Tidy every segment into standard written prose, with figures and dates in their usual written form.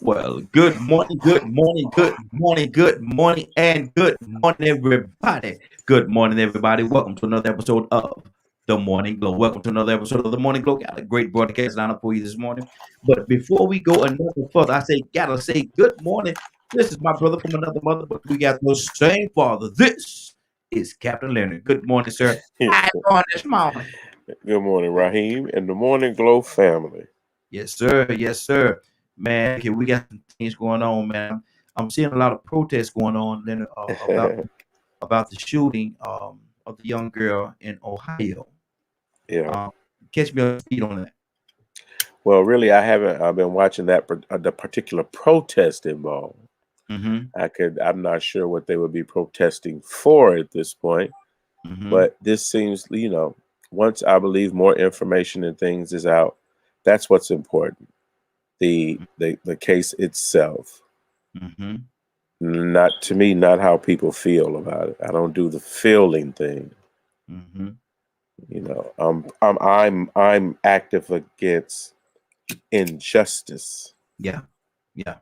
Well, and good morning, everybody. Good morning, everybody. Welcome to another episode of The Morning Glow. Welcome to another episode of The Morning Glow. Got a great broadcast lineup for you this morning. But before we go another further, gotta say good morning. This is my brother from another mother, but we got the same father. This is Captain Leonard. Good morning, sir. How you doing this morning? Good morning, Raheem, and the Morning Glow family. Yes, sir. Yes, sir. Man, okay, we got some things going on, man. I'm seeing a lot of protests going on Leonard, about the shooting of the young girl in Ohio. Yeah. Catch me up to speed on that. Well, really, I haven't. I've been watching the particular protest involved. Mm-hmm. I'm not sure what they would be protesting for at this point, Mm-hmm. but this seems, once I believe more information and things is out, that's what's important. The case itself. Mm-hmm. Not to me, not how people feel about it. I don't do the feeling thing. Mm-hmm. I'm active against injustice. Yeah. Yeah.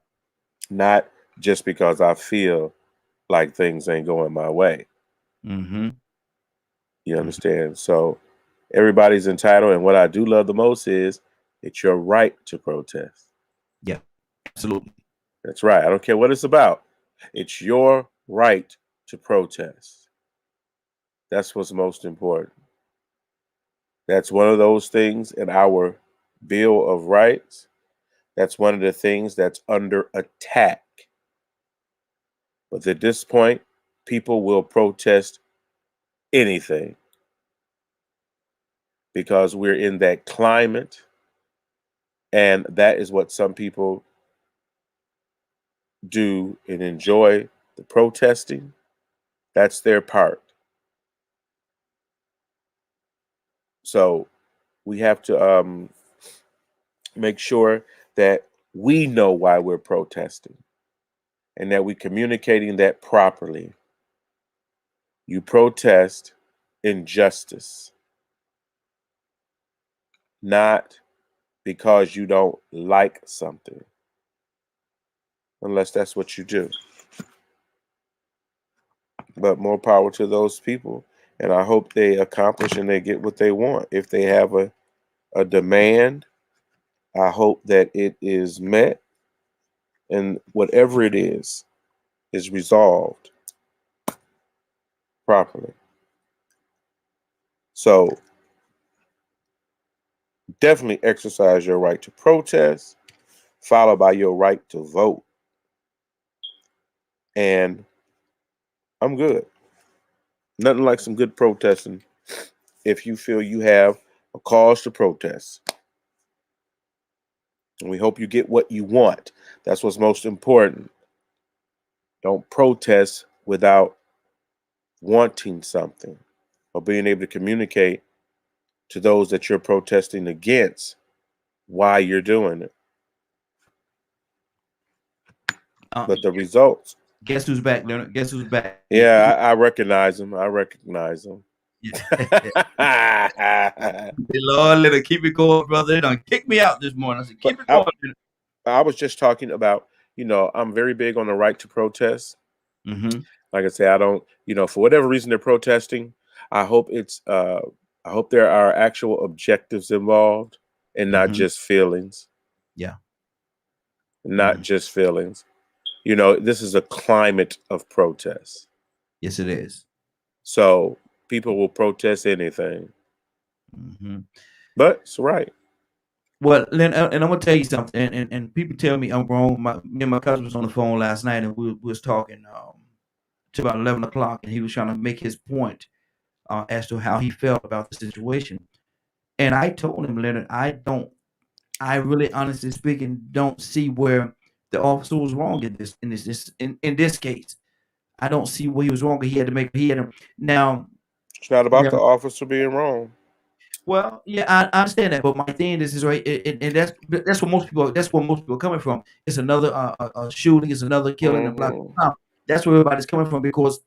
Not just because I feel like things ain't going my way. Mm-hmm. You understand? So everybody's entitled, and what I do love the most is it's your right to protest. Yeah. Absolutely. That's right. I don't care what it's about. It's your right to protest. That's what's most important. That's one of those things in our Bill of Rights. That's one of the things that's under attack. But at this point, people will protest anything because we're in that climate, and that is what some people do and enjoy the protesting. That's their part. So we have to make sure that we know why we're protesting and that we're communicating that properly. You protest injustice, not because you don't like something, unless that's what you do. But more power to those people, and I hope they accomplish and they get what they want. If they have a demand, I hope that it is met, and whatever it is resolved properly. So definitely exercise your right to protest, followed by your right to vote. And I'm good. Nothing like some good protesting if you feel you have a cause to protest. And we hope you get what you want. That's what's most important. Don't protest without wanting something or being able to communicate to those that you're protesting against why you're doing it. But the results. Guess who's back, Leonard? Guess who's back? Yeah, I recognize him. Lord, let it keep it going, brother. They done kick me out this morning. I said, keep it going. I was just talking about, I'm very big on the right to protest. Mm-hmm. Like I say, I don't, for whatever reason they're protesting, I hope I hope there are actual objectives involved and not just feelings. Yeah. Not just feelings. This is a climate of protest. Yes, it is. So people will protest anything. Mm-hmm. But it's right. Well, and I'm gonna tell you something, and people tell me I'm wrong. Me and my cousin was on the phone last night, and we was talking to about 11 o'clock, and he was trying to make his point as to how he felt about the situation. And I told him, Leonard, I really, honestly speaking, don't see where the officer was wrong in this case. I don't see where he was wrong. Now. It's not about the officer being wrong. Well, yeah, I understand that, but my thing is right, and that's what most people. That's where most people are coming from. It's another shooting. It's another killing. And blah, blah, blah. That's where everybody's coming from because,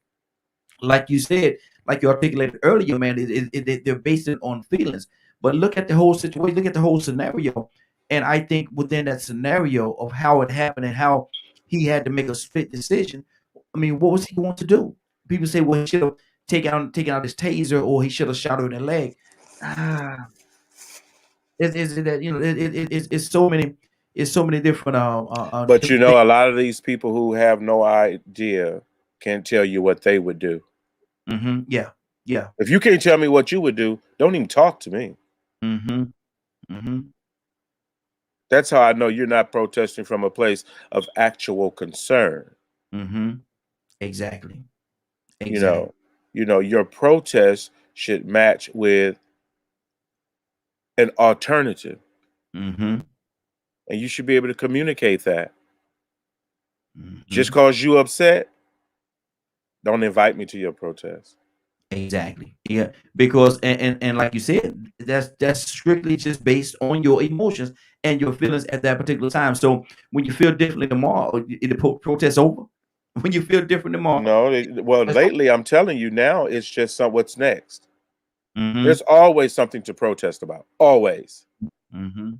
like you said, like you articulated earlier, man, they're based it on feelings. But look at the whole situation. Look at the whole scenario. And I think within that scenario of how it happened and how he had to make a split decision, I mean, what was he going to do? People say, well, he should have taken out his taser, or he should have shot her in the leg. Ah, is it that, it's so many different But you different things. know, a lot of these people who have no idea can't tell you what they would do. Yeah, yeah. If you can't tell me what you would do, don't even talk to me. Mm-hmm. Mm-hmm. That's how I know you're not protesting from a place of actual concern. Mm-hmm. Exactly. You Exactly. know, your protest should match with an alternative, Mm-hmm. and you should be able to communicate that. Just Mm-hmm. cause you upset, don't invite me to your protest. Exactly. Yeah. Because and like you said, that's strictly just based on your emotions and your feelings at that particular time. So when you feel differently tomorrow, the protest over. When you feel different tomorrow, No, well, that's over. lately I'm telling you now, it's just what's next. Mm-hmm. There's always something to protest about, always. Mm-hmm.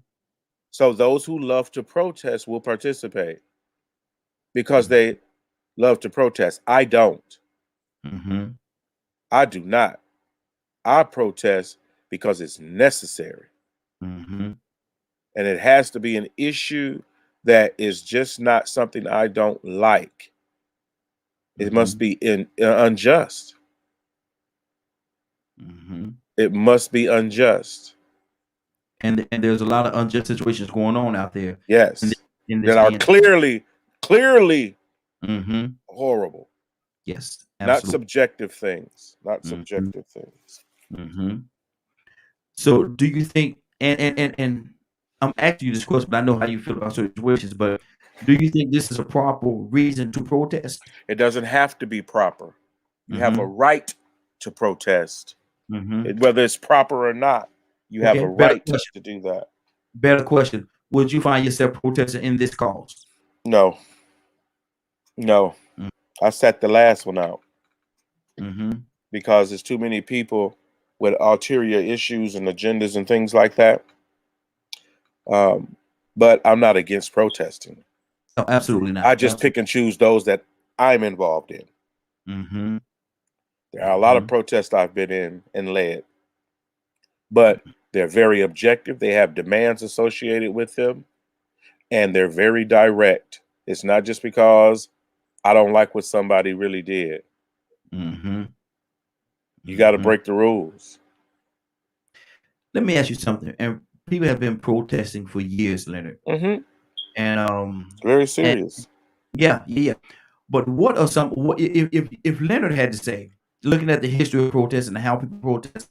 So those who love to protest will participate because they love to protest. I don't. Mm-hmm. I do not. I protest because it's necessary. Mm-hmm. And it has to be an issue that is just not something I don't like. It must Mm-hmm. be unjust. Mm-hmm. It must be unjust. And there's a lot of unjust situations going on out there in Yes. this, in this That are day and time. clearly Mm-hmm. horrible. Yes, Not absolutely. subjective things. Not Mm-hmm. subjective things. Mm-hmm. So do you think, and I'm asking you this question, but I know how you feel about certain situations, but do you think this is a proper reason to protest? It doesn't have to be proper. You have a Mm-hmm. right to protest. Mm-hmm. Whether it's proper or not, you have Okay, a better right question. to do that. Better question. Would you find yourself protesting in this cause? No, no. I set the last one out Mm-hmm. because there's too many people with ulterior issues and agendas and things like that. Um, but I'm not against protesting. Oh, absolutely not. I just Absolutely. pick and choose those that I'm involved in. Mm-hmm. There are a lot of Mm-hmm. protests I've been in and led, but they're very objective. They have demands associated with them, and they're very direct. It's not just because I don't like what somebody really did. Mm-hmm. You got to Mm-hmm. break the rules. Let me ask you something. And people have been protesting for years, Leonard. Hmm. And Very and serious. yeah, yeah, yeah. But what are some what if Leonard had to say, looking at the history of protests and how people protest,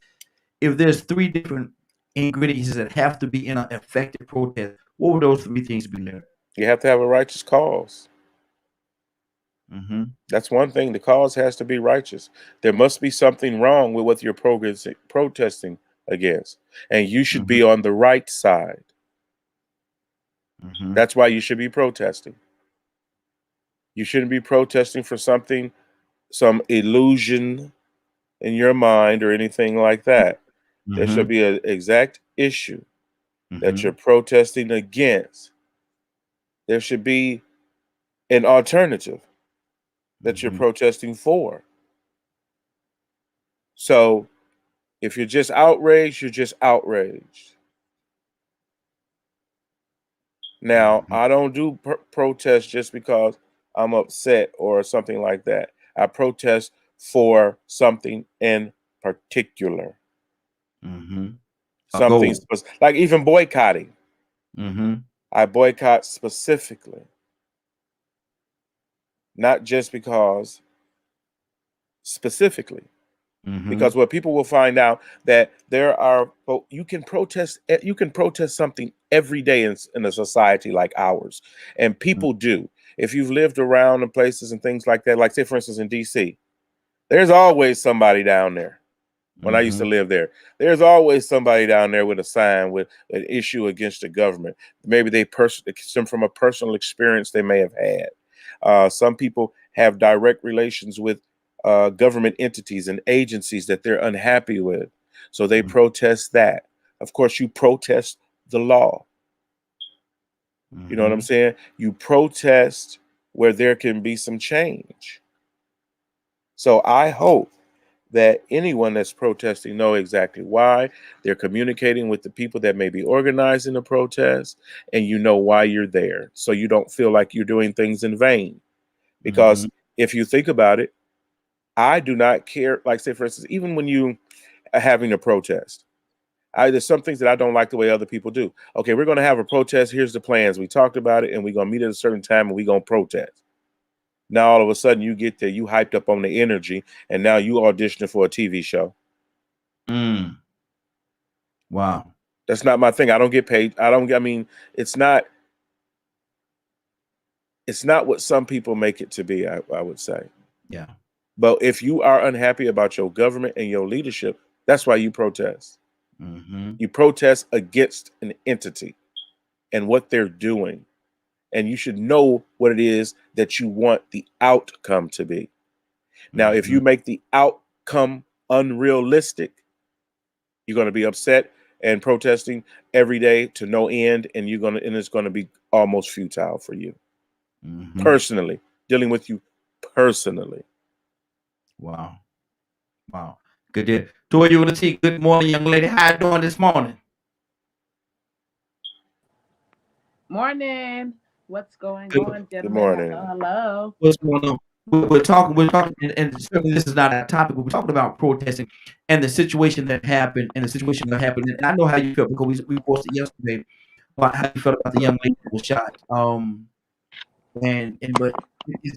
if there's three different ingredients that have to be in an effective protest, what would those three things be, Leonard? You have to have a righteous cause. Mm-hmm. That's one thing. The cause has to be righteous. There must be something wrong with what you're protesting against, and you should Mm-hmm. be on the right side. Mm-hmm. That's why you should be protesting. You shouldn't be protesting for something, some illusion in your mind or anything like that. There should Mm-hmm. be an exact issue that you're Mm-hmm. protesting against. There should be an alternative that you're Mm-hmm. protesting for. So if you're just outraged, you're just outraged. Now, Mm-hmm. I don't do protests just because I'm upset or something like that. I protest for something in particular, Mm-hmm. A something goal. like even boycotting. Mm-hmm. I boycott specifically, not just because specifically. Mm-hmm. Because what people will find out that there are you can protest something every day in a society like ours, and people do. If you've lived around in places and things like that, like say for instance in DC, there's always somebody down there. When I used Mm-hmm. to live there, there's always somebody down there with a sign with an issue against the government. Maybe it stem from a personal experience they may have had. Some people have direct relations with government entities and agencies that they're unhappy with, so they Mm-hmm. protest that. Of course, you protest the law. You know what I'm saying? You protest where there can be some change. So I hope that anyone that's protesting know exactly why. They're communicating with the people that may be organizing the protest, and you know why you're there. So you don't feel like you're doing things in vain. Because if you think about it, I do not care. Like, say, for instance, even when you are having a protest, there's some things that I don't like the way other people do. Okay, we're going to have a protest. Here's the plans. We talked about it, and we're going to meet at a certain time, and we're going to protest. Now, all of a sudden, you get there, you hyped up on the energy, and now you auditioning for a TV show. Wow. That's not my thing. I don't get paid. I mean, it's not what some people make it to be, I would say. Yeah. But if you are unhappy about your government and your leadership, that's why you protest. You protest against an entity and what they're doing. And you should know what it is that you want the outcome to be. Now, if you make the outcome unrealistic, you're going to be upset and protesting every day to no end, and it's going to be almost futile for you. Personally, dealing with you personally. Wow. Wow. Good deal. Toy Unity, good morning, young lady. How you doing this morning? Morning. What's going on, gentlemen? Good morning. Hello. What's going on? We're talking, and certainly this is not our topic, but we're talking about protesting and the situation that happened, and I know how you felt because we posted yesterday about how you felt about the young lady that was shot. But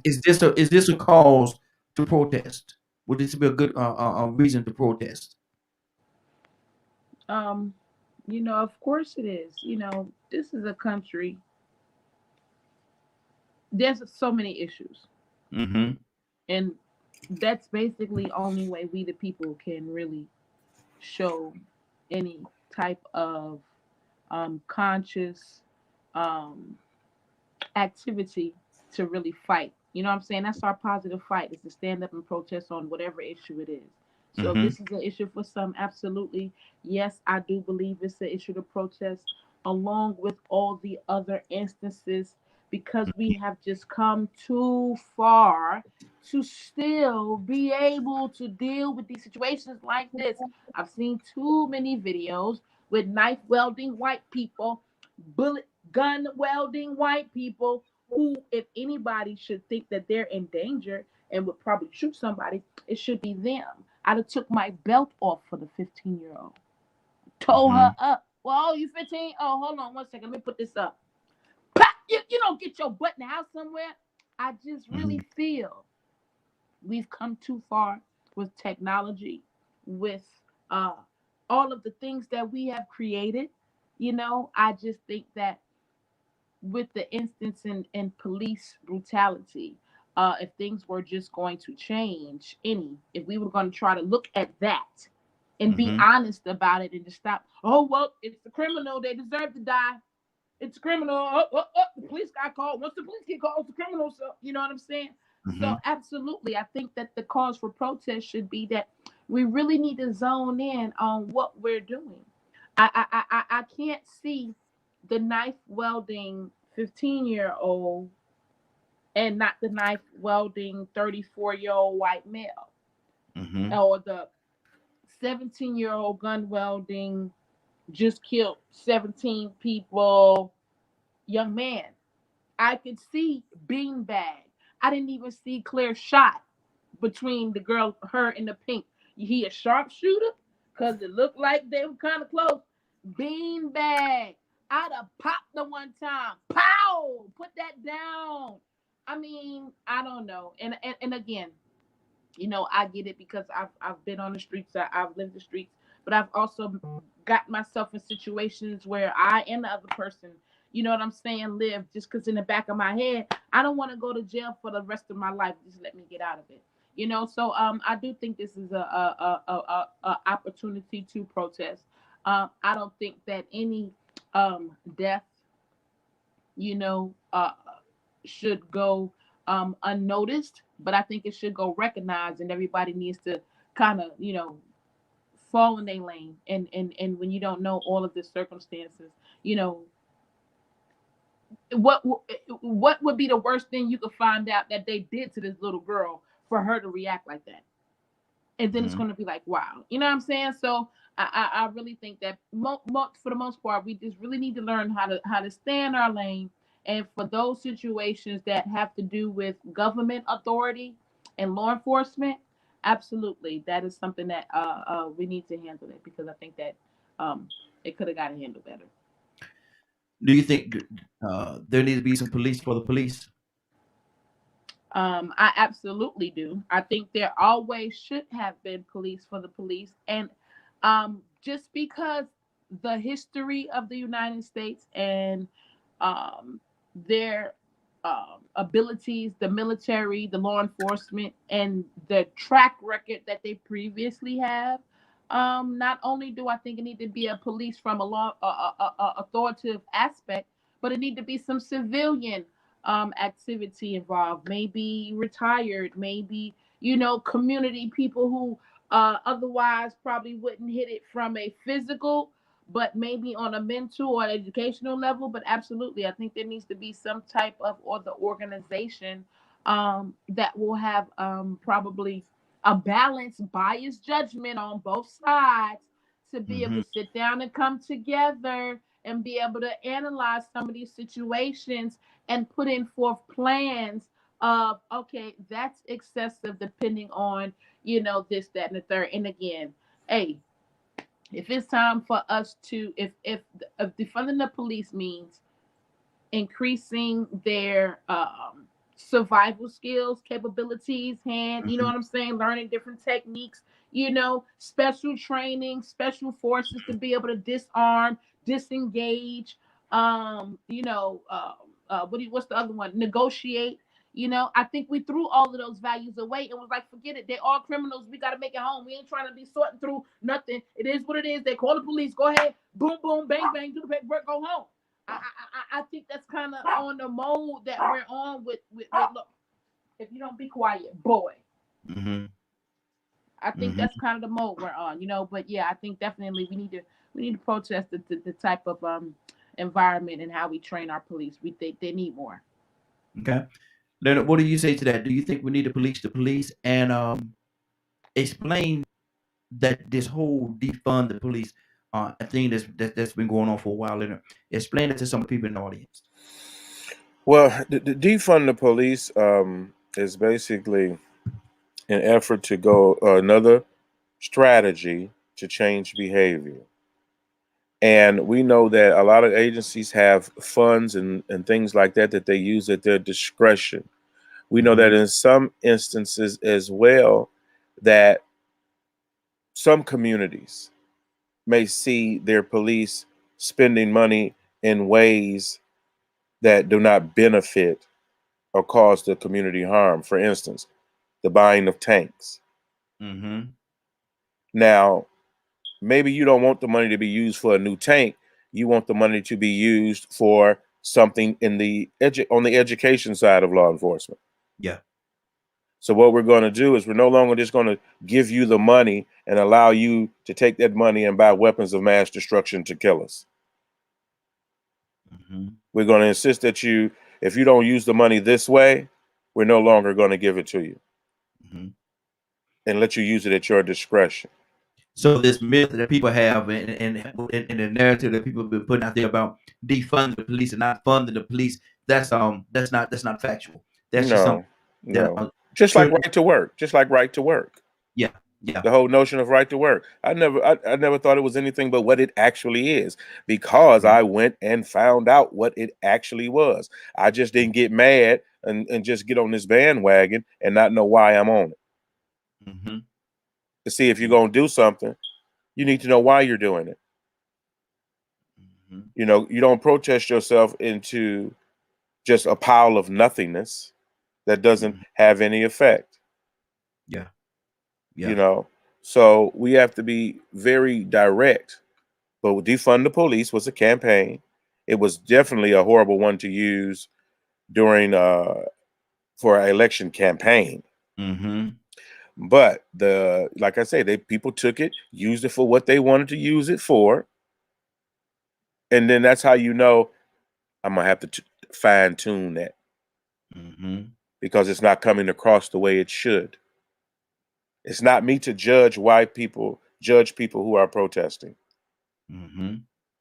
is this a cause to protest? Would this be a good reason to protest? Of course it is. This is a country. There's so many issues. And that's basically only way we the people can really show any type of conscious activity to really fight. You know what I'm saying? That's our positive fight, is to stand up and protest on whatever issue it is. So if this is an issue for some, absolutely, yes, I do believe it's an issue to protest, along with all the other instances, because we have just come too far to still be able to deal with these situations like this. I've seen too many videos with knife welding white people, bullet gun welding white people, who, if anybody should think that they're in danger and would probably shoot somebody, it should be them. I'd have took my belt off for the 15-year-old. Told her up. Well, you 15? Oh, hold on one second. Let me put this up. You don't get your butt in the house somewhere. I just really feel we've come too far with technology, with all of the things that we have created. I just think that with the instance in police brutality, if things were just going to change, if we were going to try to look at that and be honest about it and just stop, oh, well, it's the criminal, they deserve to die. It's a criminal. The police got called. Once the police get called, it's the criminal. So, you know what I'm saying? So, absolutely, I think that the cause for protest should be that we really need to zone in on what we're doing. I can't see the knife welding 15-year-old and not the knife welding 34-year-old white male, or the 17-year-old gun welding just killed 17 people young man. I could see beanbag. I didn't even see clear shot between the girl, her and the pink. He a sharpshooter? Because it looked like they were kind of close. Beanbag. I'd have popped the one time. Pow! Put that down. I mean, I don't know. And again, I get it because I've been on the streets. I've lived the streets, but I've also got myself in situations where I and the other person, you know what I'm saying, live, just because in the back of my head, I don't want to go to jail for the rest of my life. Just let me get out of it. So I do think this is a opportunity to protest. I don't think that any death, you know, uh, should go unnoticed, but I think it should go recognized, and everybody needs to kind of, fall in their lane. And when you don't know all of the circumstances, you know, what would be the worst thing you could find out that they did to this little girl for her to react like that? And then it's Mhm. going to be like, wow, you know what I'm saying? So I really think that for the most part, we just really need to learn how to stay in our lane. And for those situations that have to do with government authority and law enforcement, absolutely, that is something that we need to handle it, because I think that it could have gotten handled better. Do you think there needs to be some police for the police? I absolutely do. I think there always should have been police for the police. And just because the history of the United States and their abilities, the military, the law enforcement, and the track record that they previously have, not only do I think it need to be a police from a law authoritative aspect, but it need to be some civilian activity involved, maybe retired, maybe, community people who otherwise probably wouldn't hit it from a physical, but maybe on a mental or educational level. But absolutely, I think there needs to be some type of or the organization that will have probably a balanced bias judgment on both sides, to be able Mhm. to sit down and come together and be able to analyze some of these situations and putting forth plans of, okay, that's excessive depending on, this, that, and the third. And again, hey, if it's time for us to, if defunding the police means increasing their survival skills, capabilities, you know Mhm. what I'm saying, learning different techniques, special training, special forces to be able to disarm, disengage, what's the other one? Negotiate. I think we threw all of those values away and was like, forget it. They're all criminals. We got to make it home. We ain't trying to be sorting through nothing. It is what it is. They call the police. Go ahead. Boom, boom, bang, bang. Do the paperwork. Go home. I think that's kind of on the mode that we're on with look, if you don't be quiet, boy. Mhm. I think Mhm. that's kind of the mode we're on, But yeah, I think definitely we need to protest the type of environment and how we train our police. We think they need more. Okay. Then what do you say to that? Do you think we need to police the police and explain that this whole defund the police a thing that's been going on for a while? And explain it to some people in the audience. Well, the defund the police is basically an effort to go another strategy to change behavior. And we know that a lot of agencies have funds and things like that they use at their discretion. We know that Mhm. in some instances as well, that some communities may see their police spending money in ways that do not benefit or cause the community harm. For instance, the buying of tanks. Mhm. Now, maybe you don't want the money to be used for a new tank. You want the money to be used for something in the on the education side of law enforcement. Yeah. So what we're going to do is we're no longer just going to give you the money and allow you to take that money and buy weapons of mass destruction to kill us. Mhm. We're going to insist that if you don't use the money this way, we're no longer going to give it to you Mhm. and let you use it at your discretion. So this myth that people have and the narrative that people have been putting out there about defunding the police and not funding the police, that's not factual. That's just something No, that no. Just like certain right to work. Just like right to work. yeah, yeah. The whole notion of right to work. I never thought it was anything but what it actually is, because Mhm. I went and found out what it actually was. I just didn't get mad and just get on this bandwagon and not know why I'm on it. Mhm. To see if you're Mhm. going to do something, you need to know why you're doing it. Mhm. You don't protest yourself into just a pile of nothingness that doesn't Mhm. have any effect. Yeah, you yeah. know so we have to be very direct. But defund the police was a campaign. It was definitely a horrible one to use during for an election campaign. Mhm. But the like I say, people took it, used it for what they wanted to use it for, and then that's how I'm gonna have to fine tune that because it's not coming across the way it should. It's not me to judge people who are protesting.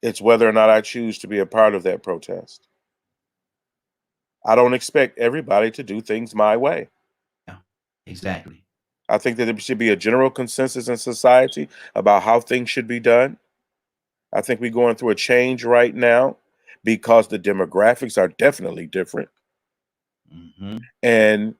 It's whether or not I choose to be a part of that protest. I don't expect everybody to do things my way. Yeah, exactly. I think that there should be a general consensus in society about how things should be done. I think we're going through a change right now because the demographics are definitely different. And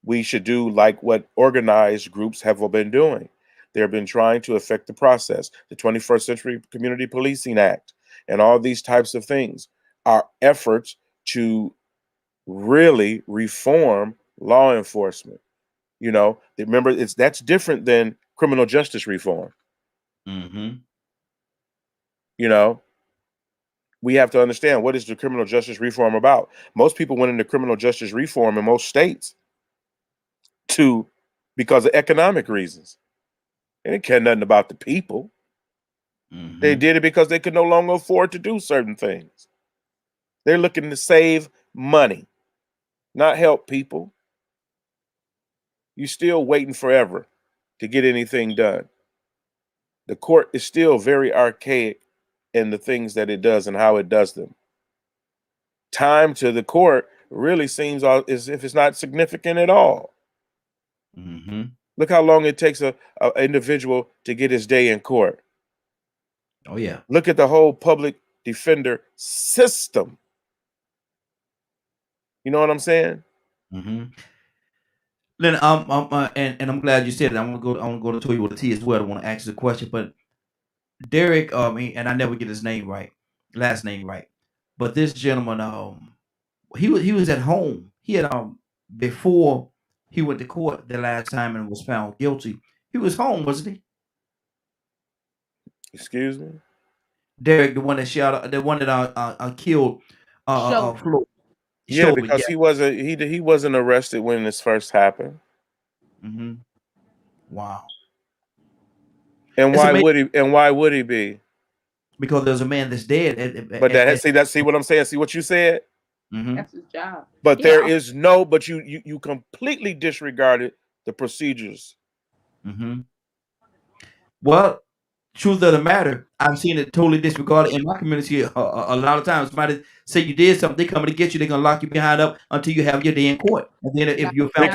we should do like what organized groups have been doing. They've been trying to affect the process. The 21st Century Community Policing Act and all these types of things are efforts to really reform law enforcement. You know, remember, that's different than criminal justice reform. You know, we have to understand, what is the criminal justice reform about? Most people went into criminal justice reform in most states because of economic reasons. They didn't care nothing about the people. They did it because they could no longer afford to do certain things. They're looking to save money, not help people. You're still waiting forever to get anything done. The court is still very archaic in the things that it does and how it does them. Time to the court really seems as if it's not significant at all. Look how long it takes an individual to get his day in court. Oh, yeah. Look at the whole public defender system. You know what I'm saying? Lynn, and I'm glad you said it. I want to go to Toy with a T as well. I want to ask you a question, but Derek, and I never get his last name right, but this gentleman, he was at home. He had before he went to court the last time and was found guilty. He was home, wasn't he? Excuse me? Derek, the one that killed Floyd. Yeah, because he wasn't arrested when this first happened. Wow. And why would he be? Because there's a man that's dead. But see what I'm saying? See what you said? That's his job. But you completely disregarded the procedures. Well, truth of the matter, I've seen it totally disregarded in my community. A lot of times, somebody say you did something, they coming to get you. They're gonna lock you behind up until you have your day in court. And then if you're found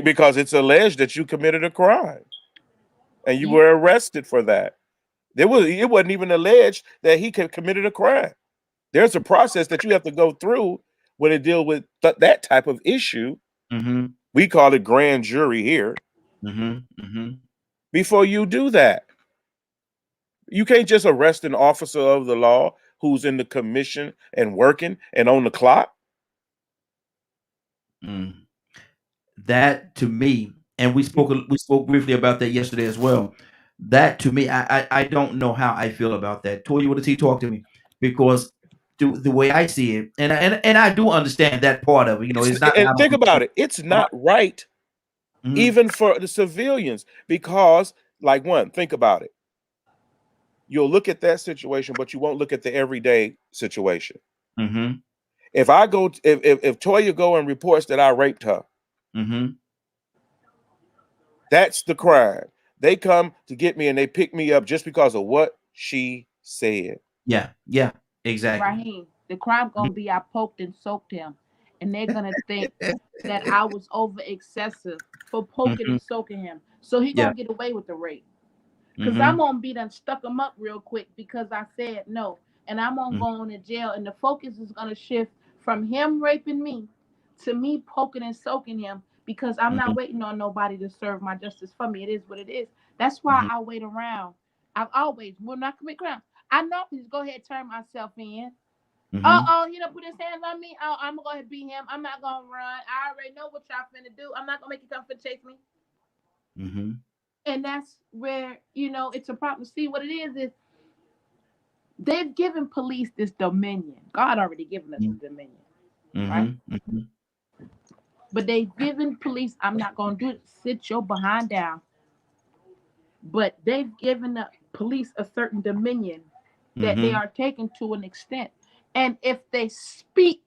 because it's alleged that you committed a crime, and you were arrested for that. It wasn't even alleged that he committed a crime. There's a process that you have to go through when it deal with that type of issue. We call it grand jury here. Before you do that, you can't just arrest an officer of the law who's in the commission and working and on the clock. That to me, and we spoke briefly about that yesterday as well. That to me, I don't know how I feel about that. Toya, what does he talk to me? Because the way I see it, and I do understand that part of it. You know, it's not. And think about it. It's not right, even for the civilians, because think about it. You'll look at that situation, but you won't look at the everyday situation. If Toya go and reports that I raped her, that's the crime. They come to get me and they pick me up just because of what she said. Yeah, exactly. Raheem, the crime gonna be I poked and soaked him, and they're gonna think that I was over excessive for poking and soaking him. So he gonna get away with the rape. Because I'm gonna be done stuck him up real quick because I said no, and I'm gonna go on to jail, and the focus is gonna shift from him raping me to me poking and soaking him, because I'm not waiting on nobody to serve my justice for me. It is what it is. That's why I wait around. I've always, when I commit crimes, I know just go ahead and turn myself in. He don't put his hands on me. I'm gonna go ahead and beat him. I'm not gonna run. I already know what y'all finna do. I'm not gonna make you come and chase me. And that's where, it's a problem. See, what it is they've given police this dominion. God already given us the dominion, right? But they've given police, I'm not going to do it, sit your behind down. But they've given the police a certain dominion that they are taking to an extent. And if they speak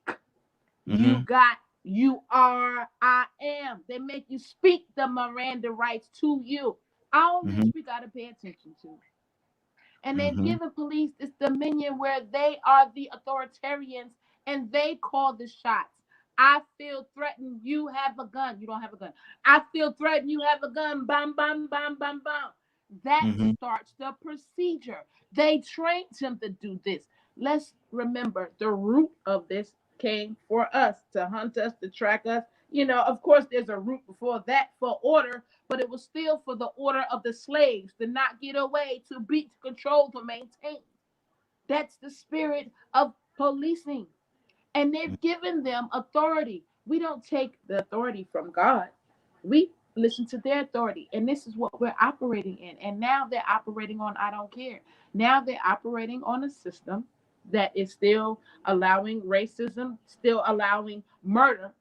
You got, you are, I am. They make you speak the Miranda rights to you. All this we got to pay attention to. And they've given police this dominion where they are the authoritarians and they call the shots. I feel threatened. You have a gun. You don't have a gun. I feel threatened. You have a gun. Bam, bam, bam, bam, bam. That starts the procedure. They trained him to do this. Let's remember the root of this came for us, to hunt us, to track us. You know, of course, there's a root before that for order, but it was still for the order of the slaves to not get away, to beat, to control, to maintain. That's the spirit of policing. And they've given them authority. We don't take the authority from God. We listen to their authority. And this is what we're operating in. And now they're operating on I don't care. Now they're operating on a system that is still allowing racism, still allowing murder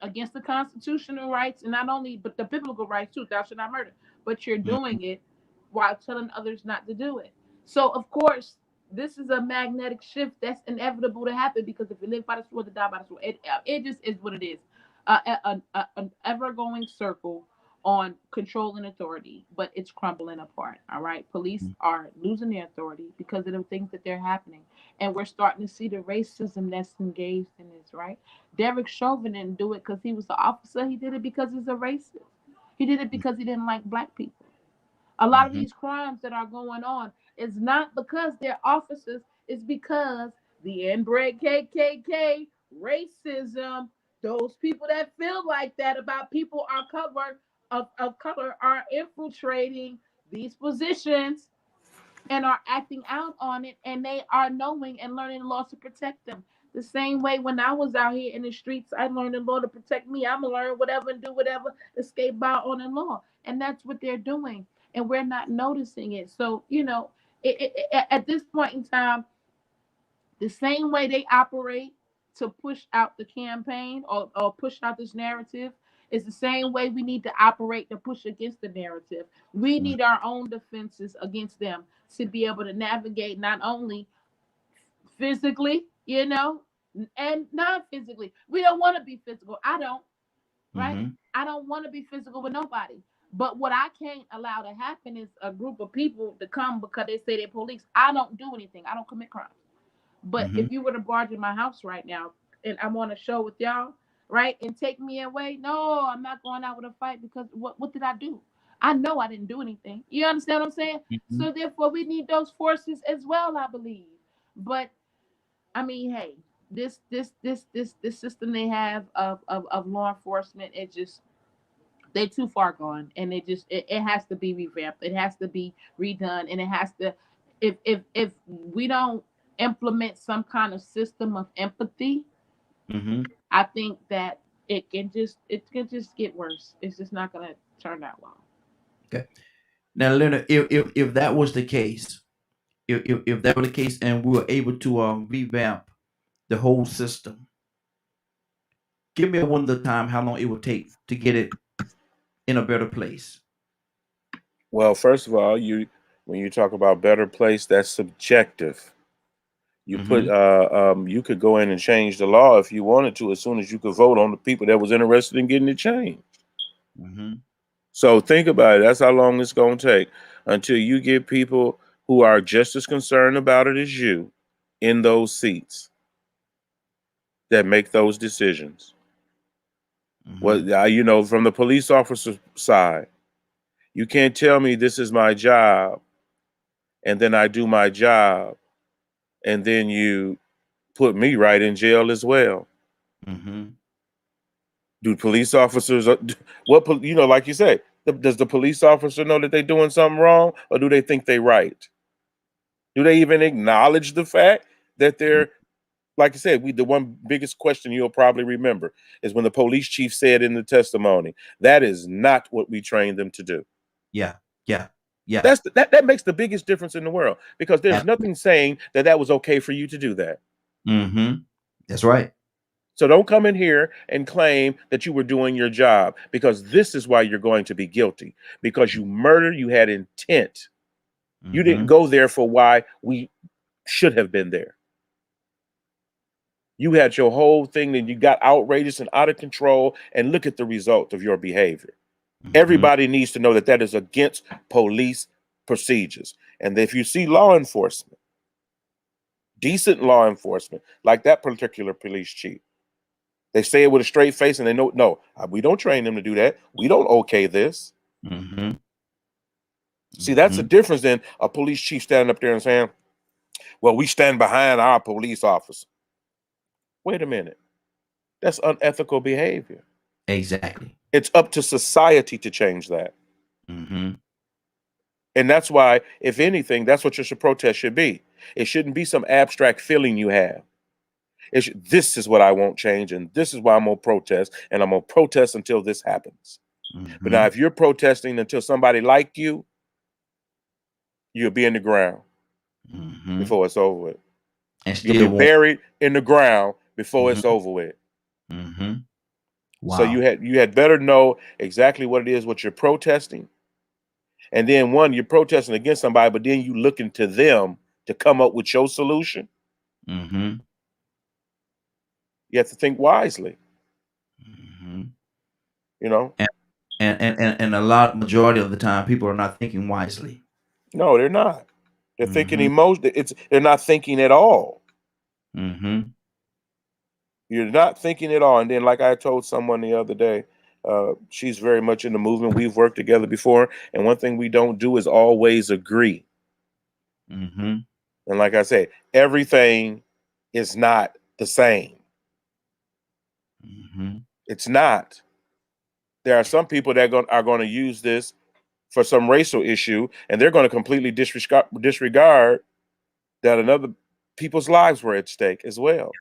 against the constitutional rights, and not only, but the biblical rights too. Thou shalt not murder. But you're doing it while telling others not to do it. So, of course, this is a magnetic shift that's inevitable to happen, because if you live by the sword, to die by the sword. It just is what it is. An ever-going circle on control and authority, but it's crumbling apart. All right, police are losing their authority because of the things that they're happening, and we're starting to see the racism that's engaged in this. Right, Derek Chauvin didn't do it because he was the officer. He did it because he's a racist. He did it because he didn't like black people. A lot of these crimes that are going on is not because they're officers. It's because the inbred KKK, racism, those people that feel like that about people are covered of color are infiltrating these positions and are acting out on it, and they are knowing and learning the law to protect them. The same way when I was out here in the streets, I learned the law to protect me. I'm gonna learn whatever and do whatever, escape by on the law, and that's what they're doing, and we're not noticing it. So you know, at this point in time, the same way they operate to push out the campaign or push out this narrative is the same way we need to operate to push against the narrative. We need our own defenses against them to be able to navigate not only physically, you know, and non-physically. We don't want to be physical. I don't, right? I don't want to be physical with nobody. But what I can't allow to happen is a group of people to come because they say they're police. I don't do anything. I don't commit crimes. But if you were to barge in my house right now and I'm on a show with y'all, right, and take me away, no, I'm not going out with a fight, because what did I do? I know I didn't do anything. You understand what I'm saying? So therefore, we need those forces as well, I believe. But I mean, hey, this system they have of law enforcement, it just, they're too far gone, and it has to be revamped. It has to be redone, and it has to, if we don't implement some kind of system of empathy, I think that it can just get worse. It's just not going to turn out well. Okay. Now, Leonard, if that was the case, if that were the case, and we were able to revamp the whole system, give me a window of time how long it would take to get it in a better place. Well, first of all, when you talk about better place, that's subjective. You put you could go in and change the law if you wanted to, as soon as you could vote on the people that was interested in getting it changed. So think about it. That's how long it's going to take until you get people who are just as concerned about it as you in those seats that make those decisions. Well, you know, from the police officer side, you can't tell me this is my job, and then I do my job, and then you put me right in jail as well. Do police officers, you know, like you say, does the police officer know that they're doing something wrong, or do they think they're right? Do they even acknowledge the fact that they're, like I said, the one biggest question you'll probably remember is when the police chief said in the testimony, that is not what we trained them to do. Yeah. That makes the biggest difference in the world, because there's nothing saying that was okay for you to do that. That's right. So don't come in here and claim that you were doing your job, because this is why you're going to be guilty, because you murdered, you had intent. You didn't go there for why we should have been there. You had your whole thing, and you got outrageous and out of control. And look at the result of your behavior. Mm-hmm. Everybody needs to know that that is against police procedures. And if you see law enforcement, decent law enforcement, like that particular police chief, they say it with a straight face, and they know, no, we don't train them to do that. We don't okay this. Mm-hmm. See, that's the Mm-hmm. difference than a police chief standing up there and saying, well, we stand behind our police officer. Wait a minute. That's unethical behavior. Exactly. It's up to society to change that. Mm-hmm. And that's why, if anything, that's what your protest should be. It shouldn't be some abstract feeling you have. This is what I won't change, and this is why I'm going to protest, and I'm going to protest until this happens. But now, Mm-hmm. if you're protesting until somebody like you, you'll be in the ground Mm-hmm. before it's over with. And You'll still be won't. buried in the ground before it's Mm-hmm. over with. Mm-hmm. So you Wow. had better know exactly what it is what you're protesting. And then you're protesting against somebody, but then you looking to them to come up with your solution. Mm-hmm. You have to think wisely, Mm-hmm. you know. And, and a lot majority of the time people are not thinking wisely. No, they're not. They're thinking Mm-hmm. emotion. They're not thinking at all. Mm-hmm. You're not thinking at all. And then, like I told someone the other day, she's very much in the movement. We've worked together before, and one thing we don't do is always agree. Mm-hmm. And like I said, everything is not the same. Mm-hmm. It's not. There are some people that are going to use this for some racial issue, and they're going to completely disregard that another people's lives were at stake as well.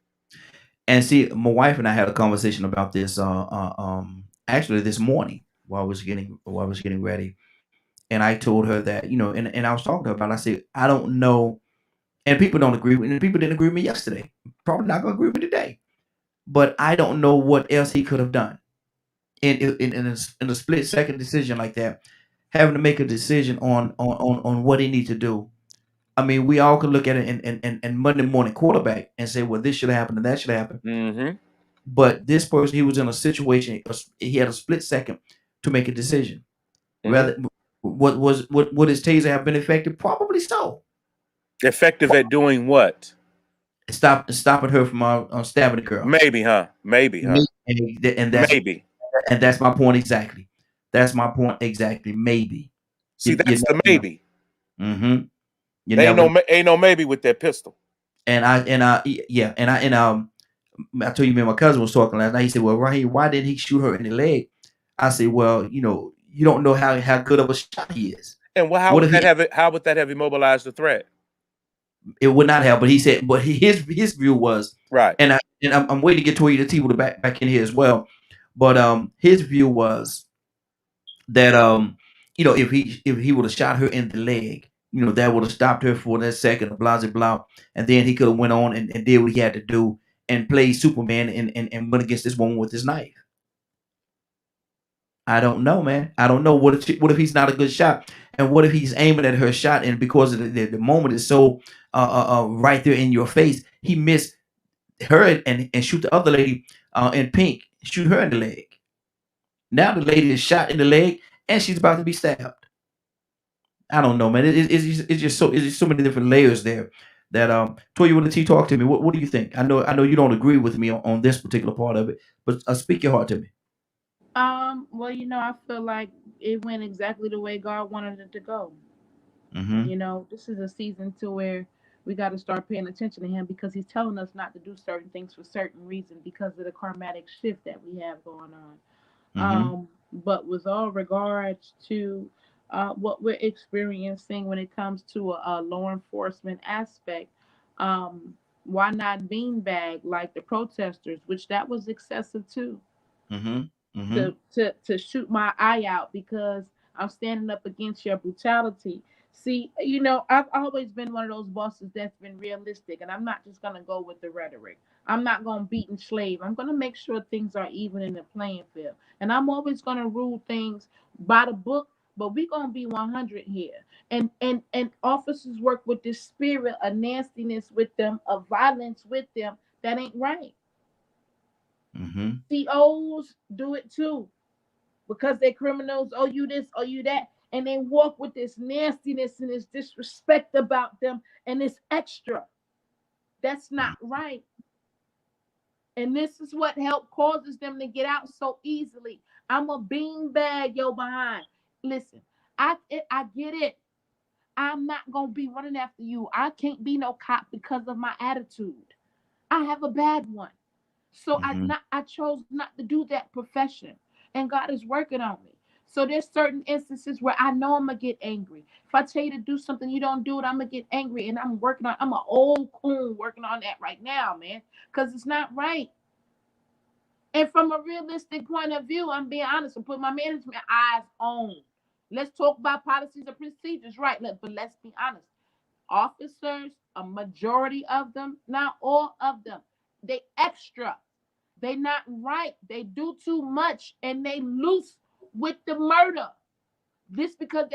And see, my wife and I had a conversation about this actually this morning while I was getting ready. And I told her that, and I was talking to her about it, I said, I don't know, and people don't agree with, and people didn't agree with me yesterday. Probably not gonna agree with me today. But I don't know what else he could have done in a split second decision like that, having to make a decision on what he needs to do. I mean, we all could look at it and Monday morning quarterback and say, well, this should have happened and that should happen. Mm-hmm. But this person, he was in a situation, he had a split second to make a decision. Mm-hmm. Rather, would his taser have been effective? Probably so. Effective at doing what? Stopping her from stabbing the girl. Maybe, huh? Maybe, huh? And that's Maybe. and that's my point exactly. That's my point exactly. Maybe. See, that's the maybe. Mm-hmm. You There never. ain't no maybe with that pistol. Yeah, I told you, me and my cousin was talking last night. He said, "Well, Raheem, why didn't he shoot her in the leg?" I said, "Well, you don't know how good of a shot he is." And how would that have immobilized the threat? It would not have, but he said, but his view was right, and I'm waiting to get Toya the T with the back in here as well, but his view was that if he would have shot her in the leg, that would have stopped her for that second, blah blah blah, and then he could have went on and did what he had to do and played Superman and went against this woman with his knife. I don't know, man. I don't know what if he's not a good shot, and what if he's aiming at her shot, and because of the moment is so right there in your face, he missed her and shoot the other lady in pink, shoot her in the leg. Now the lady is shot in the leg, and she's about to be stabbed. I don't know, man. It's just so many different layers there. That Toya, when the T talk to me, what do you think? I know you don't agree with me on this particular part of it, but speak your heart to me. Well, I feel like it went exactly the way God wanted it to go. Mm-hmm. This is a season to where we got to start paying attention to him because he's telling us not to do certain things for certain reasons because of the karmatic shift that we have going on. Mm-hmm. But with all regards to what we're experiencing when it comes to a law enforcement aspect, um, why not beanbag like the protesters, which that was excessive too, Mm-hmm. Mm-hmm. to shoot my eye out because I'm standing up against your brutality. See, I've always been one of those bosses that's been realistic, and I'm not just gonna go with the rhetoric. I'm not gonna beat and slave. I'm gonna make sure things are even in the playing field, and I'm always gonna rule things by the book. But we gonna be 100 here, and officers work with this spirit of nastiness with them, of violence with them, That ain't right. Mm-hmm. COs do it too because they're criminals. Oh, you this, oh, you that. And they walk with this nastiness and this disrespect about them and this extra. That's not right. And this is what help causes them to get out so easily. I'm a beanbag yo behind. Listen, I get it. I'm not gonna be running after you. I can't be no cop because of my attitude. I have a bad one. So Mm-hmm. I chose not to do that profession. And God is working on me. So there's certain instances where I know I'm gonna get angry. If I tell you to do something you don't do it, I'm gonna get angry. And I'm an old coon working on that right now, man. Because it's not right. And from a realistic point of view, I'm being honest and put my management eyes on. Let's talk about policies and procedures, right? But let's be honest. Officers, a majority of them, not all of them, they extra. They not right. They do too much and they loose with the murder. This because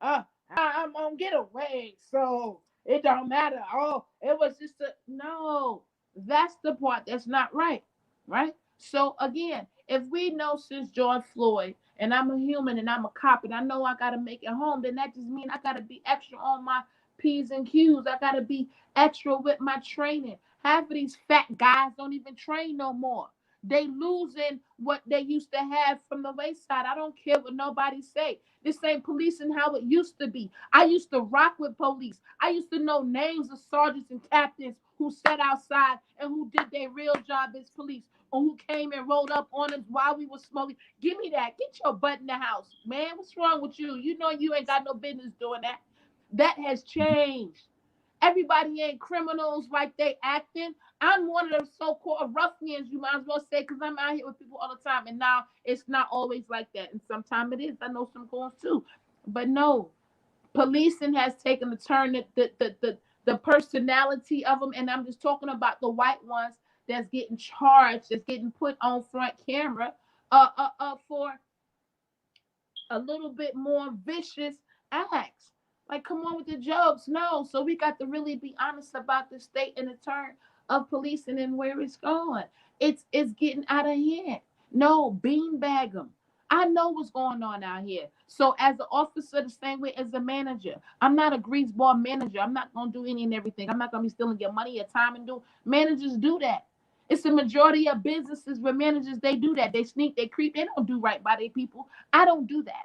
I'm gonna get away, so it don't matter. Oh, it was just a no. That's the part that's not right, right? So again, if we know since George Floyd, and I'm a human and I'm a cop, and I know I gotta make it home, then that just means I gotta be extra on my P's and Q's. I gotta be extra with my training. Half of these fat guys don't even train no more. They losing what they used to have from the wayside. I don't care what nobody say. This ain't policing how it used to be. I used to rock with police. I used to know names of sergeants and captains who sat outside and who did their real job as police, or who came and rolled up on us while we were smoking. Give me that. Get your butt in the house, man. What's wrong with you? You know you ain't got no business doing that. That has changed. Everybody ain't criminals like they acting. I'm one of them so-called ruffians, you might as well say, because I'm out here with people all the time. And now it's not always like that. And sometimes it is. I know some goons too. But no, policing has taken a turn that the personality of them, and I'm just talking about the white ones that's getting charged, that's getting put on front camera for a little bit more vicious acts. Like, come on with the jokes. No. So we got to really be honest about the state and the turn of policing and where it's going. It's getting out of hand. No, beanbag them. I know what's going on out here. So as an officer, the same way as a manager, I'm not a greaseball manager. I'm not gonna do any and everything. I'm not gonna be stealing your money, your time, and do. Managers do that. It's the majority of businesses where managers they do that. They sneak, they creep, they don't do right by their people. I don't do that.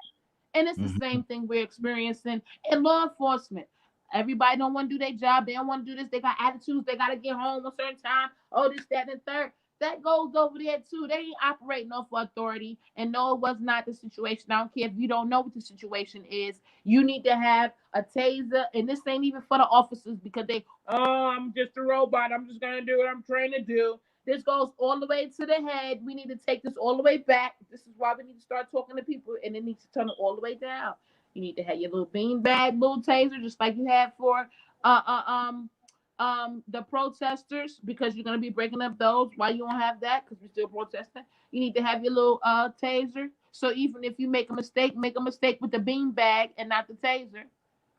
And it's the Mm-hmm. same thing we're experiencing in law enforcement. Everybody don't want to do their job. They don't want to do this. They got attitudes. They got to get home a certain time. Oh, this, that, and the third. That goes over there too. They ain't operating off authority. And no, it was not the situation. I don't care if you don't know what the situation is. You need to have a taser. And this ain't even for the officers because oh, I'm just a robot. I'm just going to do what I'm trained to do. This goes all the way to the head. We need to take this all the way back. This is why we need to start talking to people, and it needs to turn it all the way down. You need to have your little beanbag, little taser, just like you had for uh, uh the protesters, because you're gonna be breaking up those. Why you don't have that? Because we're still protesting. You need to have your little taser. So even if you make a mistake with the beanbag and not the taser,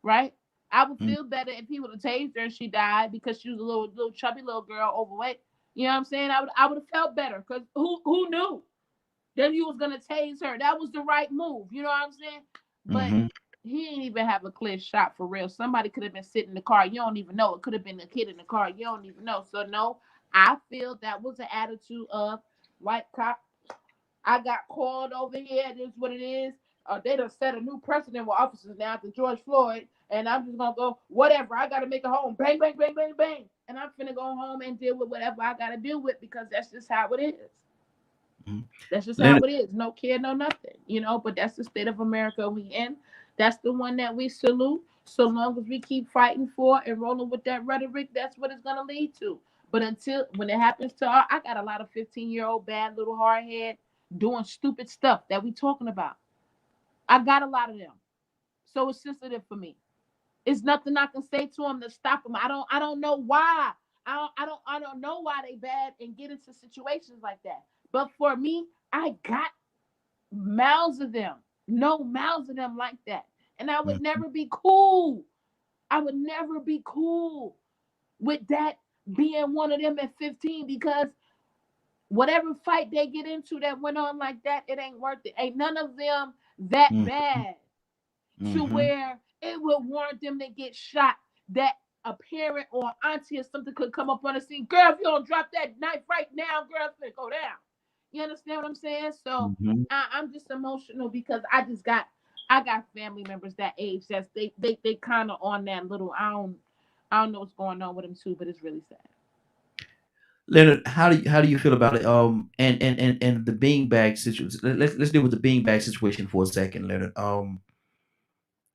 right? I would feel better if he would have tased her and she died because she was a little chubby little girl, overweight. You know what I'm saying? I would have felt better because who knew that he was gonna tase her? That was the right move. You know what I'm saying? But Mm-hmm. he didn't even have a clear shot for real. Somebody could have been sitting in the car. You don't even know. It could have been a kid in the car. You don't even know. So no, I feel that was an attitude of white cop. I got called over here. This is what it is. They done set a new precedent with officers now after George Floyd. And I'm just going to go, whatever. I got to make it home. Bang, bang, bang, bang, bang. And I'm finna go home and deal with whatever I got to deal with because that's just how it is. Mm-hmm. That's just how it is. No care, no nothing. But that's the state of America we in. That's the one that we salute. So long as we keep fighting for and rolling with that rhetoric, that's what it's going to lead to. But when it happens to I got a lot of 15-year-old bad little hardhead doing stupid stuff that we talking about. I got a lot of them. So it's sensitive for me. It's nothing I can say to them to stop them. I don't know why. I don't know why they bad and get into situations like that. But for me, I got mouths of them. No mouths of them like that. And I would never be cool. I would never be cool with that being one of them at 15, because whatever fight they get into that went on like that, it ain't worth it. Ain't none of them that Mm, bad to mhm, where it would warrant them to get shot. That a parent or auntie or something could come up on the scene. Girl, if you don't drop that knife right now, girl, it's gonna go down. You understand what I'm saying? So mhm. I'm just emotional because I got family members that age that's they kind of on that little. I don't know what's going on with them too, but it's really sad. Leonard, how do you feel about it? And the beanbag situation. Let's deal with the beanbag situation for a second, Leonard.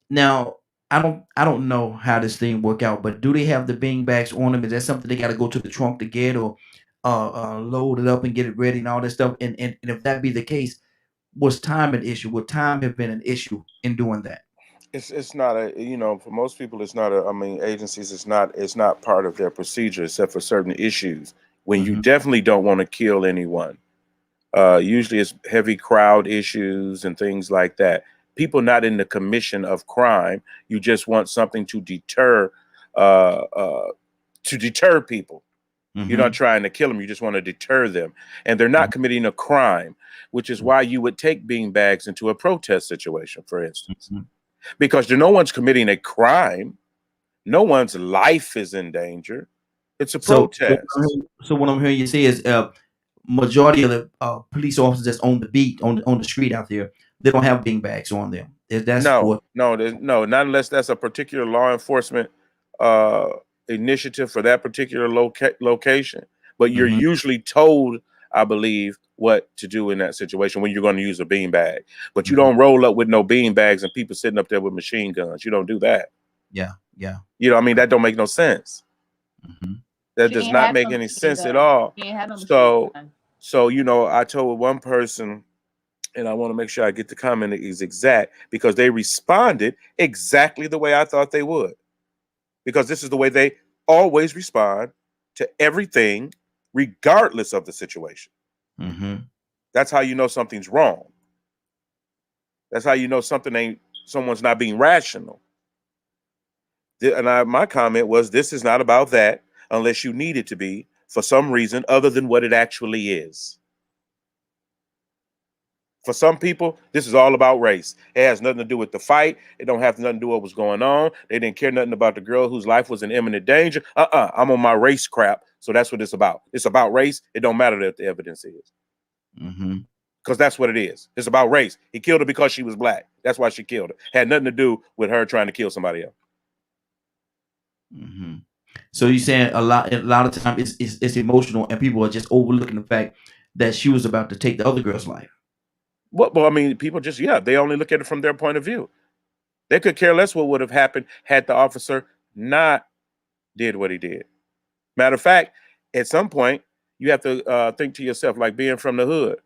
Now I don't know how this thing work out, but do they have the beanbags on them? Is that something they got to go to the trunk to get, or load it up and get it ready and all that stuff? And if that be the case, was time an issue? Would time have been an issue in doing that? It's not a, for most people it's not a, I mean, agencies, it's not part of their procedure except for certain issues when you Hmm. definitely don't want to kill anyone. Usually it's heavy crowd issues and things like that. People not in the commission of crime. You just want something uh, uh, to deter people. You're not Hmm. trying to kill them. You just want to deter them. And they're not committing a crime, which is why you would take beanbags into a protest situation, for instance, Hmm. because no one's committing a crime. No one's life is in danger. It's a protest. So what I'm hearing you say is, majority of the police officers that's on the beat on the street out there, they don't have beanbags on them. That's No, what. no, no, not unless that's a particular law enforcement uh, initiative for that particular location. But you're Hmm. usually told, I believe, what to do in that situation when you're going to use a beanbag. But you Hmm. don't roll up with no beanbags and people sitting up there with machine guns. You don't do that. Yeah, yeah. I mean, that don't make no sense. Hmm. That She does ain't not had make no any machine sense at gun. all. She ain't had no machine So, gun. I told one person, and I want to make sure I get the comment is exact because they responded exactly the way I thought they would. Because this is the way they always respond to everything, regardless of the situation. Hmm. That's how you know something's wrong. That's how you know someone's not being rational. And my comment was, this is not about that unless you need it to be for some reason other than what it actually is. For some people, this is all about race. It has nothing to do with the fight. It don't have nothing to do with what was going on. They didn't care nothing about the girl whose life was in imminent danger. I'm on my race crap. So that's what it's about. It's about race. It don't matter what the evidence is. Hmm. Because that's what it is. It's about race. He killed her because she was black. That's why she killed her. Had nothing to do with her trying to kill somebody else. Hmm. So you're saying a lot of time it's emotional, and people are just overlooking the fact that she was about to take the other girl's life. Well, I mean, people just, they only look at it from their point of view. They could care less what would have happened had the officer not did what he did. Matter of fact, at some point, you have to think to yourself, like being from the hood.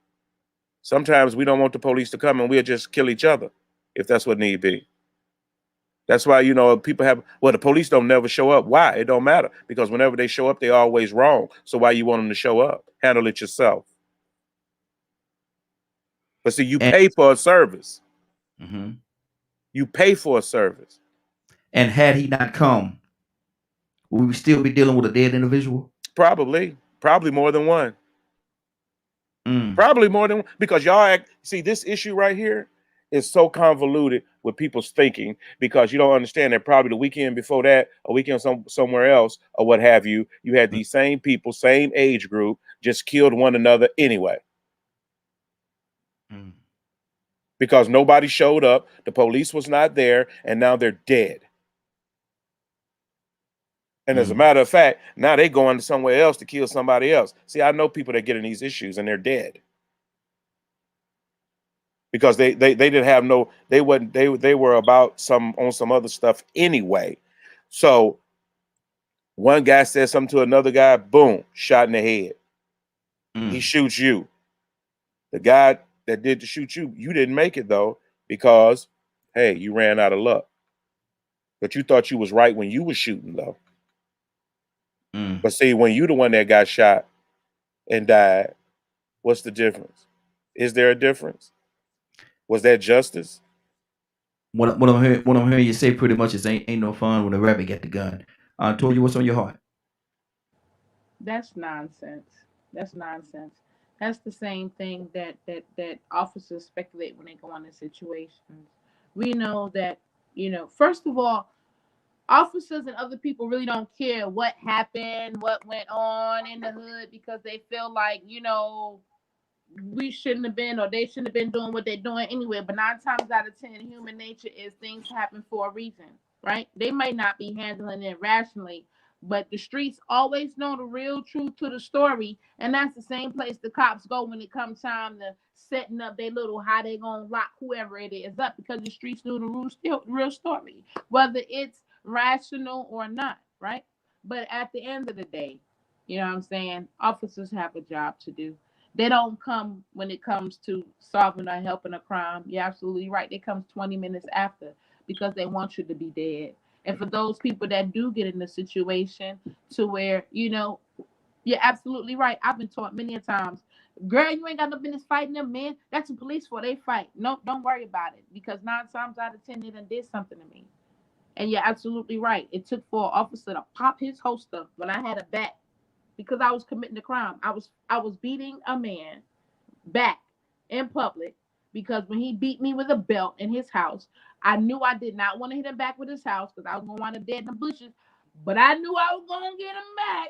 Sometimes we don't want the police to come and we'll just kill each other if that's what need be. That's why, people the police don't never show up. Why? It don't matter because whenever they show up, they're always wrong. So why you want them to show up? Handle it yourself. But see, you And pay for a service. mhm. You pay for a service. And had he not come, would we still be dealing with a dead individual? Probably more than one. Mm. Probably more than one. Because see, this issue right here is so convoluted with people's thinking because you don't understand that probably the weekend before that, a weekend somewhere else, or what have you, you had these same people, same age group, just killed one another anyway. Mm. Because nobody showed up, the police was not there, and now they're dead. And as a Mm. matter of fact, now they're going somewhere else to kill somebody else. See, I know people that get in these issues and they're dead. Because they didn't have no, they wasn't, they were about on some other stuff anyway. So one guy said something to another guy, boom, shot in the head. He Mm. shoots you. The guy that did to shoot you, you didn't make it though, because hey, you ran out of luck. But you thought you was right when you was shooting though. Mm. But see, when you the one that got shot and died, what's the difference? Is there a difference? Was that justice? What I'm hearing you say pretty much is ain't no fun when a rabbit get the gun. I told you what's on your heart. That's nonsense. That's nonsense. That's the same thing that officers speculate when they go into situations. We know that, first of all, officers and other people really don't care what happened, what went on in the hood, because they feel like, we shouldn't have been, or they shouldn't have been doing what they're doing anyway. But 9 times out of 10, human nature is things happen for a reason, right? They might not be handling it rationally, but the streets always know the real truth to the story, and that's the same place the cops go when it comes time to setting up their little how they gonna lock whoever it is up, because the streets knew the real story, whether it's rational or not, right? But at the end of the day, you know what I'm saying? Officers have a job to do. They don't come when it comes to solving or helping a crime. You're absolutely right. They come 20 minutes after, because they want you to be dead. And for those people that do get in the situation to where, you're absolutely right. I've been taught many a times, girl, you ain't got no business fighting them, man. That's the police for, they fight. No, don't worry about it, because 9 times out of 10 they done did something to me. And you're absolutely right. It took for an officer to pop his holster when I had a bat, because I was committing a crime. I was beating a man back in public, because when he beat me with a belt in his house, I knew I did not want to hit him back with his house, because I was gonna wind up dead in the bushes. But I knew I was gonna get him back.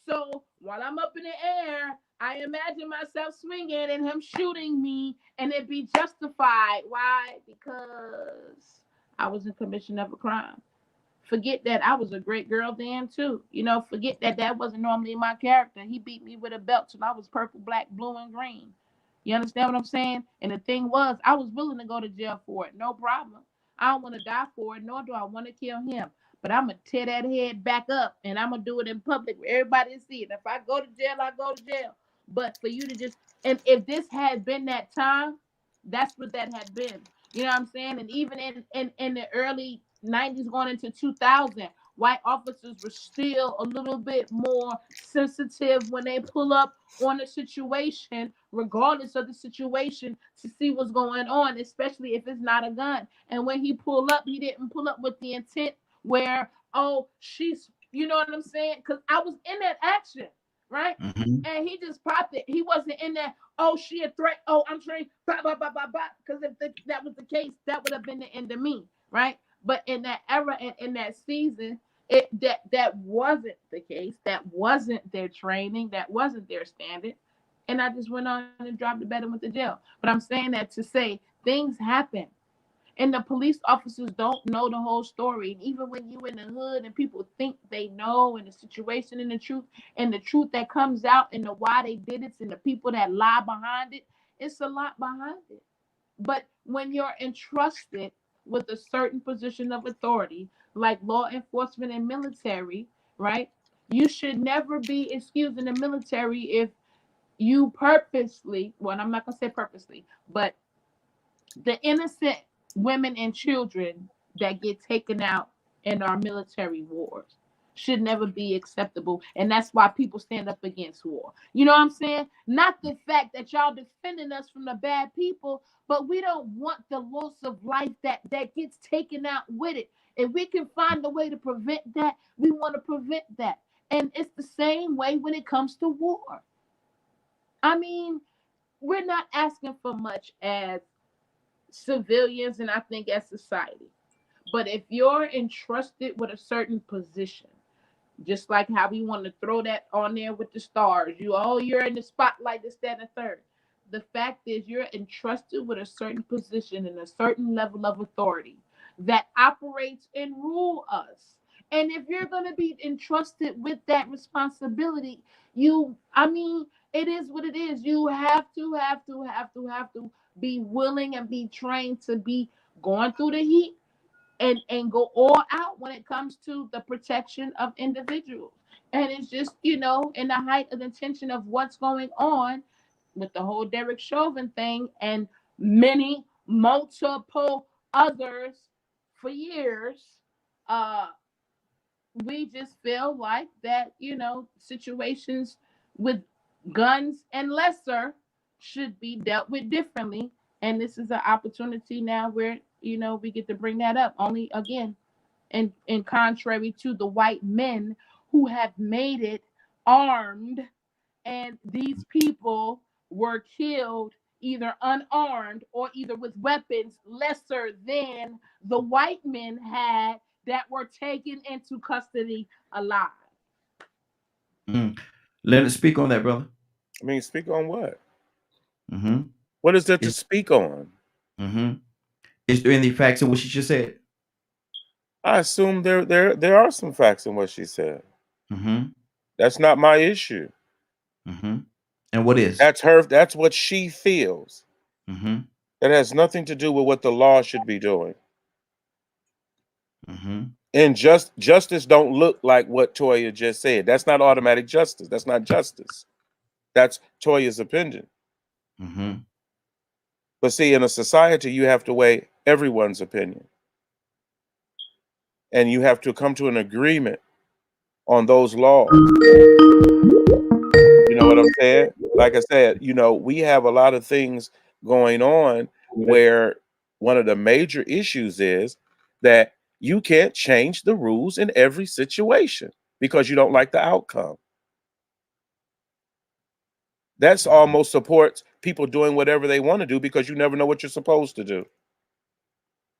So while I'm up in the air, I imagine myself swinging and him shooting me, and it be justified. Why? Because I was in commission of a crime. Forget that I was a great girl then too. Forget that that wasn't normally my character. He beat me with a belt till I was purple, black, blue, and green. You understand what I'm saying? And the thing was, I was willing to go to jail for it. No problem. I don't want to die for it, nor do I want to kill him. But I'm going to tear that head back up, and I'm going to do it in public where everybody see it. If I go to jail, I go to jail. But for you to just, and if this had been that time, that's what that had been. You know what I'm saying? And even in the early 90s going into 2000, white officers were still a little bit more sensitive when they pull up on a situation, regardless of the situation, to see what's going on, especially if it's not a gun. And when he pulled up, he didn't pull up with the intent where, oh, she's, you know what I'm saying? Because I was in that action, right? Mm-hmm. And he just popped it. He wasn't in that, oh, she a threat. Oh, I'm trained. Because if that was the case, that would have been the end of me, right? But in that era and in that season, that wasn't the case. That wasn't their training. That wasn't their standard. And I just went on and dropped the bed and went to jail. But I'm saying that to say things happen. And the police officers don't know the whole story. And even when you in the hood and people think they know, and the situation and the truth that comes out, and the why they did it, and the people that lie behind it, it's a lot behind it. But when you're entrusted with a certain position of authority, like law enforcement and military, right? You should never be excused in the military if you purposely, well, I'm not going to say purposely, but the innocent women and children that get taken out in our military wars should never be acceptable. And that's why people stand up against war. You know what I'm saying? Not the fact that y'all defending us from the bad people, but we don't want the loss of life that gets taken out with it. If we can find a way to prevent that, we want to prevent that. And it's the same way when it comes to war. I mean, we're not asking for much as civilians, and I think as society. But if you're entrusted with a certain position, just like how we want to throw that on there with the stars, you're in the spotlight, this, that, and the third. The fact is, you're entrusted with a certain position and a certain level of authority that operates and rule us. And if you're going to be entrusted with that responsibility, it is what it is. You have to be willing and be trained to be going through the heat and go all out when it comes to the protection of individuals. And it's just, in the height of the tension of what's going on with the whole Derek Chauvin thing and many multiple others for years, uh, we just feel like that, situations with guns and lesser should be dealt with differently. And this is an opportunity now where, we get to bring that up only again. And contrary to the white men who have made it armed, and these people were killed either unarmed or either with weapons lesser than the white men had that were taken into custody alive. Leonard, speak on that, brother. I mean, speak on what? Mm-hmm. What is there to Is speak on? mm-hmm. Is there any facts in what she just said? I assume there are some facts in what she said. Mm-hmm. That's not my issue. Mm-hmm. And what is? That's her. That's what she feels. Mm-hmm. That has nothing to do with what the law should be doing. Mm-hmm. And justice don't look like what Toya just said. That's not automatic justice. That's not justice. That's Toya's opinion. Mm-hmm. But see, in a society, you have to weigh everyone's opinion. And you have to come to an agreement on those laws. You know what I'm saying? Like I said, we have a lot of things going on where one of the major issues is that you can't change the rules in every situation because you don't like the outcome. That's almost supports people doing whatever they want to do because you never know what you're supposed to do.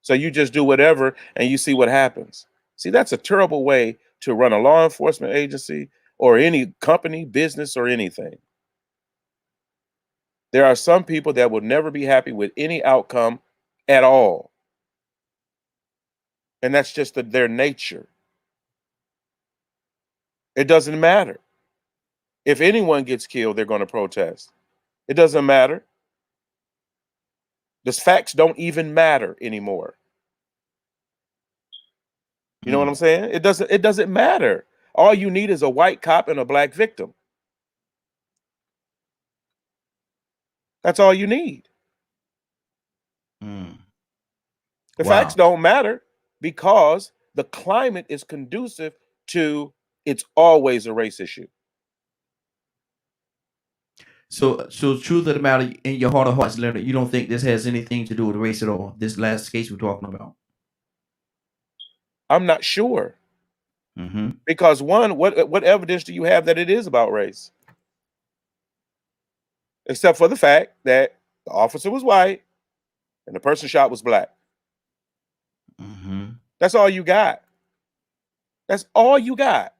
So you just do whatever and you see what happens. See, that's a terrible way to run a law enforcement agency or any company, business, or anything. There are some people that will never be happy with any outcome at all. And that's just their nature. It doesn't matter. If anyone gets killed, they're going to protest. It doesn't matter. The facts don't even matter anymore. You know what I'm saying? It doesn't matter. All you need is a white cop and a black victim. That's all you need. The facts don't matter because the climate is conducive to it's always a race issue. So truth of the matter, in your heart of hearts, Leonard, you don't think this has anything to do with race at all? This last case we're talking about. I'm not sure. Because one, what evidence do you have that it is about race? Except for the fact that the officer was white and the person shot was black. That's all you got. That's all you got.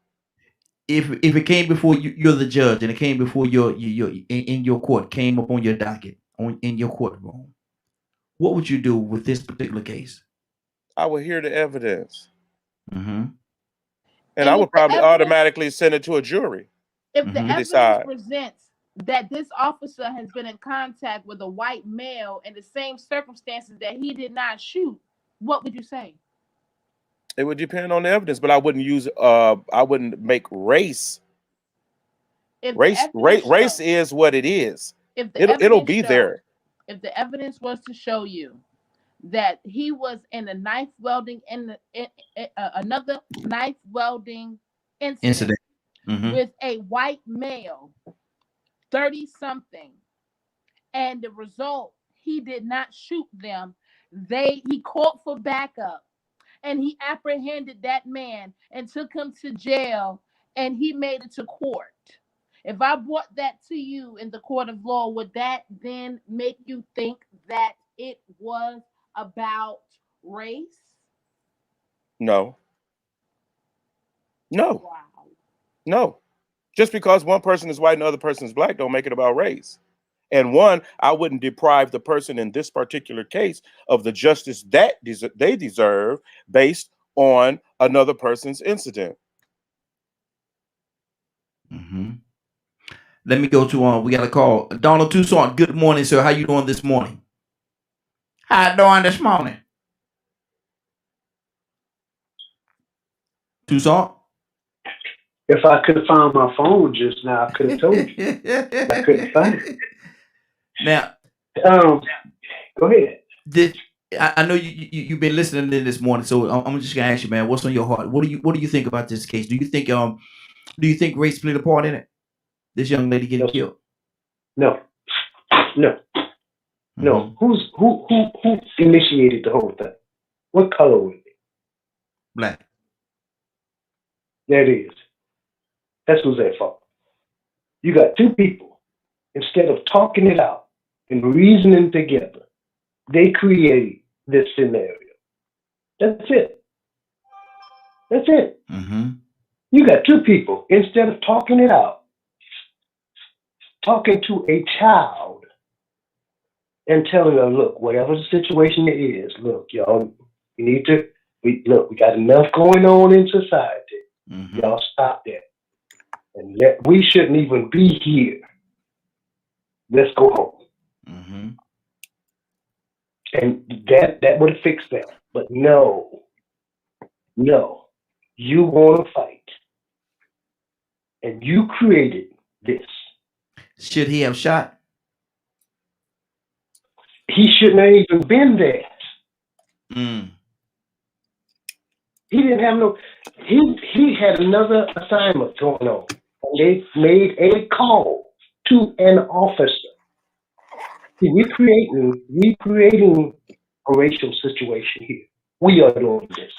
If it came before you're the judge, and it came before your in your court, came up on your docket, in your courtroom, what would you do with this particular case? I would hear the evidence. And And I would probably automatically send it to a jury. If the evidence presents that this officer has been in contact with a white male in the same circumstances that he did not shoot, what would you say? It would depend on the evidence, but I wouldn't use I wouldn't make race. Race is what it is. It'll be there. If the evidence was to show you that he was in a knife welding another knife welding incident. With a white male, 30-something, and the result, he did not shoot them. He called for backup, and he apprehended that man and took him to jail, and he made it to court. If I brought that to you in the court of law, would that then make you think that it was about race? No. No. Wow. No. Just because one person is white and the other person is black don't make it about race. And one, I wouldn't deprive the person in this particular case of the justice that they deserve based on another person's incident. Let me go to we got a call. Donald Toussaint, good morning, sir. How you doing this morning? How you doing this morning? Toussaint? If I could have found my phone just now, I could have told you. I couldn't find it. Now, go ahead. I know you've been listening in this morning, so I'm just gonna ask you, man, what's on your heart? What do you think about this case? Do you think race played a part in it? This young lady getting killed? No. Who initiated the whole thing? What color was it? Black. That is. That's who's at fault. You got two people, instead of talking it out and reasoning together, they create this scenario. That's it. That's it. Mm-hmm. You got two people, instead of talking it out, talking to a child and telling her, look, whatever the situation it is, look, y'all, you need to, we got enough going on in society. Mm-hmm. Y'all stop that. And we shouldn't even be here. Let's go home. Mm-hmm. And that would have fixed that. But no, you want to fight. And you created this. Should he have shot? He shouldn't have even been there. Mm. He didn't have no, he had another assignment going on. And they made a call to an officer. See, we're creating a racial situation here. We are doing this.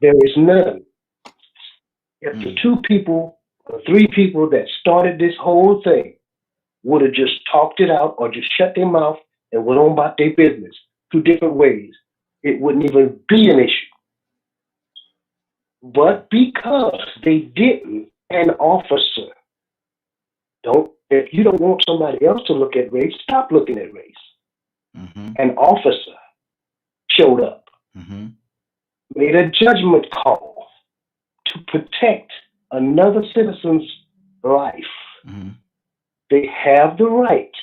There is none. If the two people or three people that started this whole thing would have just talked it out or just shut their mouth and went on about their business 2 different ways, it wouldn't even be an issue. But because they didn't, an officer, if you don't want somebody else to look at race, stop looking at race. Mm-hmm. An officer showed up, Mm-hmm. made a judgment call to protect another citizen's life. Mm-hmm. They have the right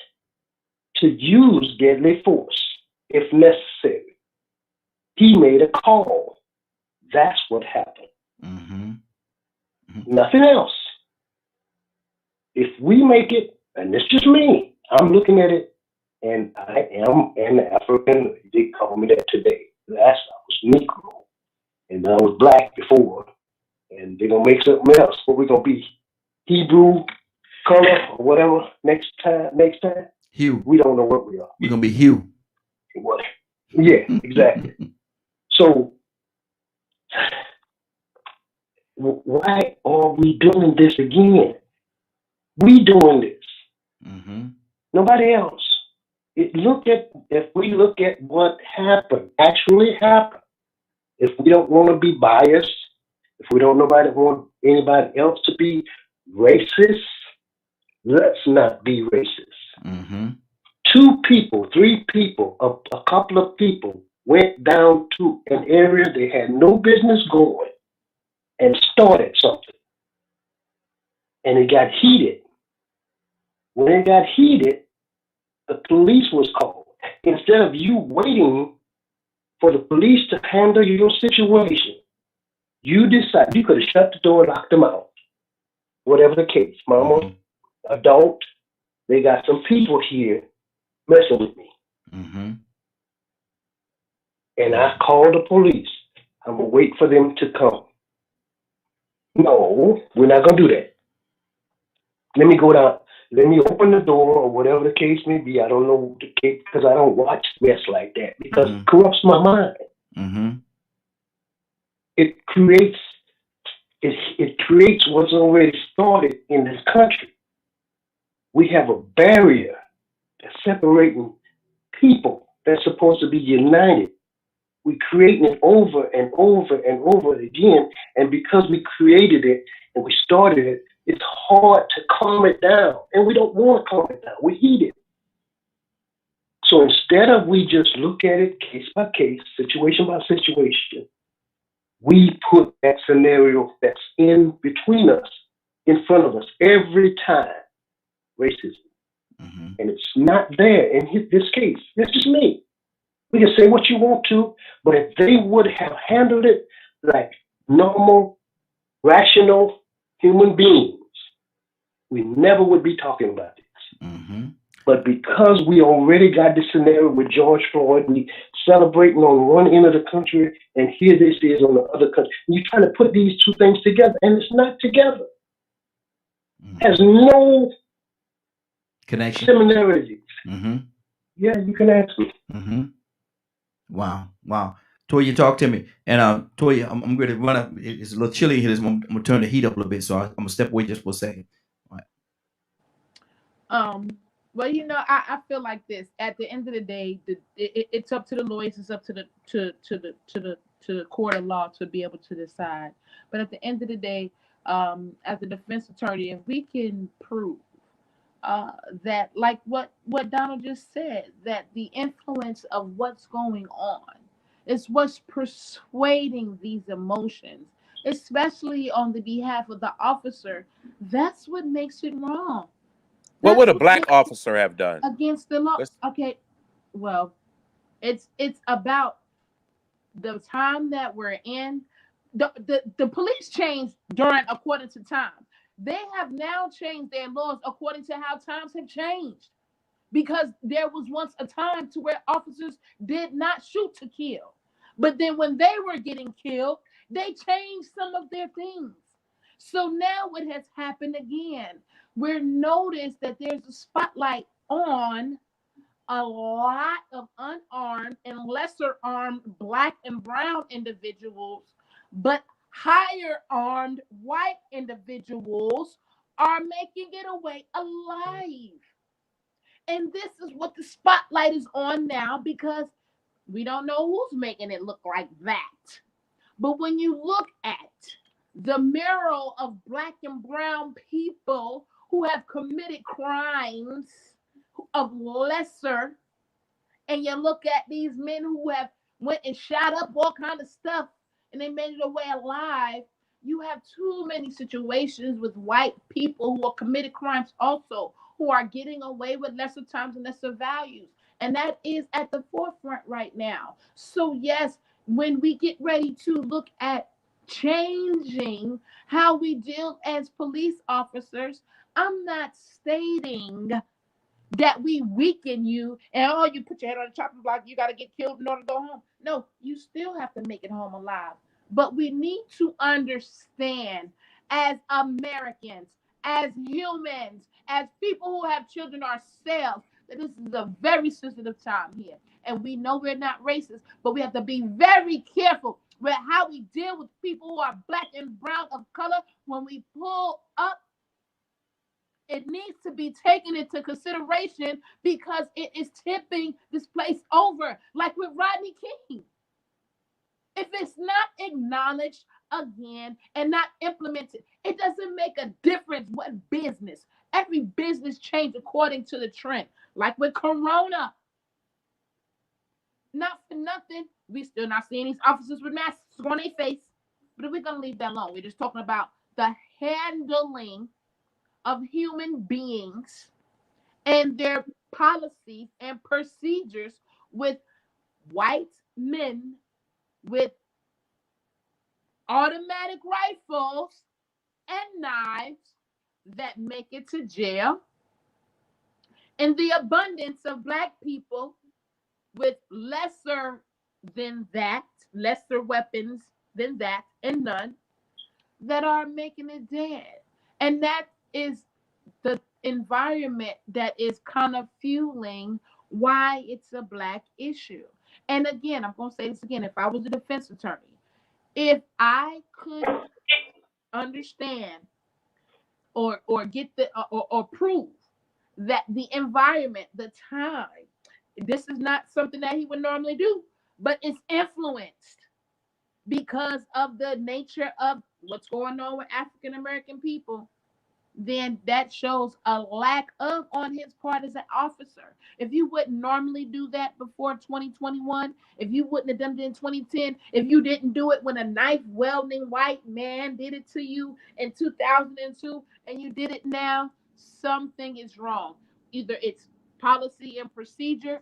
to use deadly force if necessary. He made a call. That's what happened. Mm-hmm. Mm-hmm. Nothing else. If we make it, and it's just me, I'm looking at it, and I am an African. They call me that today. Last I was Negro, and I was black before, and they're gonna make something else. What we gonna be? Hebrew color or whatever next time? Hugh. We don't know what we are. We're gonna be Hugh. What? Yeah, exactly. So why are we doing this again? We doing this. Mm-hmm. Nobody else. If we look at what actually happened, if we don't want to be biased, if we don't want anybody else to be racist, let's not be racist. Mm-hmm. 2 people, 3 people, a couple of people went down to an area they had no business going and started something. And it got heated. When it got heated, the police was called. Instead of you waiting for the police to handle your situation, you decide you could have shut the door and locked them out. Whatever the case, mama, adult, they got some people here messing with me. Mm-hmm. And I called the police. I'm going to wait for them to come. No, we're not going to do that. Let me go down. Let me open the door or whatever the case may be. I don't know the case because I don't watch mess like that because it corrupts my mind. Mm-hmm. It creates what's already started in this country. We have a barrier that's separating people that's supposed to be united. We're creating it over and over and over again. And because we created it and we started it, it's hard to calm it down. And we don't want to calm it down. We eat it. So instead of we just look at it case by case, situation by situation, we put that scenario that's in between us, in front of us every time, racism. Mm-hmm. And it's not there in this case. It's just me. We can say what you want to, but if they would have handled it like normal, rational human beings, we never would be talking about this. Mm-hmm. But because we already got this scenario with George Floyd, we celebrating on one end of the country, and here this is on the other country. You're trying to put these two things together, and it's not together. Mm-hmm. Has no connection, similarities. Mm-hmm. Yeah, you can ask me. Mm-hmm. Wow. Toya, talk to me. And Toya, I'm going to run up. It's a little chilly here. I'm going to turn the heat up a little bit, so I'm going to step away just for a second. All right. Well, you know, I feel like this. At the end of the day, it's up to the lawyers. It's up to the court of law to be able to decide. But at the end of the day, as a defense attorney, if we can prove that, like what Donald just said, that the influence of what's going on is what's persuading these emotions, especially on the behalf of the officer, that's what makes it wrong. What would That's a what black makes officer have done? against the law. Let's- Okay, well, it's about the time that we're in. The police changed according to time. They have now changed their laws according to how times have changed, because there was once a time to where officers did not shoot to kill, but then when they were getting killed, they changed some of their things. So now what has happened again, we're noticed that there's a spotlight on a lot of unarmed and lesser armed black and brown individuals, but higher armed white individuals are making it away alive. And this is what the spotlight is on now, because we don't know who's making it look like that. But when you look at the mural of black and brown people who have committed crimes of lesser, and you look at these men who have went and shot up all kind of stuff and they made it away alive, you have too many situations with white people who have committed crimes also, who are getting away with lesser times and lesser values. And that is at the forefront right now. So yes, when we get ready to look at changing how we deal as police officers, I'm not stating that we weaken you and you put your head on the chopping block, you got to get killed in order to go home. No, you still have to make it home alive. But we need to understand, as Americans, as humans, as people who have children ourselves, that this is a very sensitive time here. And we know we're not racist, but we have to be very careful with how we deal with people who are black and brown of color. When we pull up, it needs to be taken into consideration, because it is tipping this place over, like with Rodney King. If it's not acknowledged again and not implemented, it doesn't make a difference what business. Every business changed according to the trend. Like with Corona. Not for nothing, we still not seeing these officers with masks on their face. But we're going to leave that alone. We're just talking about the handling of human beings and their policies and procedures with white men with automatic rifles and knives that make it to jail, and the abundance of black people with lesser weapons than that, and none, that are making it dead. And that is the environment that is kind of fueling why it's a black issue. And again, I'm going to say this again. If I was a defense attorney, if I could understand or get or prove that the environment, the time, this is not something that he would normally do, but it's influenced because of the nature of what's going on with African American people, then that shows a lack of on his part as an officer. If you wouldn't normally do that before 2021, if you wouldn't have done it in 2010, if you didn't do it when a knife wielding white man did it to you in 2002, and you did it now, something is wrong. Either it's policy and procedure,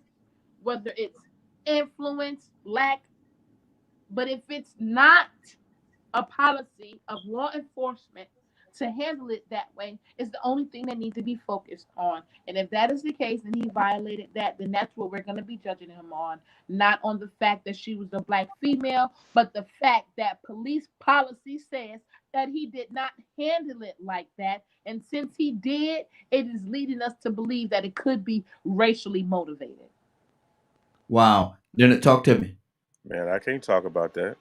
whether it's influence, lack, but if it's not a policy of law enforcement to handle it that way, is the only thing that needs to be focused on. And if that is the case and he violated that, then that's what we're going to be judging him on, not on the fact that she was a black female, but the fact that police policy says that he did not handle it like that. And since he did, it is leading us to believe that it could be racially motivated. Wow. Then talk to me. Man, I can't talk about that.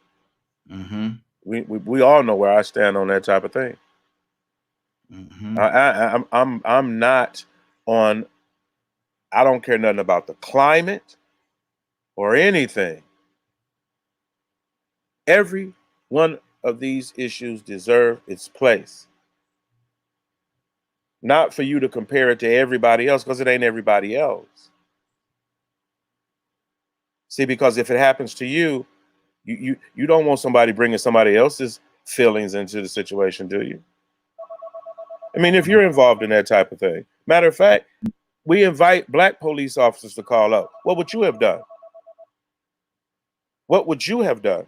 Mm-hmm. We all know where I stand on that type of thing. Mm-hmm. I'm not on, I don't care nothing about the climate or anything. Every one of these issues deserve its place. Not for you to compare it to everybody else, because it ain't everybody else. See, because if it happens to you, you don't want somebody bringing somebody else's feelings into the situation, do you? I mean, if you're involved in that type of thing. Matter of fact, we invite Black police officers to call up. What would you have done? What would you have done?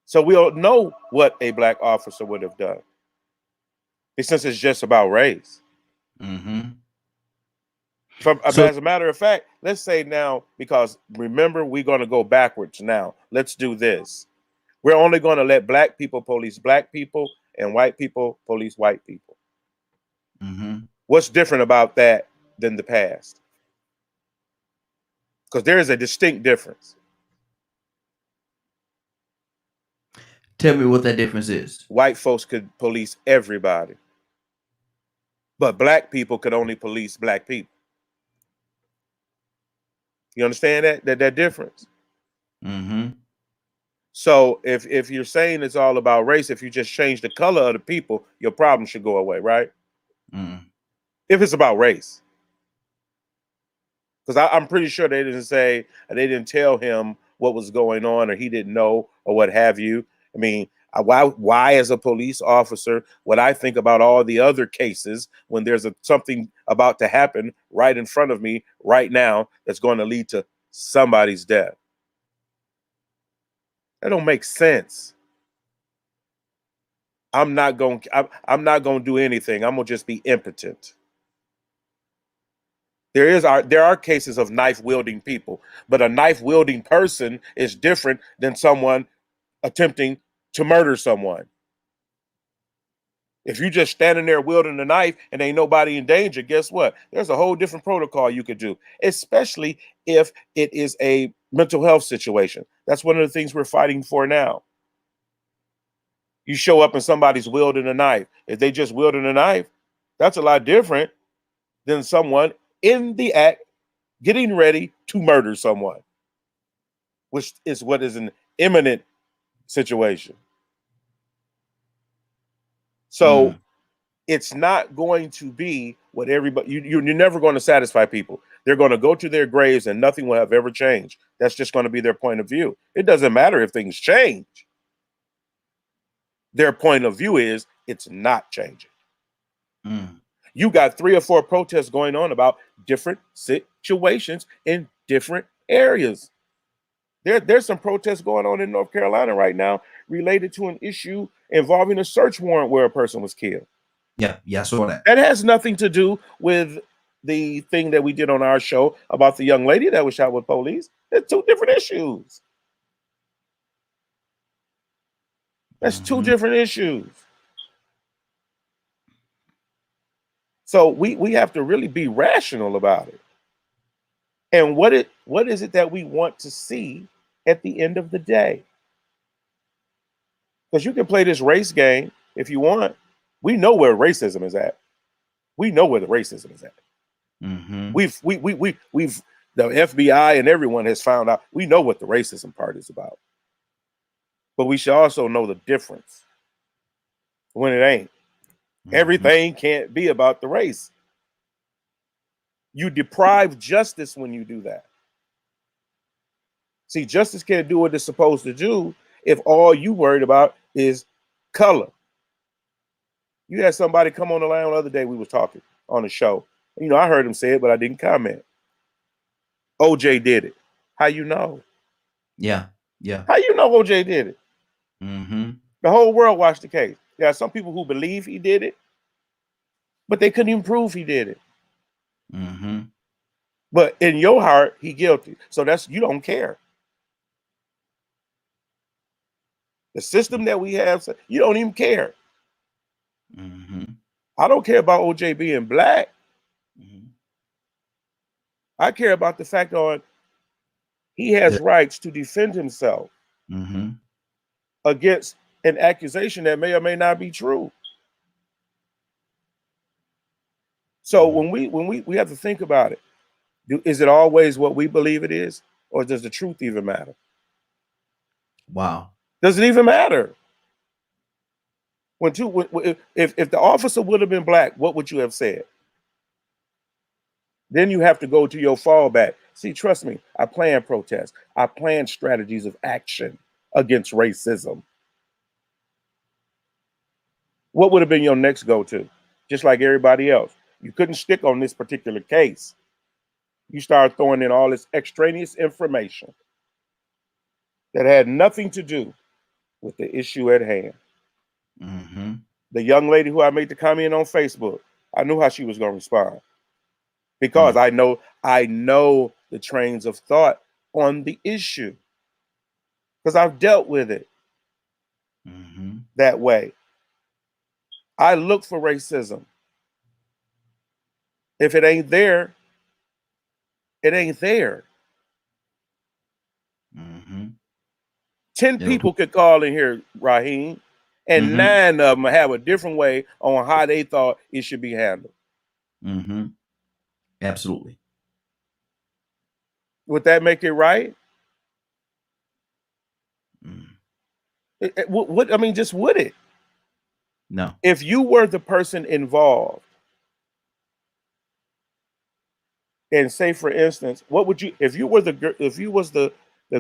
So we all know what a Black officer would have done. Since it's just about race. Mm-hmm. As a matter of fact, let's say now, because remember, we're going to go backwards now. Let's do this. We're only going to let Black people police Black people and white people police white people. Mm-hmm. What's different about that than the past? Because there is a distinct difference. Tell me what that difference is. White folks could police everybody, but Black people could only police Black people. You understand that difference? Mm-hmm. So if you're saying it's all about race, if you just change the color of the people, your problem should go away, right? Mm. If it's about race. Because I'm pretty sure they didn't tell him what was going on, or he didn't know, or what have you. I mean, why as a police officer would I think about all the other cases when there's something about to happen right in front of me right now that's going to lead to somebody's death? That don't make sense. I'm not going to do anything. I'm going to just be impotent. There are cases of knife wielding people, but a knife wielding person is different than someone attempting to murder someone. If you just standing there wielding a knife and ain't nobody in danger, guess what? There's a whole different protocol you could do, especially if it is a mental health situation. That's one of the things we're fighting for now. You show up and somebody's wielding a knife. If they just wielding a knife, that's a lot different than someone in the act getting ready to murder someone, which is what is an imminent situation. So it's not going to be what everybody, you're never going to satisfy people. They're going to go to their graves and nothing will have ever changed. That's just going to be their point of view. It doesn't matter if things change. Their point of view is it's not changing. You got 3 or 4 protests going on about different situations in different areas. There's some protests going on in North Carolina right now related to an issue involving a search warrant where a person was killed. Yeah, I saw that. That has nothing to do with the thing that we did on our show about the young lady that was shot with police. They're 2 different issues. That's 2 different issues. So we have to really be rational about it. And what is it that we want to see at the end of the day? Because you can play this race game if you want. We know where racism is at. We know where the racism is at. We've the FBI and everyone has found out. We know what the racism part is about. But we should also know the difference when it ain't. Everything can't be about the race. You deprive justice when you do that. See, justice can't do what it's supposed to do if all you worried about is color. You had somebody come on the line the other day, we was talking on the show. You know, I heard him say it, but I didn't comment. OJ did it. How you know? Yeah. How you know OJ did it? The whole world watched the case. There are some people who believe he did it, but they couldn't even prove he did it. But in your heart, he guilty. So you don't care. The system that we have, you don't even care. I don't care about OJ being black. I care about the fact that he has rights to defend himself against an accusation that may or may not be true. So when we have to think about it, is it always what we believe it is, or does the truth even matter? Wow. Does it even matter? If the officer would have been black, what would you have said? Then you have to go to your fallback. See, trust me, I plan protests. I plan strategies of action against racism. What would have been your next go-to? Just like everybody else. You couldn't stick on this particular case. You started throwing in all this extraneous information that had nothing to do with the issue at hand. Mm-hmm. The young lady who I made the comment on Facebook, I knew how she was going to respond. Because I know the trains of thought on the issue. Because I've dealt with it that way. I look for racism. If it ain't there, it ain't there. 10 people could call in here, Raheem, and 9 of them have a different way on how they thought it should be handled. Absolutely. Would that make it right? I mean, just would it? No. If you were the person involved, and say, for instance, what would you, if you was the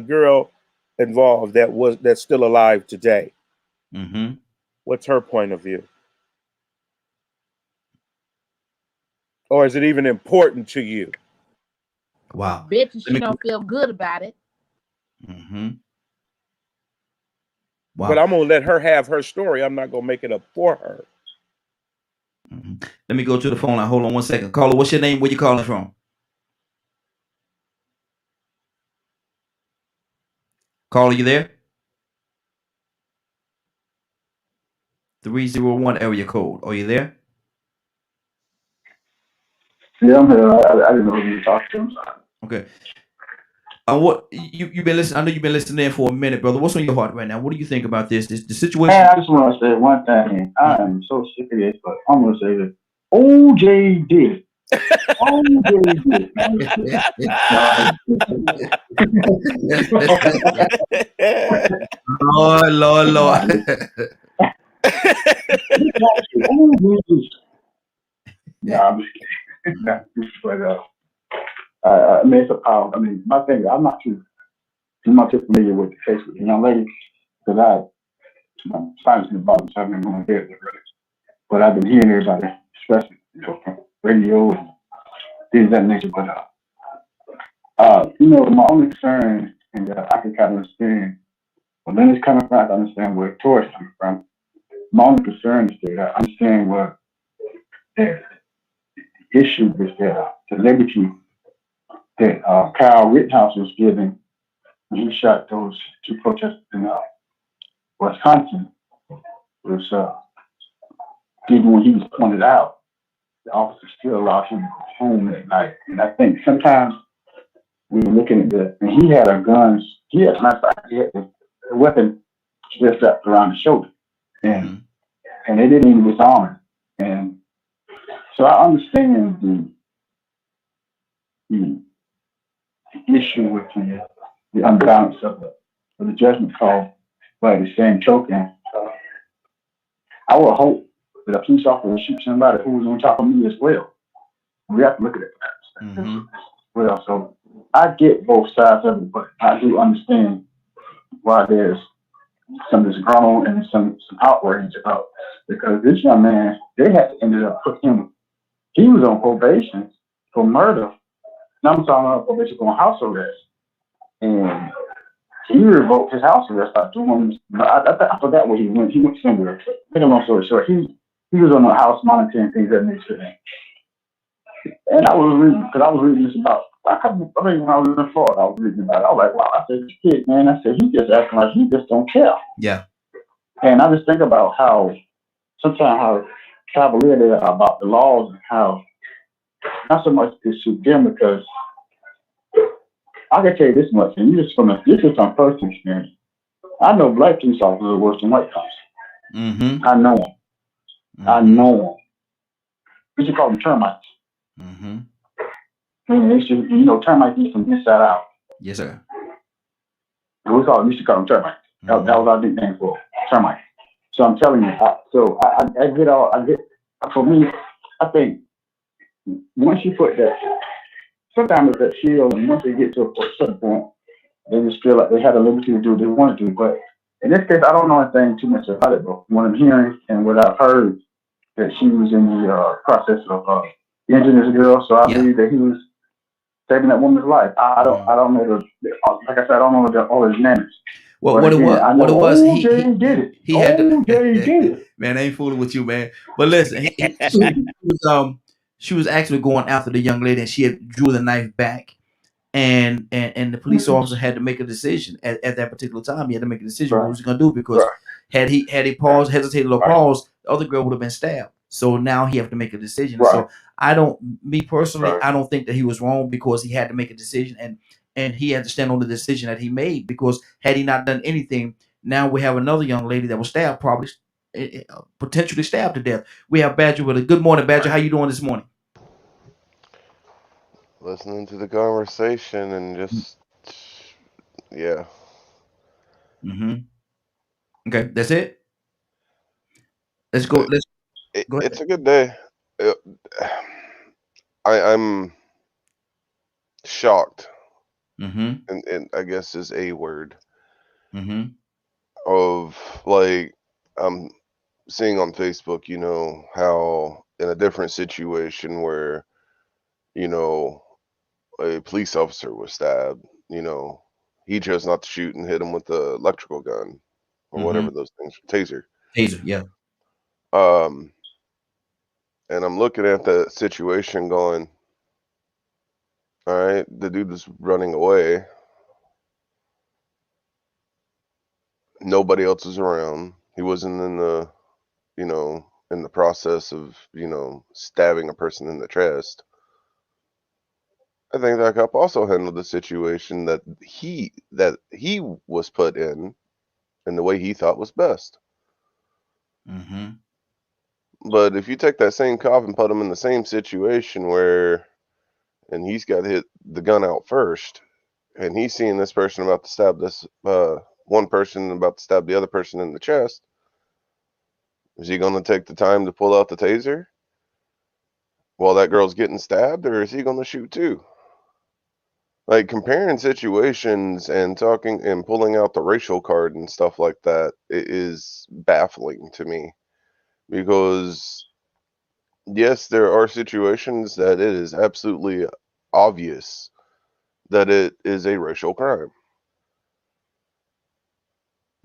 girl involved that's still alive today? What's her point of view? Or is it even important to you? Wow. Bitch, she don't feel good about it. Wow. But I'm gonna let her have her story. I'm not gonna make it up for her. Let me go to the phone line. Hold on one second. Caller, what's your name? Where you calling from? Caller, you there? 301 area code. Are you there? Yeah, I'm here. I didn't know who you were talking to. Okay. What you've been listening? I know you've been listening in for a minute, brother. What's on your heart right now? What do you think about the situation? Man, I just want to say one thing. I am so sick of this, but I'm gonna say this. OJ did. OJ did. Lord. Yeah, I'm just kidding. But I mean, it's a power. I mean, my thing, I'm not too familiar with the case with the young lady because my sinus in the bottom, so I've been going there really. But I've been hearing everybody, especially from radio and things of that nature. But my only concern, and I can kind of understand where Leonard's coming from. I can understand where Tor's coming from. My only concern is that I understand where the issue is that the liberty that Kyle Rittenhouse was given when he shot those 2 protesters in Wisconsin was even when he was pointed out, the officer still allowed him to go home at night. And I think sometimes we were looking at that, and he had a gun. He had the weapon still strapped around his shoulder, and they didn't even disarm him. And so I understand the issue with the unbalance of the judgment call, but at the same token, I would hope that a police officer would shoot somebody who was on top of me as well. We have to look at it well. So I get both sides of it, but I do understand why there's some disgruntled and some outrage about it, because this young man, they had to ended up put him. He was on probation for murder. Now I'm talking about probation on house arrest, and he revoked his house arrest after 2 months. I forgot where he went. He went somewhere. Make a long story short, he was on the house monitoring things that nature. And I was reading this about. I mean, when I was in Florida, I was reading about it. I was like, wow. I said, this kid, man. I said, he just acting like he just don't care. Yeah. And I just think about how sometimes how cavalier they are about the laws and how not so much to suit them, because I can tell you this much, and this is from personal experience. I know black police officers are worse than white cops. I know them. I know them. We should call them termites. Mm-hmm. It's just, you know, termites eat from the inside out. Yes, sir. And we used to call them termites. That was our nickname for termites. So I'm telling you, for me, I think once you put that, sometimes that shield, and once they get to a certain point, they just feel like they had the liberty to do what they want to do. But in this case, I don't know anything too much about it, but what I'm hearing and what I've heard, that she was in the process of injuring this girl, so I believe that he was saving that woman's life. I don't know like I said, I don't know all his names. Well, but what again, it was, he did it. He had to. Jay did it. Man, I ain't fooling with you, man. But listen, she was actually going after the young lady, and she had drew the knife back, and the police officer had to make a decision at that particular time. He had to make a decision what was he going to do, because had he paused, hesitated, or paused, the other girl would have been stabbed. So now he have to make a decision. So me personally, I don't think that he was wrong, because he had to make a decision, and he had to stand on the decision that he made, because had he not done anything, now we have another young lady that was stabbed, probably potentially stabbed to death. We have Badger with a good morning, Badger. How you doing this morning? Listening to the conversation and just, yeah. Mm-hmm. Okay, that's it. Let's go. Let's go ahead. It's a good day. I'm shocked, Mm-hmm. and I guess is a word, Mm-hmm. of like, I'm seeing on Facebook, you know, how in a different situation where, you know, a police officer was stabbed, you know, he chose not to shoot and hit him with the electrical gun or whatever those things, taser. Taser, yeah. And I'm looking at the situation going, all right, the dude is running away. Nobody else is around. He wasn't in the, you know, in the process of, you know, stabbing a person in the chest. I think that cop also handled the situation that he was put in the way he thought was best. Mm-hmm. But if you take that same cop and put him in the same situation where, and he's got to hit the gun out first, and he's seeing this person about to stab this one person about to stab the other person in the chest, is he going to take the time to pull out the taser while that girl's getting stabbed, or is he going to shoot too? Like, comparing situations and talking and pulling out the racial card and stuff like that, it is baffling to me, because yes, there are situations that it is absolutely obvious that it is a racial crime.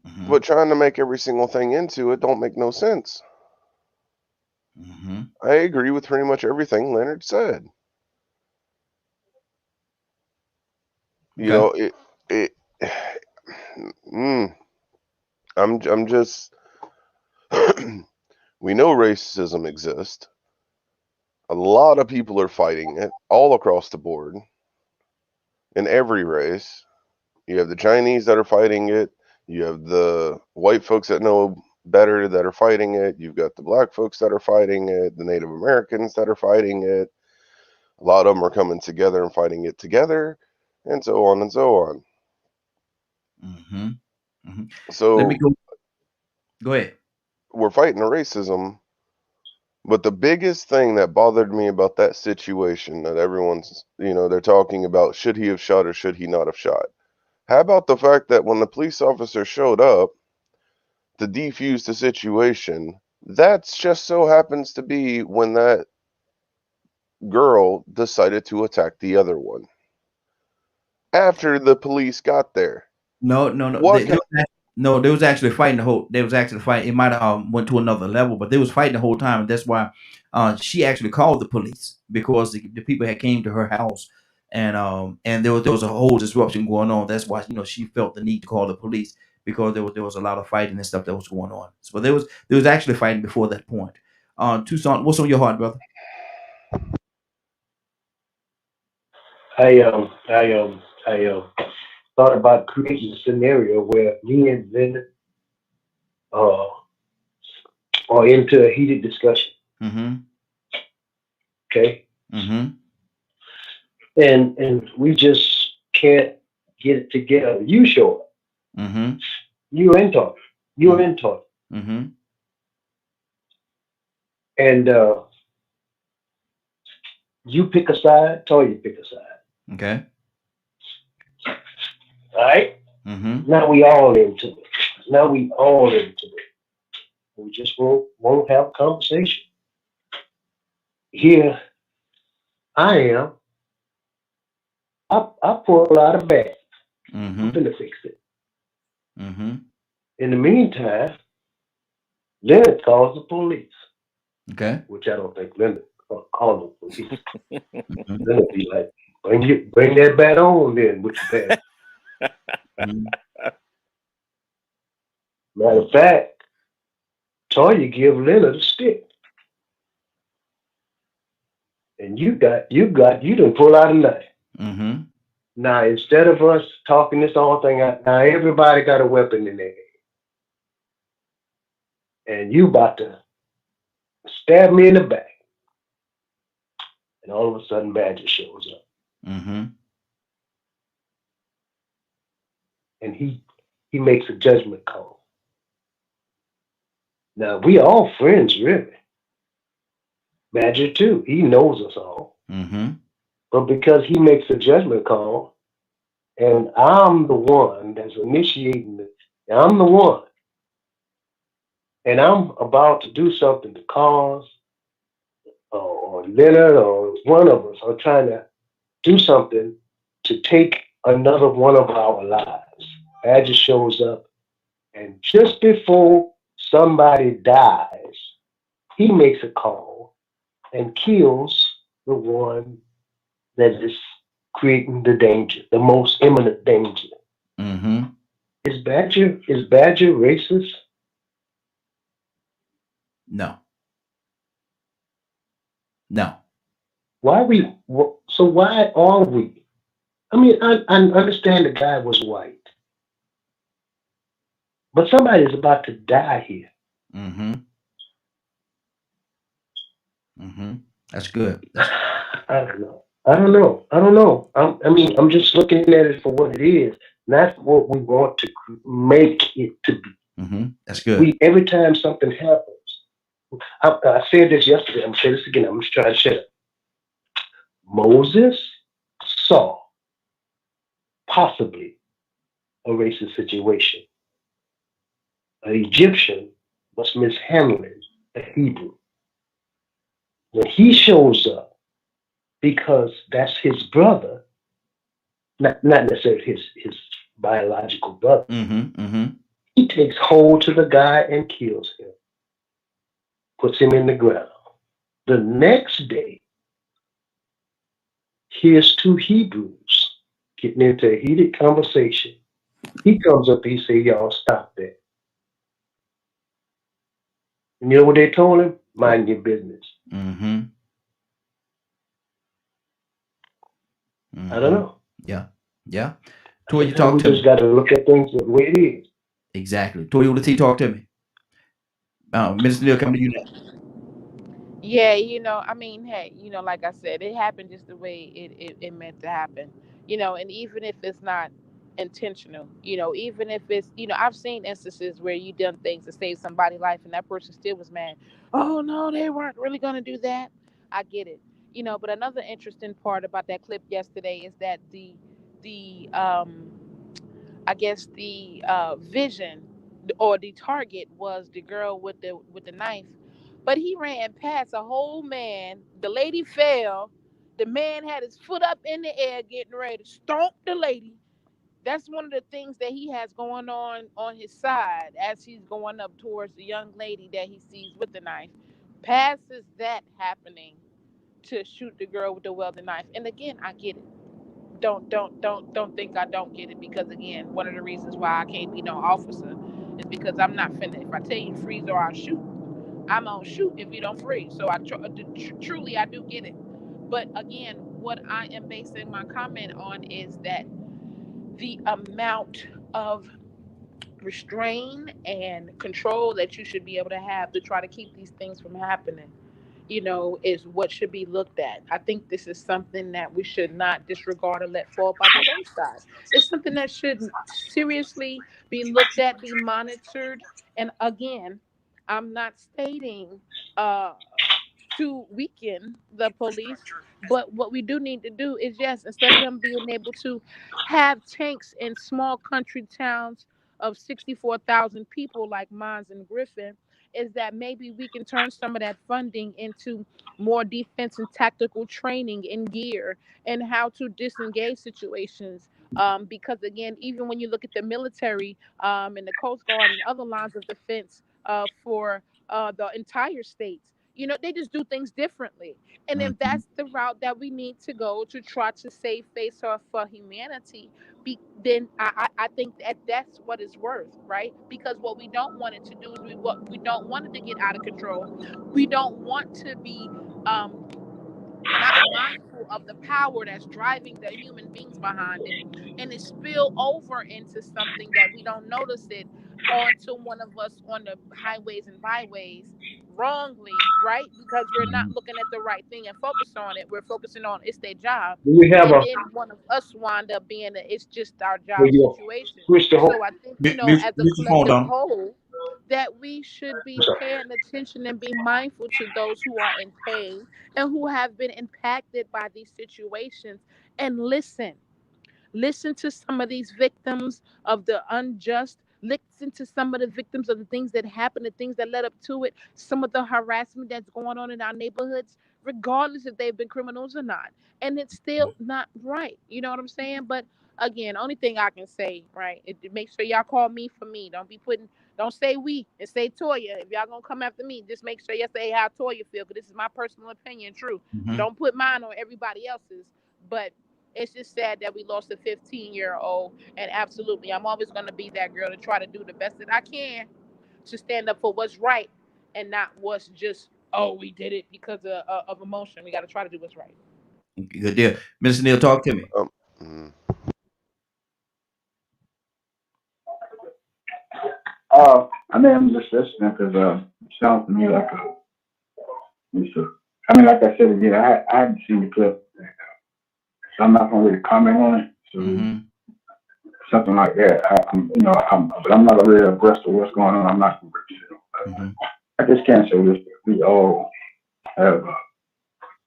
Mm-hmm. But trying to make every single thing into it don't make no sense. Mm-hmm. I agree with pretty much everything Leonard said. You know, I'm just we know racism exists. A lot of people are fighting it all across the board in every race. You have the Chinese that are fighting it. You have the white folks that know better that are fighting it. You've got the black folks that are fighting it, the Native Americans that are fighting it. A lot of them are coming together and fighting it together, and so on and so on. Mm-hmm. Mm-hmm. So let me go. Go ahead. We're fighting the racism, but the biggest thing that bothered me about that situation that everyone's, you know, they're talking about, should he have shot or should he not have shot? How about the fact that when the police officer showed up to defuse the situation, that's just so happens to be when that girl decided to attack the other one after the police got there? No. They was actually fighting the whole. They was actually fighting. It might have went to another level, but they was fighting the whole time. And that's why she actually called the police, because the people had came to her house, and there was a whole disruption going on. That's why, you know, she felt the need to call the police, because there was a lot of fighting and stuff that was going on. So there was actually fighting before that point. Tucson, what's on your heart, brother? I thought about creating a scenario where me and Linda are into a heated discussion. Mm-hmm. Okay. Mm-hmm. and we just can't get it together. You show up. Mm-hmm. You in talk. You in talk. Mm-hmm. And you pick a side, Toya pick a side. Okay. All right? Mm-hmm. Now we all into it. Now we all into it. We just won't have a conversation. Here I am. I pull out a bag. I'm Mm-hmm. finna fix it. Mm-hmm. In the meantime, Leonard calls the police, Okay. which I don't think Leonard called the police. Mm-hmm. Leonard be like, bring that bat on then with your bag. Mm-hmm. Matter of fact, Toya give Leonard a stick. And you done pull out a knife. Mm-hmm. Now instead of us talking this whole thing out, now everybody got a weapon in their hand. And you about to stab me in the back. And all of a sudden Badger shows up. Mm-hmm. And he makes a judgment call. Now we all friends really. Badger too. He knows us all. Mm-hmm. But because he makes a judgment call, and I'm the one that's initiating it, I'm the one, and I'm about to do something to cause, or Leonard, or one of us are trying to do something to take another one of our lives. Badger shows up, and just before somebody dies, he makes a call and kills the one that is creating the danger, the most imminent danger. Mm-hmm. Is Badger racist? No. No. Why are we? I mean, I understand the guy was white, but somebody's about to die here. Mm-hmm. Mm-hmm. That's good. That's I don't know. I don't know. I don't know. I mean, I'm just looking at it for what it is, not what we want to make it to be. mm-hmm. That's good. We every time something happens, I said this yesterday. I'm gonna say this again. I'm just trying to shut up. Moses saw possibly a racist situation. An Egyptian was mishandling a Hebrew. When he shows up, because that's his brother, not necessarily his biological brother, Mm-hmm. Mm-hmm. he takes hold to the guy and kills him, puts him in the ground. The next day, here's two Hebrews getting into a heated conversation. He comes up, he say, y'all stop that. And you know what they told him? Mind your business. Mm-hmm. I don't Mm-hmm. know. Yeah. Yeah. Toy, you Sometimes talk we to just me. got to look at things the way it is. Exactly. Toy, you T, talk to me. Minister Neil, come to you next. Yeah, I mean, hey, like I said, it happened just the way it meant to happen. And even if it's not intentional, even if it's, I've seen instances where you done things to save somebody's life and that person still was mad. Oh no, they weren't really gonna do that. I get it. But another interesting part about that clip yesterday is that the I guess the vision or the target was the girl with the knife, but he ran past a whole man. The lady fell. The man had his foot up in the air, getting ready to stomp the lady. That's one of the things that he has going on his side as he's going up towards the young lady that he sees with the knife. Passes that happening to shoot the girl with the welding knife. And again, I get it. Don't think I don't get it, because again, one of the reasons why I can't be no officer is because I'm not finna. If I tell you freeze or I'll shoot, I'm gonna shoot if you don't freeze. So truly I do get it. But again, what I am basing my comment on is that the amount of restraint and control that you should be able to have to try to keep these things from happening. is what should be looked at. I think this is something that we should not disregard or let fall by the wayside. It's something that should seriously be looked at, be monitored. And again, I'm not stating uh, to weaken the police, but what we do need to do is, yes, instead of them being able to have tanks in small country towns of 64,000 people like mines and Griffin, is that maybe we can turn some of that funding into more defense and tactical training in gear and how to disengage situations. Because again, even when you look at the military and the Coast Guard and other lines of defense for the entire states, they just do things differently. And if Mhm. that's the route that we need to go to try to save face for humanity, then I think that that's what it's worth, right? Because what we don't want it to do is we don't want it to get out of control. We don't want to be um, not mindful of the power that's driving the human beings behind it, and it spill over into something that we don't notice it onto one of us on the highways and byways wrongly, right? Because we're not Mhm. looking at the right thing and focus on it. We're focusing on it's their job, We have and a then one of us wind up being it's just our where job you situation. switch the whole. So I think, Mute as a your phone, collective Don. whole, that we should be paying attention and be mindful to those who are in pain and who have been impacted by these situations, and listen to some of these victims of the unjust, listen to some of the victims of the things that happened, the things that led up to it, some of the harassment that's going on in our neighborhoods, regardless if they've been criminals or not. And it's still not right, you know what I'm saying? But again, only thing I can say, right, make sure y'all call me for me. Don't say we and say Toya. If y'all gonna come after me, just make sure you say how Toya feel, because this is my personal opinion, true. Mhm. Don't put mine on everybody else's. But it's just sad that we lost a 15-year-old. And absolutely, I'm always going to be that girl to try to do the best that I can to stand up for what's right and not what's just, oh, we did it because of emotion. We got to try to do what's right. Good deal. Mr. Neal, talk to me. Mm, I mean, I'm just listening because it sounds to me like I mean, like I said again, I hadn't seen the clip, so I'm not gonna really comment on it. So Mhm. something like that, but I'm not really abreast of what's going on. I'm not gonna Mhm. I just can't say this. We all have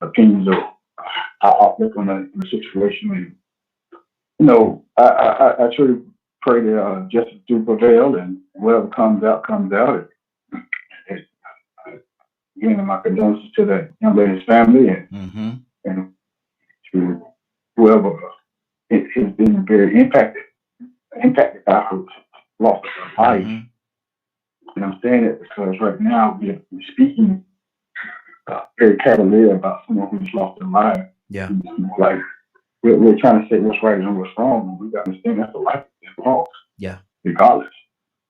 opinions of our outlook on the situation, and I truly pray that justice do prevail, and whatever comes out comes out. And, again, my condolences to the young lady's family Mhm. and to whoever has been very impacted by her loss of her life. Mhm. And I'm saying it because right now we're speaking very cavalier about someone who's lost their life. Yeah. Like we're trying to say what's right and what's wrong, and we got to understand that's a life that's lost, Yeah. regardless.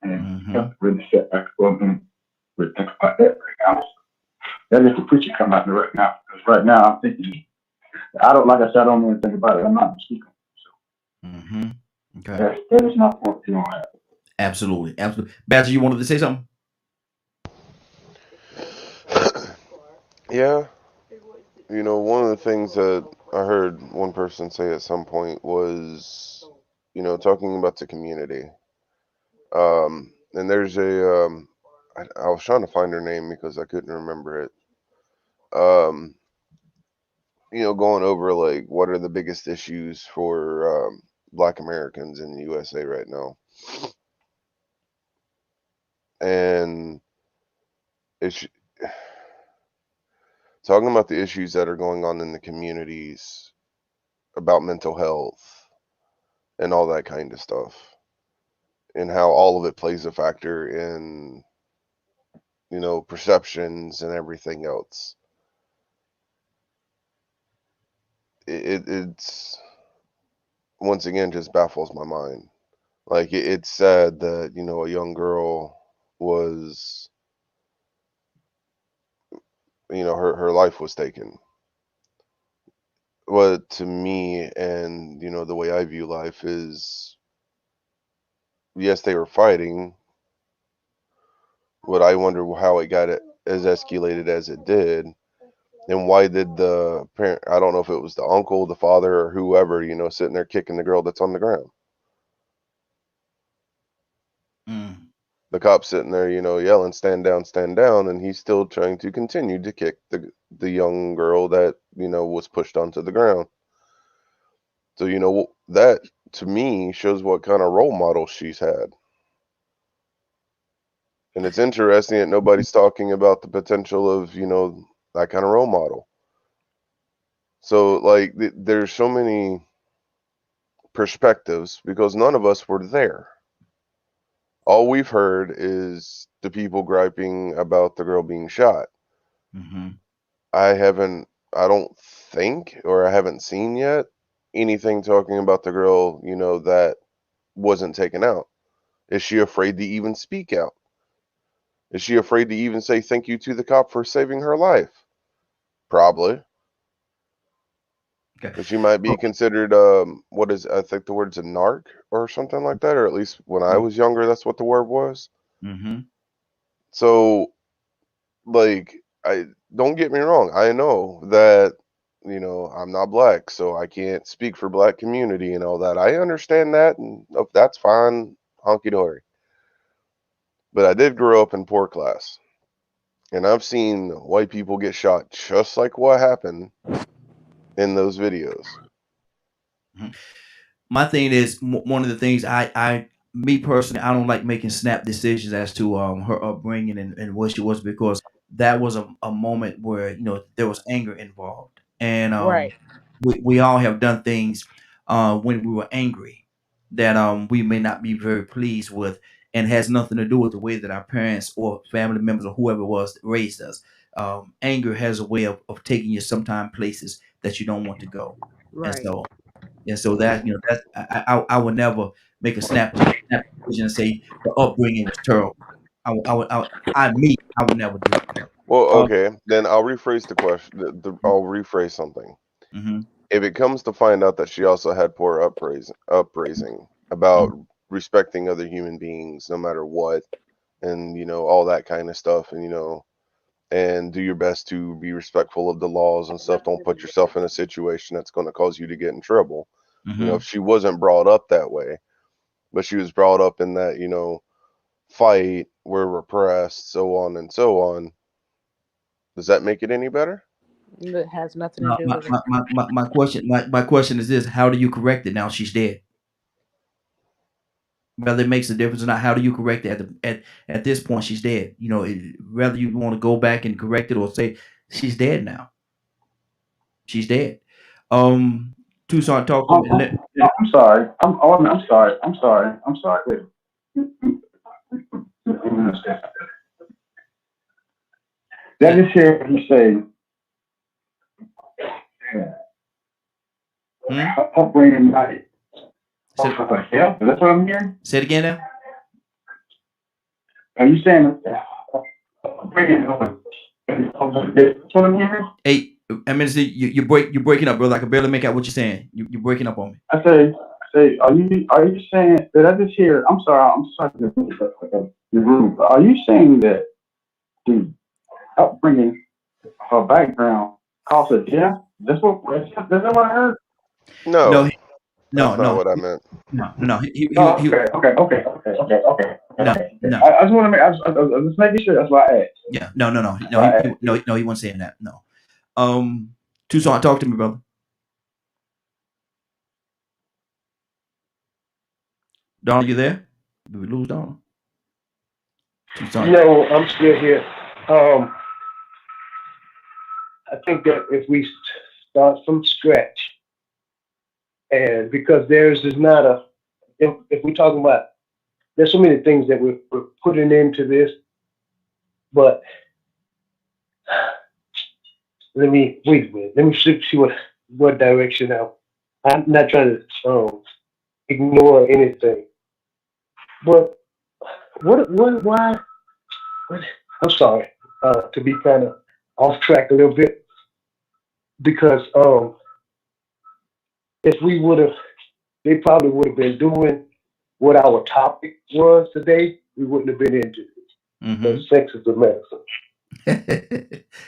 And we have Mhm. to really set back for a minute to think about that right now. That is the preacher come out there right now. Because right now I'm thinking, like I said, I don't know anything about it. I'm not speaking. Mhm. Okay. That is my point. Absolutely. Absolutely. Badger, you wanted to say something? yeah, one of the things that I heard one person say at some point was, talking about the community. And there's I was trying to find her name because I couldn't remember it. Going over like what are the biggest issues for Black Americans in the USA right now, and it's talking about the issues that are going on in the communities about mental health and all that kind of stuff, and how all of it plays a factor in perceptions and everything else. It's once again just baffles my mind. Like it's sad that a young girl was her life was taken. But to me, and the way I view life is, yes, they were fighting, but I wonder how it got as escalated as it did, And why did the parent, I don't know if it was the uncle, the father, or whoever, sitting there kicking the girl that's on the ground? Mm. The cop's sitting there, yelling, stand down, and he's still trying to continue to kick the young girl that, was pushed onto the ground. So, that to me shows what kind of role model she's had. And it's interesting that nobody's talking about the potential of, that kind of role model. So, like, there's so many perspectives because none of us were there. All we've heard is the people griping about the girl being shot. Mm-hmm. I don't think, or I haven't seen yet, anything talking about the girl, that wasn't taken out. Is she afraid to even speak out? Is she afraid to even say thank you to the cop for saving her life? Probably. Okay. Because she might be considered, I think the word's a narc or something like that, or at least when I was younger, that's what the word was. Mm-hmm. So, like, I don't get me wrong. I know that, I'm not black, so I can't speak for black community and all that. I understand that, and that's fine, honky dory. But I did grow up in poor class, and I've seen white people get shot just like what happened in those videos. My thing is one of the things me personally, I don't like making snap decisions as to her upbringing and what she was, because that was a moment where there was anger involved, and Right. we all have done things when we were angry that we may not be very pleased with, and has nothing to do with the way that our parents or family members or whoever it was that raised us. Anger has a way of taking you sometime places that you don't want to go, and Right. so that that I would never make a snap decision and say the upbringing was terrible. I would never do that. Well, Um, okay, then I'll rephrase the question. I'll rephrase something. mm-hmm, If it comes to find out that she also had poor upraising about respecting other human beings, no matter what, and all that kind of stuff, and do your best to be respectful of the laws and stuff. Don't put yourself in a situation that's going to cause you to get in trouble. mm-hmm. If she wasn't brought up that way, but she was brought up in that, fight, we're repressed, so on and so on. Does that make it any better? It has nothing to Now, do with it. my question is this: how do you correct it now she's dead? Whether it makes a difference or not, how do you correct it at this point? She's dead. Whether you want to go back and correct it or say she's dead now. She's dead. Tucson, talk to me. I'm sorry. I'm sorry. I'm sorry. I'm sorry. Wait. Did I just hear you say upbringing night? Say, Yeah, that's what I'm hearing. say it again now. Are you saying upbringing? That's what I'm hearing. Hey, I mean, you're breaking up, bro. I can barely make out what you're saying. You're breaking up on me. I say, are you saying that I just hear? I'm sorry to be rude. Are you saying that the upbringing, her background, caused her death? That's what I heard. No, No, that's not no, what I meant. no. He Okay. no. I just want to make. I was just making sure. That's why I asked. Yeah, no. He wasn't saying that. No. Tucson, talk to me, brother. Donald, you there? Did we lose Donald? Tucson. No, I'm still here. I think that if we start from scratch, and because theirs is not if we're talking about, there's so many things that we're putting into this, but let me wait a minute. Let me see what direction I'm not trying to ignore anything, but why? I'm sorry to be kind of off track a little bit, because if we would have, they probably would have been doing what our topic was today. We wouldn't have been into it. Mm-hmm. Because sex is a medicine.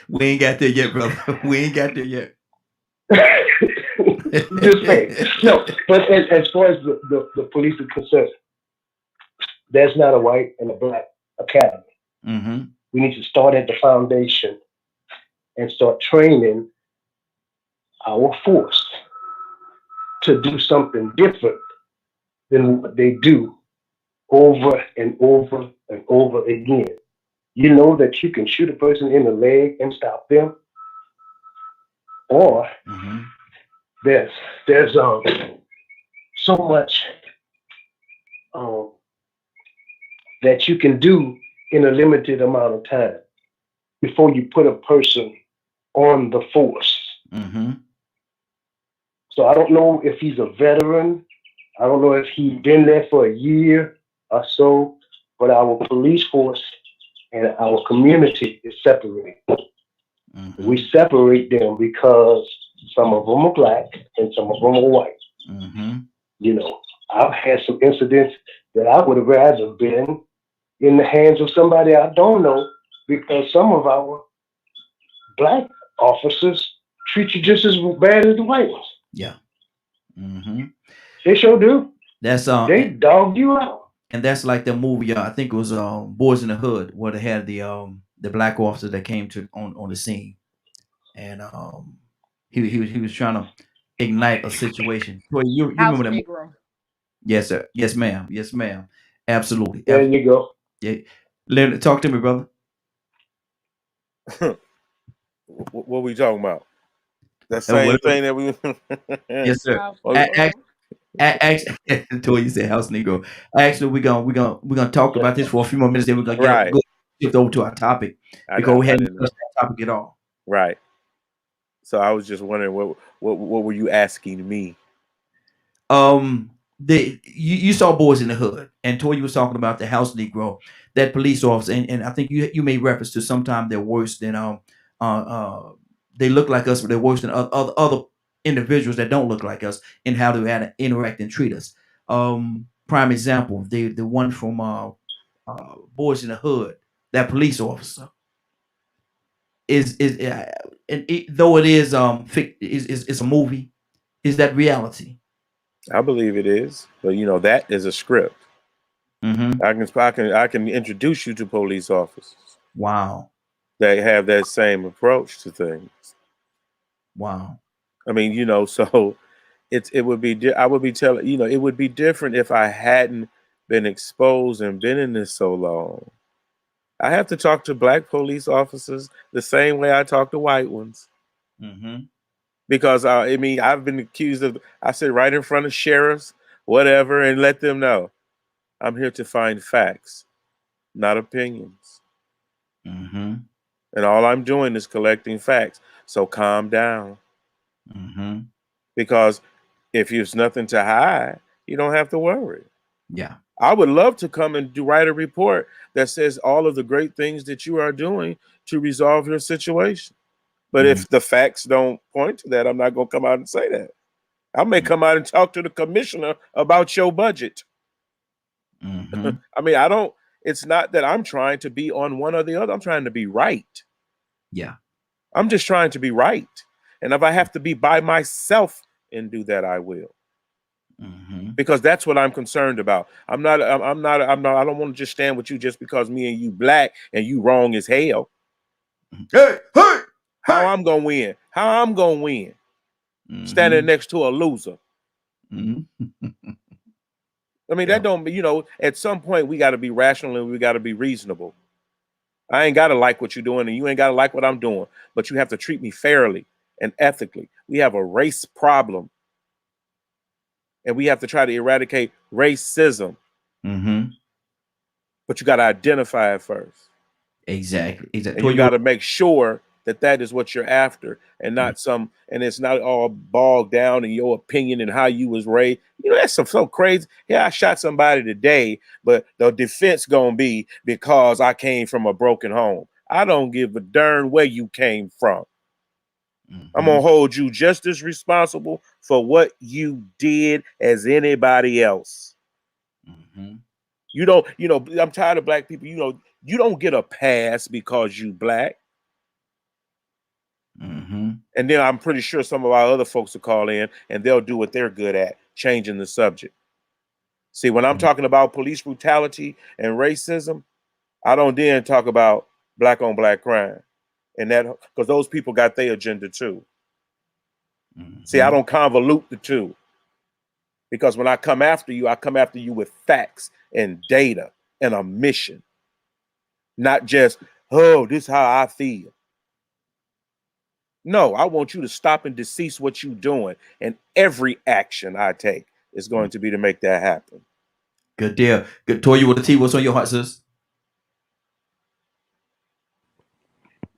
We ain't got there yet, brother. We ain't got there yet. Just saying. No, but as far as the police are concerned, there's not a white and a black academy. Mm-hmm. We need to start at the foundation and start training our force to do something different than what they do over and over and over again. You know that you can shoot a person in the leg and stop them, or Mm-hmm. there's so much um, that you can do in a limited amount of time before you put a person on the force. Mm-hmm. So I don't know if he's a veteran. I don't know if he's been there for a year or so, but our police force and our community is separated. Mm-hmm. We separate them because some of them are black and some of them are white. Mm-hmm. You know, I've had some incidents that I would have rather been in the hands of somebody I don't know, because some of our black officers treat you just as bad as the white ones. Yeah. Mm-hmm. They sure do. That's They dog you out. and that's like the movie. I think it was Boys in the Hood, where they had the black officer that came to on the scene, and he was trying to ignite a situation. Troy, you House remember that movie? Negro. Yes, sir. Yes, ma'am. Yes, ma'am. Absolutely. There you go. Yeah. Leonard, talk to me, brother. What we talking about? That And same what- thing that we. Yes, sir. House Oh, Negro. Actually, until you said House Negro. Actually, we're gonna talk about this for a few more minutes. Then we're gonna Right. go shift over to our topic because we hadn't touched that topic at all. Right. So I was just wondering what were you asking me? You saw Boys in the Hood, and Toy was talking about the House Negro, that police officer, and I think you made reference to sometimes they're worse than they look like us, but they're worse than other individuals that don't look like us in how to interact and treat us. Prime example, the one from Boys in the Hood, that police officer is though it is is a movie, is that reality? I believe it is, but that is a script. Mm-hmm. I can introduce you to police officers Wow. that have that same approach to things. Wow. I mean, so it would be I would be telling it would be different if I hadn't been exposed and been in this so long. I have to talk to black police officers the same way I talk to white ones. Mm-hmm. Because I mean, I've been accused of. I sit right in front of sheriffs, whatever, and let them know I'm here to find facts, not opinions. Mm-hmm. And all I'm doing is collecting facts. So calm down. Mm-hmm. Because if there's nothing to hide, you don't have to worry. Yeah. I would love to come and write a report that says all of the great things that you are doing to resolve your situation. But if the facts don't point to that, I'm not going to come out and say that. I may come out and talk to the commissioner about your budget. Mm-hmm. I mean, it's not that I'm trying to be on one or the other. I'm trying to be right. Yeah. I'm just trying to be right. And if I have to be by myself and do that, I will. Mm-hmm. Because that's what I'm concerned about. I don't want to just stand with you just because me and you black and you wrong as hell. Hey. How I'm gonna win? How I'm gonna win? Mm-hmm. Standing next to a loser. Mm-hmm. I mean, that don't at some point we got to be rational and we got to be reasonable. I ain't got to like what you're doing and you ain't got to like what I'm doing, but you have to treat me fairly and ethically. We have a race problem and we have to try to eradicate racism. Mm-hmm. But you got to identify it first. Exactly. And you got to make sure that is what you're after and not and it's not all bogged down in your opinion and how you was raised. That's so crazy. Yeah, I shot somebody today, but the defense gonna be because I came from a broken home. I don't give a darn where you came from. Mm-hmm. I'm gonna hold you just as responsible for what you did as anybody else. Mm-hmm. I'm tired of black people, You don't get a pass because you black. Mm-hmm. And then I'm pretty sure some of our other folks will call in and they'll do what they're good at, changing the subject. See, when I'm talking about police brutality and racism, I don't then talk about black on black crime. And that, because those people got their agenda too. Mm-hmm. See, I don't convolute the two. Because when I come after you with facts and data and a mission. Not just, oh, this is how I feel. No, I want you to stop and decease what you're doing. And every action I take is going to be to make that happen. Good deal. Good. Toya with the T, what's on your heart, sis?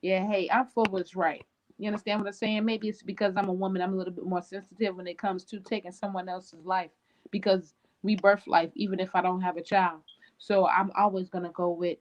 Yeah, hey, I feel what's right. You understand what I'm saying? Maybe it's because I'm a woman. I'm a little bit more sensitive when it comes to taking someone else's life, because we birth life, even if I don't have a child. So I'm always going to go with,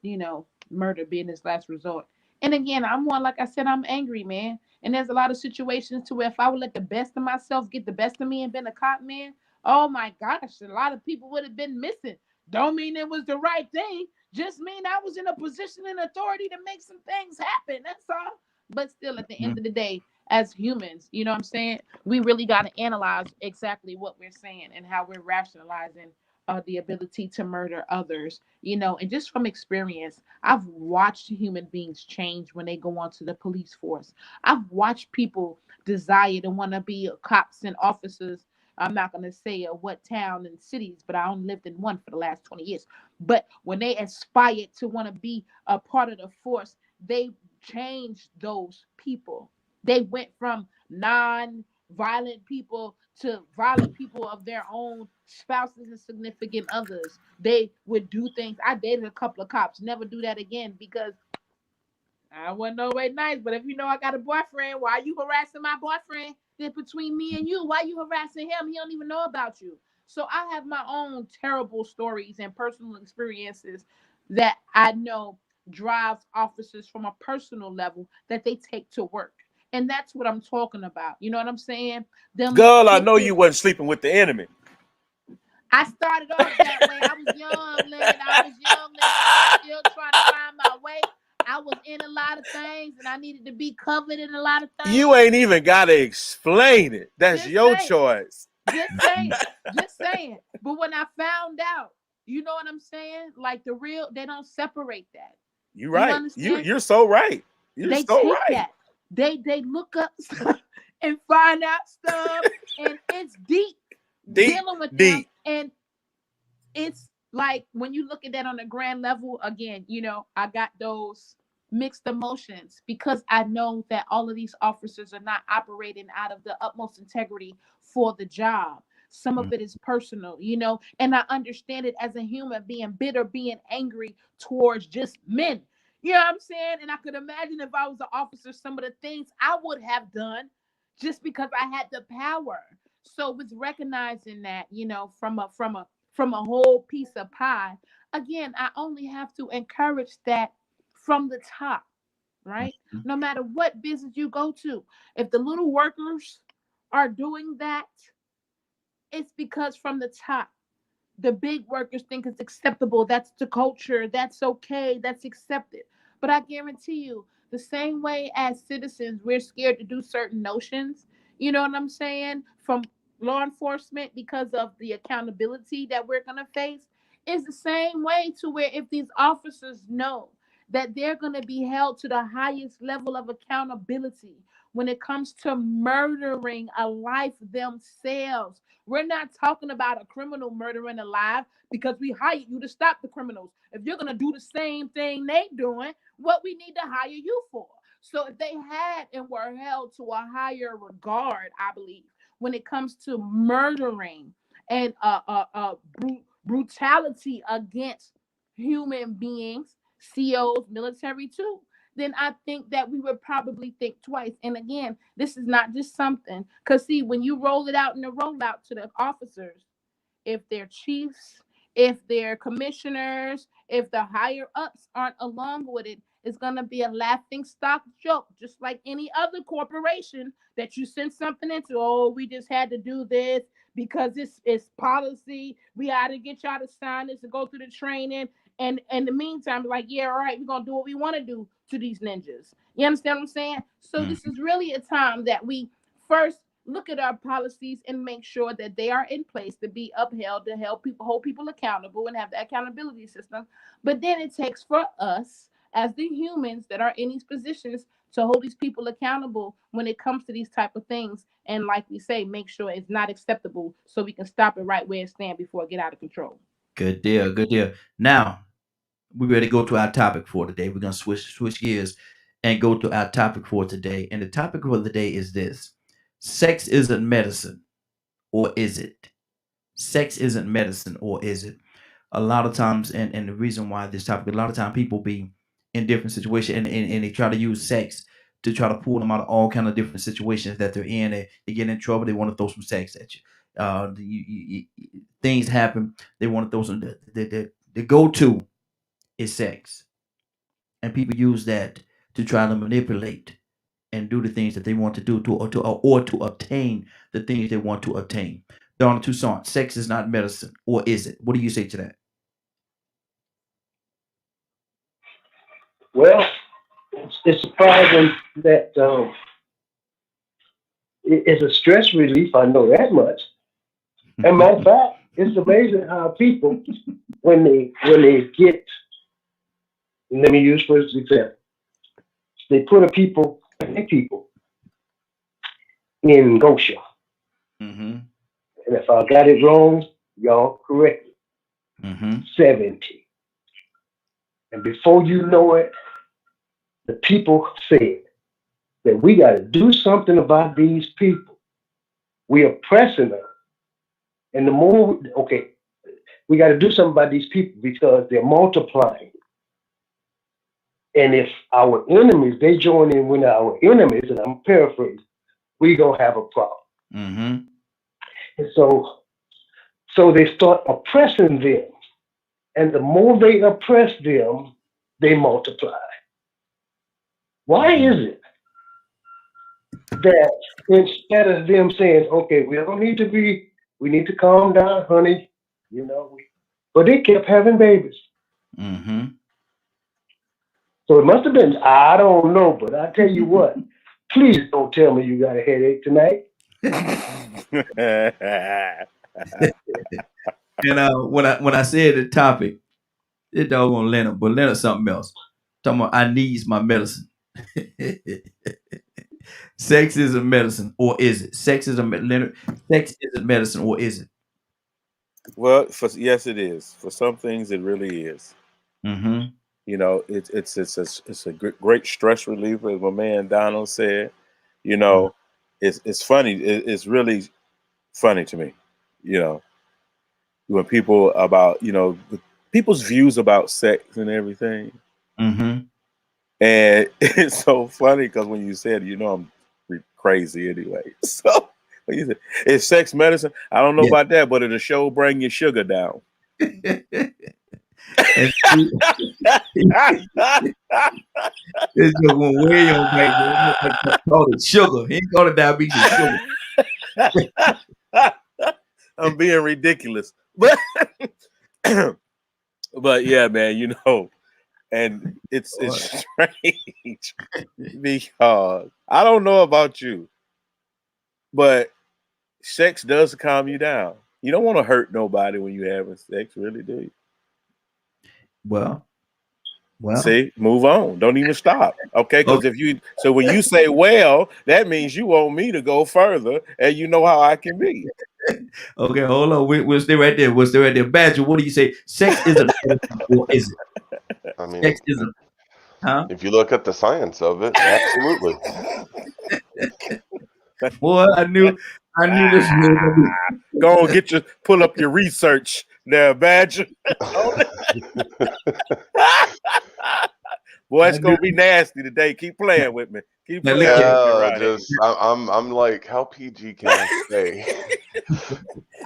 murder being this last resort. And again, I'm one, like I said, I'm angry, man. And there's a lot of situations to where if I would let the best of myself get the best of me and been a cop, man, oh my gosh, a lot of people would have been missing. Don't mean it was the right thing. Just mean I was in a position and authority to make some things happen. That's all. But still, at the end of the day, as humans, you know what I'm saying? We really got to analyze exactly what we're saying and how we're rationalizing the ability to murder others, and just from experience, I've watched human beings change when they go onto the police force. I've watched people desire to want to be cops and officers. I'm not going to say what town and cities, but I only lived in one for the last 20 years. But when they aspired to want to be a part of the force, they changed those people. They went from non-violent people to violent people of their own spouses and significant others. They would do things. I dated a couple of cops. Never do that again, because I wasn't no way nice. But if you know I got a boyfriend, why are you harassing my boyfriend? Then between me and you, why are you harassing him? He don't even know about you. So I have my own terrible stories and personal experiences that I know drives officers from a personal level that they take to work. And that's what I'm talking about. You know what I'm saying? Them Girl, I know shifting. you wasn't sleeping with the enemy. I started off that way. I was young, Lynn. I was still trying to find my way. I was in a lot of things, and I needed to be covered in a lot of things. You ain't even got to explain it. That's Just your saying. choice. Just saying. But when I found out, you know what I'm saying? Like they don't separate that. You're right. Understand? You're so right. They take that. They look up stuff and find out stuff, and it's deep dealing with them. And it's like when you look at that on a grand level, again, I got those mixed emotions, because I know that all of these officers are not operating out of the utmost integrity for the job. Some of it is personal, and I understand it as a human, being bitter, being angry towards just men. You know what I'm saying? And I could imagine if I was an officer, some of the things I would have done just because I had the power. So with recognizing that, from a whole piece of pie, again, I only have to encourage that from the top, right? No matter what business you go to, if the little workers are doing that, it's because from the top, the big workers think it's acceptable. That's the culture. That's okay. That's accepted. But I guarantee you, the same way as citizens, we're scared to do certain notions, you know what I'm saying, from law enforcement because of the accountability that we're going to face, is the same way to where if these officers know that they're going to be held to the highest level of accountability when it comes to murdering a life themselves. We're not talking about a criminal murdering a life because we hired you to stop the criminals. If you're going to do the same thing they doing, what we need to hire you for. So if they had and were held to a higher regard, I believe, when it comes to murdering and brutality against human beings, COs, military too, then I think that we would probably think twice. And again, this is not just something, because see, when you roll it out in the rollout to the officers, if they're chiefs, if they're commissioners, if the higher ups aren't along with it, it's going to be a laughing stock joke, just like any other corporation that you send something into. Oh, we just had to do this because it's policy. We had to get y'all to sign this and go through the training. And in the meantime, like, yeah, all right, we're gonna do what we want to do to these ninjas. You understand what I'm saying? So Mm. this is really a time that we first look at our policies and make sure that they are in place to be upheld, to help people, hold people accountable, and have the accountability system. But then it takes for us as the humans that are in these positions to hold these people accountable when it comes to these type of things, and like we say, make sure it's not acceptable so we can stop it right where it stands before it get out of control. Good deal. Good deal. Now we ready to go to our topic for today. We're gonna switch gears and go to our topic for today. And the topic for the day is this: sex isn't medicine, or is it? Sex isn't medicine, or is it? A lot of times, and the reason why this topic, a lot of time people be in different situations, and they try to use sex to try to pull them out of all kind of different situations that they're in. They get in trouble. They want to throw some sex at you. Things happen. They want to throw some. The go to is sex, and people use that to try to manipulate and do the things that they want to do to obtain the things they want to obtain. Donald Toussaint, sex is not medicine, or is it? What do you say to that? Well, it's surprising that it's a stress relief. I know that much. And matter of fact, it's amazing how people, when they get, let me use for example, they put people in Gosha. Mm-hmm. And if I got it wrong, y'all correct me. Mm-hmm. 70. And before you know it, the people said that we got to do something about these people. We are pressing them. And the more, okay, we got to do something about these people because they're multiplying. And if our enemies, they join in with our enemies, and I'm paraphrasing, we're going to have a problem. Mm-hmm. And so they start oppressing them. And the more they oppress them, they multiply. Why is it that instead of them saying, okay, we don't need to be, we need to calm down, honey, you know, but they kept having babies. Mm-hmm. So it must have been, I don't know, but I tell you what, please don't tell me you got a headache tonight. And when I said the topic, it doggone Leonard, but Leonard something else. Talking about I needs my medicine. Sex isn't medicine, or is it? Sex isn't Leonard. Sex isn't medicine, or is it? Well, yes, it is. For some things, it really is. Mm-hmm. You know, it's a great stress reliever, as my man Donald said. You know, it's funny. It's really funny to me. You know, when people about people's views about sex and everything. Mm-hmm. And it's so funny because when you said, I'm crazy anyway. So when you said, it's sex medicine, I don't know about that, but it'll show bring your sugar down. It's just one way on back. Call it sugar. He ain't call it diabetes. Sugar. I'm being ridiculous, but yeah, man, and it's strange because I don't know about you, but sex does calm you down. You don't want to hurt nobody when you're having sex, really, do you? Well. See, move on. Don't even stop. Okay, because when you say well, that means you want me to go further, and you know how I can be. Okay, hold on. We'll stay right there. We'll stay right there. Badger, what do you say? Sex isn't medicine, or is it? I mean, sex isn't. Huh? If you look at the science of it, absolutely. Boy, I knew this was Go on, pull up your research there, Badger. Boy, it's gonna be nasty today. Keep playing with me. Keep playing with me. I'm like, how PG can I stay?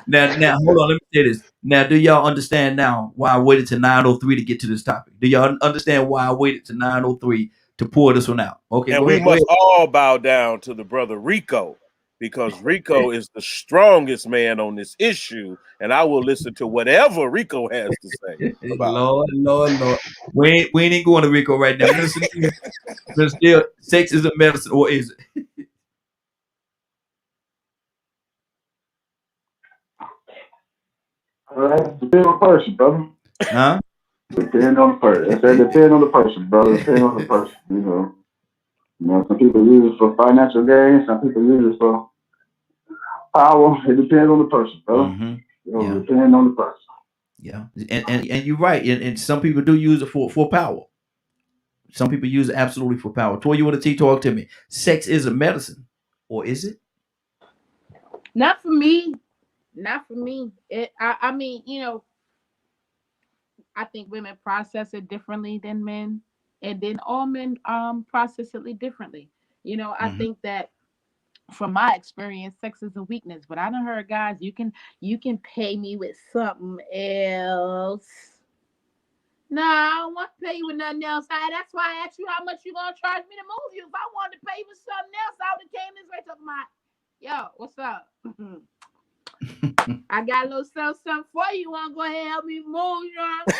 Now, hold on. Let me say this. Now, do y'all understand now why I waited to 9:03 to get to this topic? Do y'all understand why I waited to 9:03 to pour this one out? Okay, and we must all bow down to the brother Rico. because Rico is the strongest man on this issue, and I will listen to whatever Rico has to say about it. Lord. We ain't going to Rico right now. Listen, but still, sex is a medicine, or is it? Depend on the person, brother. Huh? Depend on the person. I said depend on the person, brother. Depend on the person. You know, some people use it for financial gain. Some people use it for power. It depends on the person, brother. Mm-hmm. Yeah. Depend on the person. Yeah, and you're right. And some people do use it for power. Some people use it absolutely for power. Toy, you want to talk to me? Sex is a medicine, or is it? Not for me. Not for me. I mean, I think women process it differently than men, and then all men process it differently. I think that from my experience, sex is a weakness. But I done heard guys, you can pay me with something else. Nah, I don't want to pay you with nothing else. That's why I asked you how much you gonna charge me to move you. If I wanted to pay you with something else, I would have came this way talking about, yo, what's up? I got a little something for you. Want to go ahead and help me move? You know what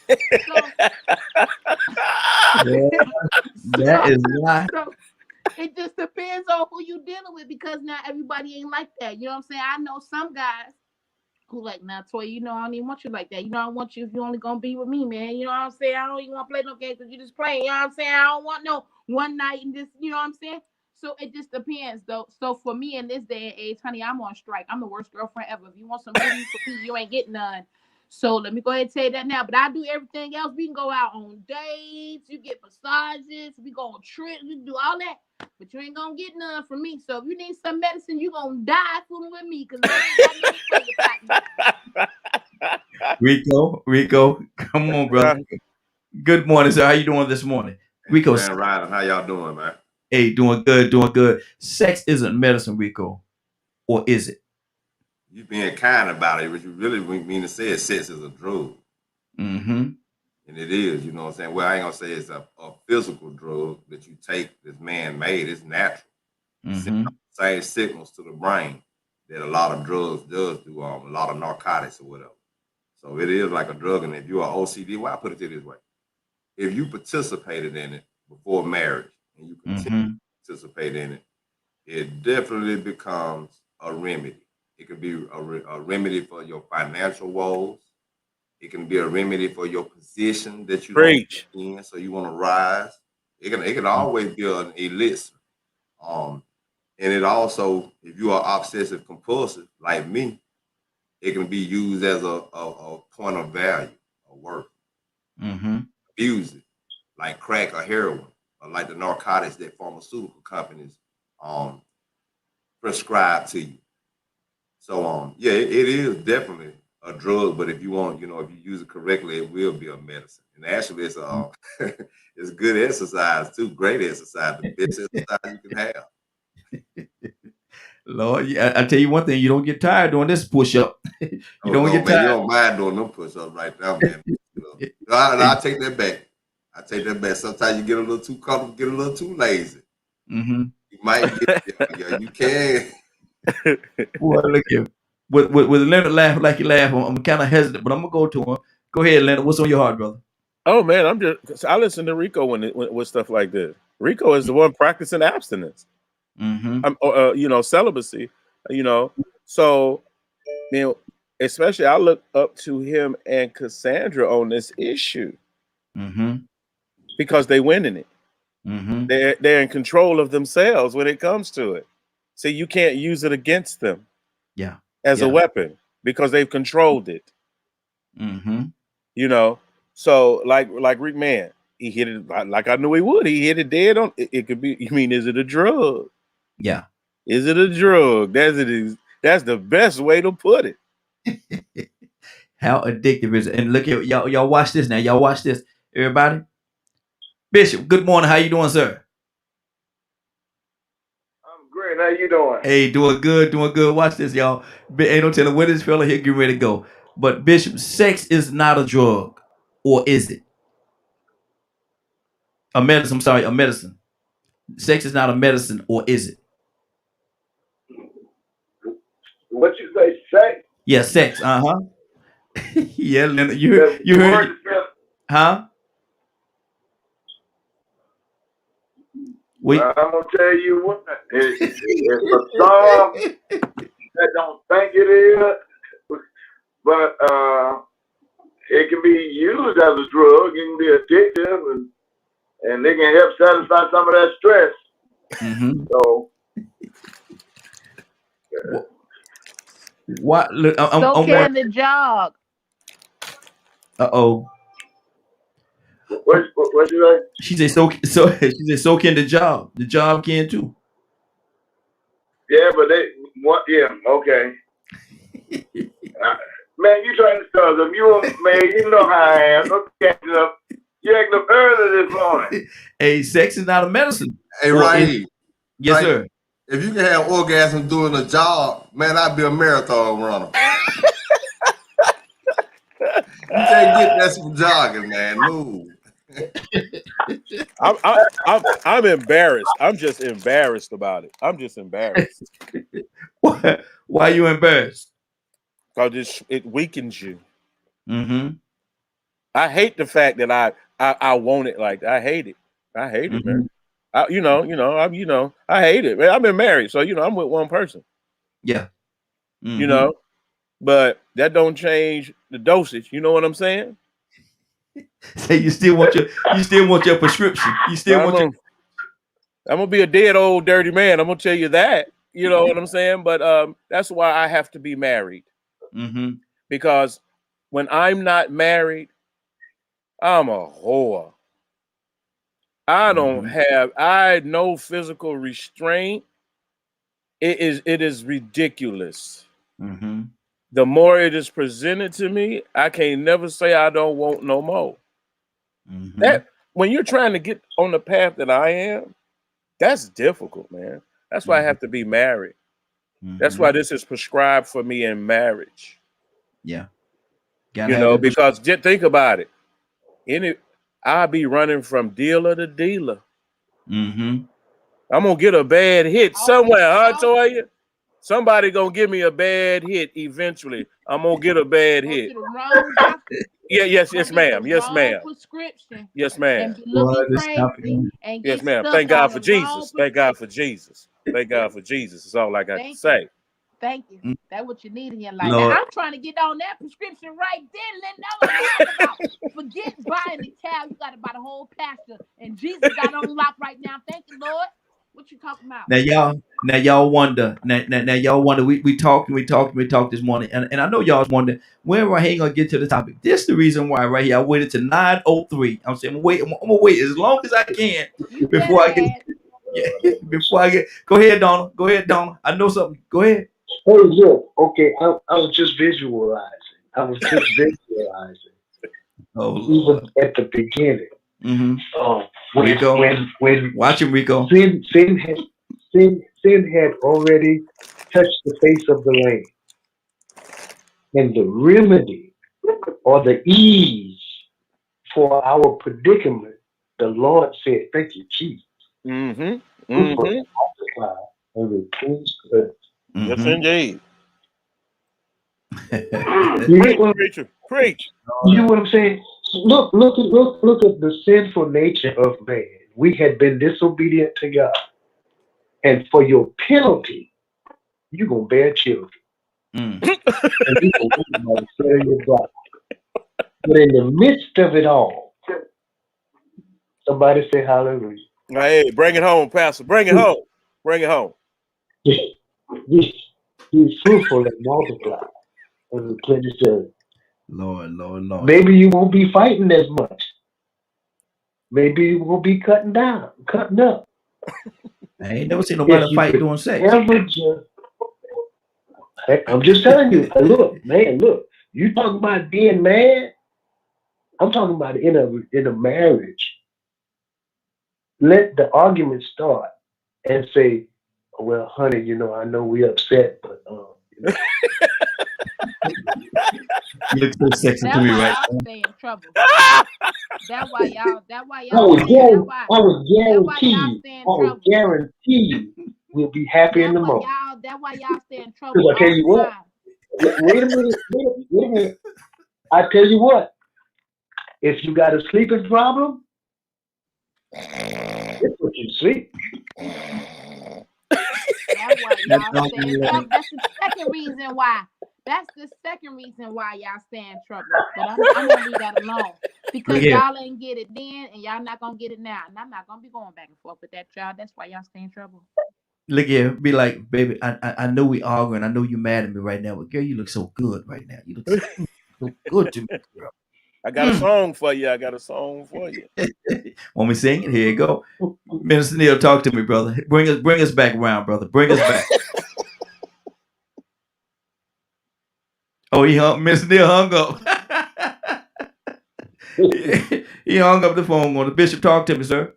I'm saying? That is why. So it just depends on who you dealing with, because not everybody ain't like that. You know what I'm saying? I know some guys who like, nah, Toy, I don't even want you like that. I want you if you only gonna be with me, man. You know what I'm saying? I don't even want to play no games because you just playing. You know what I'm saying? I don't want no one night and just, you know what I'm saying? So it just depends, though. So for me in this day and age, honey, I'm on strike. I'm the worst girlfriend ever. If you want some booty for me, you ain't getting none. So let me go ahead and tell you that now. But I do everything else. We can go out on dates. You get massages. We go on trips. We do all that. But you ain't going to get none from me. So if you need some medicine, you going to die fooling with me, because I ain't got nothing for you. Rico, come on, brother. Good morning, sir. How you doing this morning? Rico. Man, Ryder, how y'all doing, man? Hey, doing good. Sex isn't medicine, Rico, or is it? You being kind about it, but you really mean to say is sex is a drug. Mm-hmm. And it is, you know what I'm saying? Well, I ain't gonna say it's a physical drug that you take that's man-made. It's natural. Mm-hmm. Same signals to the brain that a lot of drugs does do, a lot of narcotics or whatever. So it is like a drug. And if you are OCD, well, I put it this way. If you participated in it before marriage and you continue to participate in it, it definitely becomes a remedy. It can be a remedy for your financial woes. It can be a remedy for your position that you Preach. don't in, so you want to rise. It can always be an elixir. And it also, if you are obsessive compulsive like me, it can be used as a point of value or worth. Abuse it, like crack or heroin, or like the narcotics that pharmaceutical companies prescribe to you. So yeah, it is definitely a drug, but if you want, if you use it correctly, it will be a medicine. And actually, it's it's good exercise too. Great exercise, the best exercise you can have. Lord, I tell you one thing: you don't get tired doing this push-up. You don't get tired. You don't mind doing them push-ups right now, man. I take that back. I take that back. Sometimes you get a little too comfortable, get a little too lazy. You might get there. You can. Well, look here. With Leonard laughing like he laughed, I'm kind of hesitant, but I'm gonna go to him. Go ahead, Leonard. What's on your heart, brother? Oh man, I listen to Rico with stuff like this. Rico is the one practicing abstinence, celibacy. So especially I look up to him and Cassandra on this issue because they win in it. They're in control of themselves when it comes to it. So you can't use it against them. As a weapon because they've controlled it. So like Rick Man, he hit it like I knew he would. He hit it dead on. It could be. You mean, is it a drug? Yeah. Is it a drug? That's the best way to put it. How addictive is it? And look at y'all watch this now. Y'all watch this, everybody. Bishop, good morning. How you doing, sir? I'm great. How you doing? Hey, doing good. Watch this, y'all. Ain't no telling where this fella here get ready to go. But Bishop, sex is not a drug, or is it? A medicine. I'm sorry, a medicine. Sex is not a medicine, or is it? What you say? Sex? Yeah, sex. Yeah, Leonard, you The heard word it, is huh? We I'm gonna tell you what. It's for some that don't think it is, but it can be used as a drug. It can be addictive, and they can help satisfy some of that stress. mm-hmm. So What? Look, So I'm can wondering. the jog. Uh-oh. what you She said she said so can the job. The job can too. say? Yeah, but yeah, okay. Man, you trying to start them? You know how I am. Don't catch up. You acting up early this morning. Hey, sex is not a medicine. Hey, Or Raheem, yes, like, sir. if you can have orgasm doing a job, man, I'd be a marathon runner. You can't get that from jogging, man. No. I'm embarrassed. I'm just embarrassed about it. I'm just embarrassed Why are you embarrassed? because it weakens you. Mm-hmm. I hate the fact that I want it like that. I hate it. I hate it, man. I hate it, man. I've been married, so I'm with one person. Yeah. Mm-hmm. You know, but that don't change the dosage. You know what I'm saying? So you still want your prescription. You still want your. I'm gonna be a dead old dirty man. I'm gonna tell you that. You know what I'm saying? But that's why I have to be married. Mm-hmm. Because when I'm not married, I'm a whore. I don't have no physical restraint. It is ridiculous. Mm-hmm. The more it is presented to me, I can't never say I don't want no more. Mm-hmm. That when you're trying to get on the path that I am, that's difficult, man. That's why I have to be married. That's why this is prescribed for me in marriage. Yeah. Because just think about it. I'll be running from dealer to dealer. Mm-hmm. I'm gonna get a bad hit somewhere, huh, Toya? Somebody gonna give me a bad hit eventually. I'm gonna get a bad hit. Yes, ma'am. Yes, ma'am. Yes, ma'am. Yes, ma'am. Thank God for Jesus. Thank God for Jesus. Thank God for Jesus. That's all I got to say. Thank you. That's what you need in your life. Now, I'm trying to get on that prescription right then. Forget buying the cow. You got to buy the whole pasture. And Jesus got on lock right now. Thank you, Lord. What you talking about? Now y'all wonder. Now y'all wonder. We talked this morning, and I know y'all wondering when I ain't gonna get to the topic. This is the reason why right here I waited to 9:03. I'm saying I'm gonna wait as long as I can before I get. Yeah, before I get. Go ahead, Donna. Go ahead, Donna. I know something. Go ahead. Hey, look. Okay, I was just visualizing. Oh, Lord. Even at the beginning. Mm-hmm. Rico. When watch him, Rico. Sin had already touched the face of the land. And the remedy or the ease for our predicament, the Lord said, thank you, Jesus. Mm-hmm. Multiply and replenish the earth. Yes, indeed. Preach. You know what I'm saying? Look at the sinful nature of man. We had been disobedient to God. And for your penalty, you're going to bear children. And you're going to your God. But in the midst of it all, somebody say hallelujah. Hey, bring it home, Pastor. Bring it home. Bring it home. Be fruitful and multiply and replenish the earth. Lord. Maybe you won't be fighting as much. Maybe you won't be cutting up. I ain't never seen nobody fight doing sex. I'm just telling you. Look, you talking about being mad? I'm talking about in a marriage. Let the argument start and say, well, honey, I know we upset, but You look so sexy to me right now. Stay in trouble. That's why y'all. I was guaranteed we'll be happy in the moment. That's why y'all stay in trouble. Because I tell you what, wait a minute. I tell you what, if you got a sleeping problem, it's what you sleep. That's why y'all stay in trouble. That's the second reason why. That's the second reason why y'all stay in trouble. But I'm gonna leave that alone because y'all ain't get it then, and y'all not gonna get it now. And I'm not gonna be going back and forth with that y'all. That's why y'all stay in trouble. Look here, be like, baby, I know we arguing. I know you mad at me right now, but girl, you look so good right now. You look so good to me, girl. I got a song for you. Want me to sing it? Here you go. Minister Neil, talk to me, brother. Bring us back around, brother. Bring us back. Oh, Minister Neil hung up. He hung up the phone on the bishop. Talk to me, sir.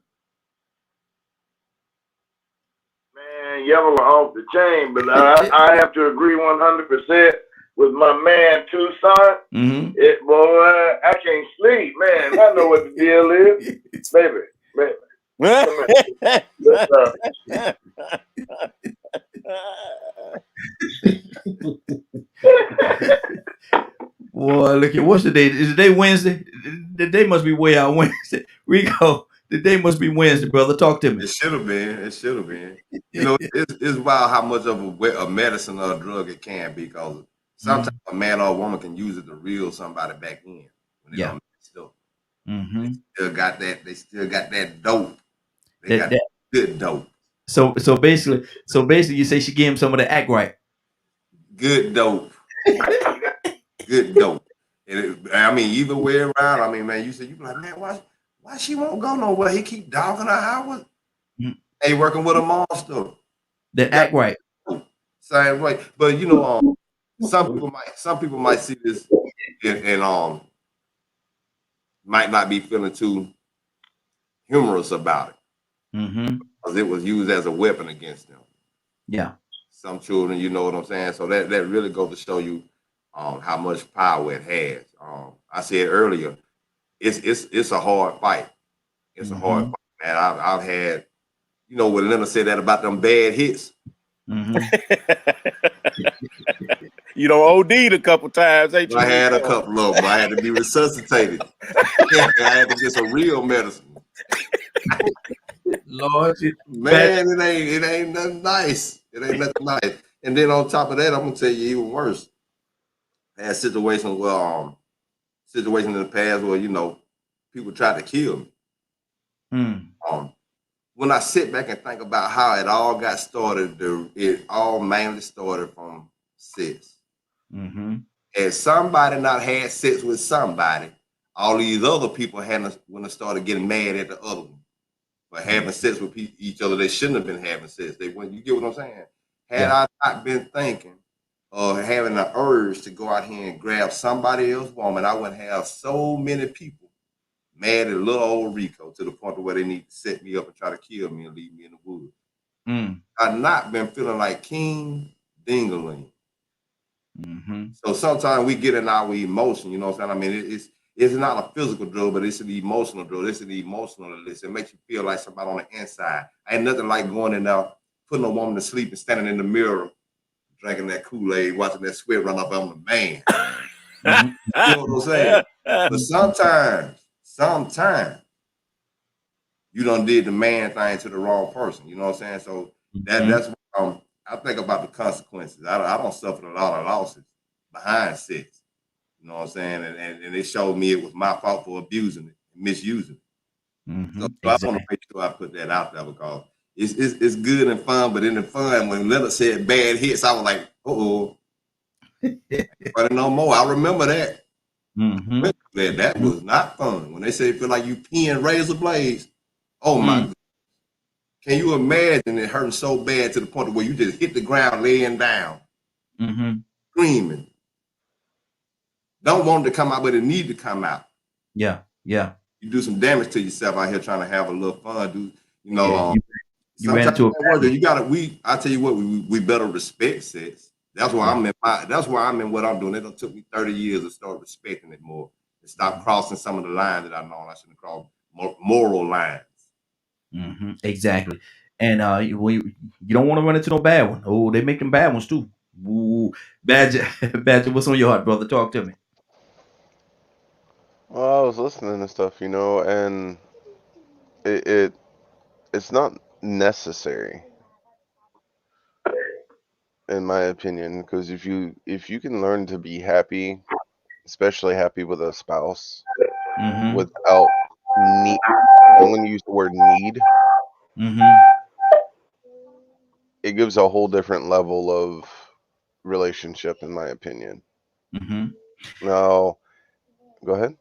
Man, y'all are off the chain, but I have to agree 100% with my man Tucson. Mm-hmm. Boy, I can't sleep, man. I know what the deal is, baby. Boy, look at what's the day? Is the day Wednesday? The day must be way out Wednesday. Rico, the day must be Wednesday, brother. Talk to me. It should have been. You know, it's wild how much of a medicine or a drug it can be, because sometimes a man or a woman can use it to reel somebody back in when they don't mess up. Mm-hmm. They still got that dope. They got that good dope. So basically, you say she gave him some of the act right. Good dope. Good dope. And I mean, either way around. I mean, man, you be like, man, why she won't go nowhere? He keep dogging her hours. Hey, working with a monster. That act right. Same way. But you know, some people might see this and might not be feeling too humorous about it. Mm-hmm. Because it was used as a weapon against them. Yeah. Some children, you know what I'm saying? So that really goes to show you how much power it has. I said earlier, it's a hard fight. It's a hard fight, man. I've had, you know, what Leonard said that about them bad hits. Mm-hmm. You know, OD'd a couple times, ain't you? I had a couple of them. I had to be resuscitated. I had to get some real medicine. Lord, man, it ain't nothing nice. It ain't nothing nice. And then on top of that, I'm gonna tell you even worse. I had situations in the past where, you know, people tried to kill me. When I sit back and think about how it all got started, it all mainly started from sex. Mm-hmm. And somebody not had sex with somebody, all these other people when they started getting mad at the other one for having sex with each other. They shouldn't have been having sex. You get what I'm saying? Had I not been thinking or having the urge to go out here and grab somebody else's woman, I wouldn't have so many people mad at little old Rico to the point where they need to set me up and try to kill me and leave me in the woods. I've not been feeling like King Dingaling. Mm-hmm. So sometimes we get in our emotion, you know what I'm saying? I mean, it's not a physical drug, but it's an emotional drug. It's an emotional release. It makes you feel like somebody on the inside. Ain't nothing like going in there, putting a woman to sleep and standing in the mirror, drinking that Kool-Aid, watching that sweat run up on the man. You know what I'm saying? But sometimes you done did the man thing to the wrong person. You know what I'm saying? So that's what I think about the consequences. I don't suffer a lot of losses behind sex. You know what I'm saying? And it showed me it was my fault for abusing it, misusing it. Mm-hmm. So I want to make sure I put that out there, because it's good and fun, but in the fun, when Leonard said bad hits, I was like, but no more. I remember that. Mm-hmm. That was not fun. When they say it feel like you peeing razor blades, oh my God. Can you imagine it hurting so bad to the point where you just hit the ground laying down, screaming? Don't want it to come out, but it need to come out. Yeah. You do some damage to yourself out here trying to have a little fun. You know, you ran into I tell you what, we better respect sex. That's why I'm in what I'm doing. It took me 30 years to start respecting it more and stop crossing some of the lines that I know I shouldn't cross, moral lines. Exactly. And you don't want to run into no bad one. Oh, they make them bad ones too. Ooh, Badger, Badger, what's on your heart, brother? Talk to me. Well, I was listening to stuff, and it it's not necessary, in my opinion, because if you can learn to be happy, especially happy with a spouse, Mm-hmm. without need, I'm going to use the word need. Mm-hmm. It gives a whole different level of relationship, in my opinion. Mm-hmm. Now, go ahead.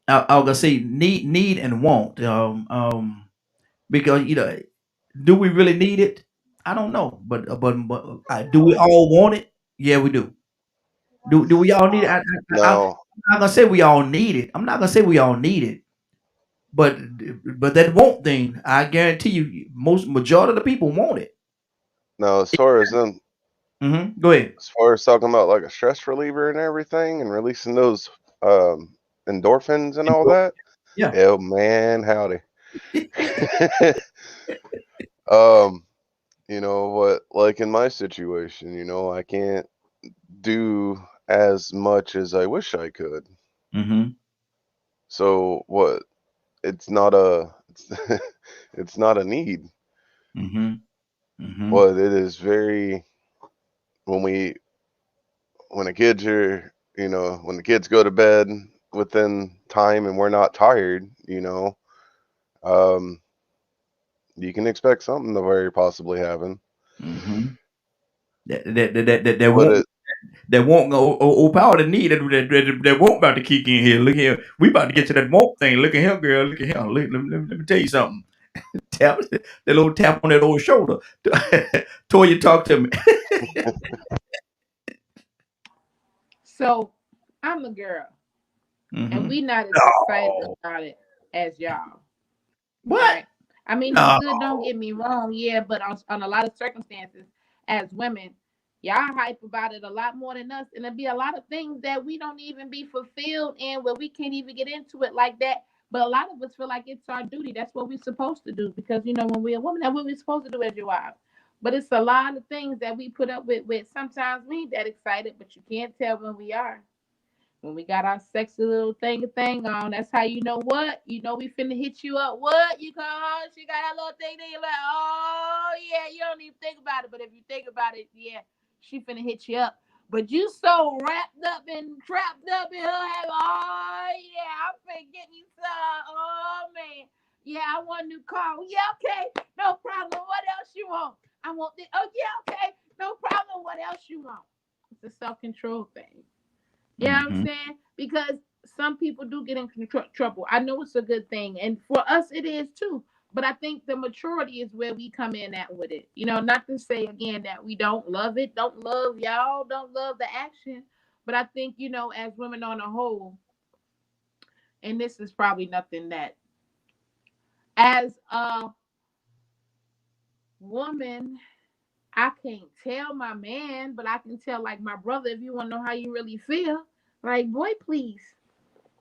I was gonna say need and want. Because do we really need it? I don't know, but do we all want it? Yeah, we do. Do we all need it? I'm Now, not gonna say we all need it. I'm not gonna say we all need it, but that want thing, I guarantee you, majority of the people want it. as far as them, Mm-hmm. Go ahead. as far as talking about like a stress reliever and everything, and releasing those endorphins and all that, Yeah. oh man, howdy. um, what, like in my situation, I can't do as much as I wish I could. Mm-hmm. So what? It's not a it's not a need, Mm-hmm. Mm-hmm. but it is very when we when the kids are when the kids go to bed within time and we're not tired, um, you can expect something to very possibly happen. Mm-hmm. That But won't overpower the need that won't about to kick in here. Look here, we about to get to that won't thing. Look at here, girl. Look at here. Let me tell you something. Tap that little tap on that old shoulder. Toya, talk to me. So I'm a girl, and Mm-hmm. we not as excited No. about it as y'all. What? Right? I mean, it's No. good. Don't get me wrong. Yeah, but on a lot of circumstances, as women, y'all hype about it a lot more than us, and there'll be a lot of things that we don't even be fulfilled in, where we can't even get into it like that. But a lot of us feel like it's our duty. That's what we're supposed to do, because when we're a woman, that's what we're supposed to do as your wife. But it's a lot of things that we put up with. Sometimes we ain't that excited, but you can't tell when we are. When we got our sexy little thing on, that's how you know what? You know we finna hit you up. What? You come home, she got that little thing there, you're like, oh yeah, you don't even think about it. But if you think about it, yeah, she finna hit you up. But you so wrapped up and trapped up in her head, oh yeah, I'm finna get me some. Oh man. Yeah, I want a new car. Yeah, okay, no problem. What else you want? I want this. Oh yeah, okay, no problem. What else you want? It's a self-control thing. You know what I'm Mm-hmm. saying? Because some people do get in trouble. I know it's a good thing, and for us it is too. But I think the maturity is where we come in at with it. Not to say again that we don't love it, don't love y'all, don't love the action. But I think, as women on a whole, and this is probably nothing that, as a woman, I can't tell my man, but I can tell like my brother, if you want to know how you really feel, like, boy, please.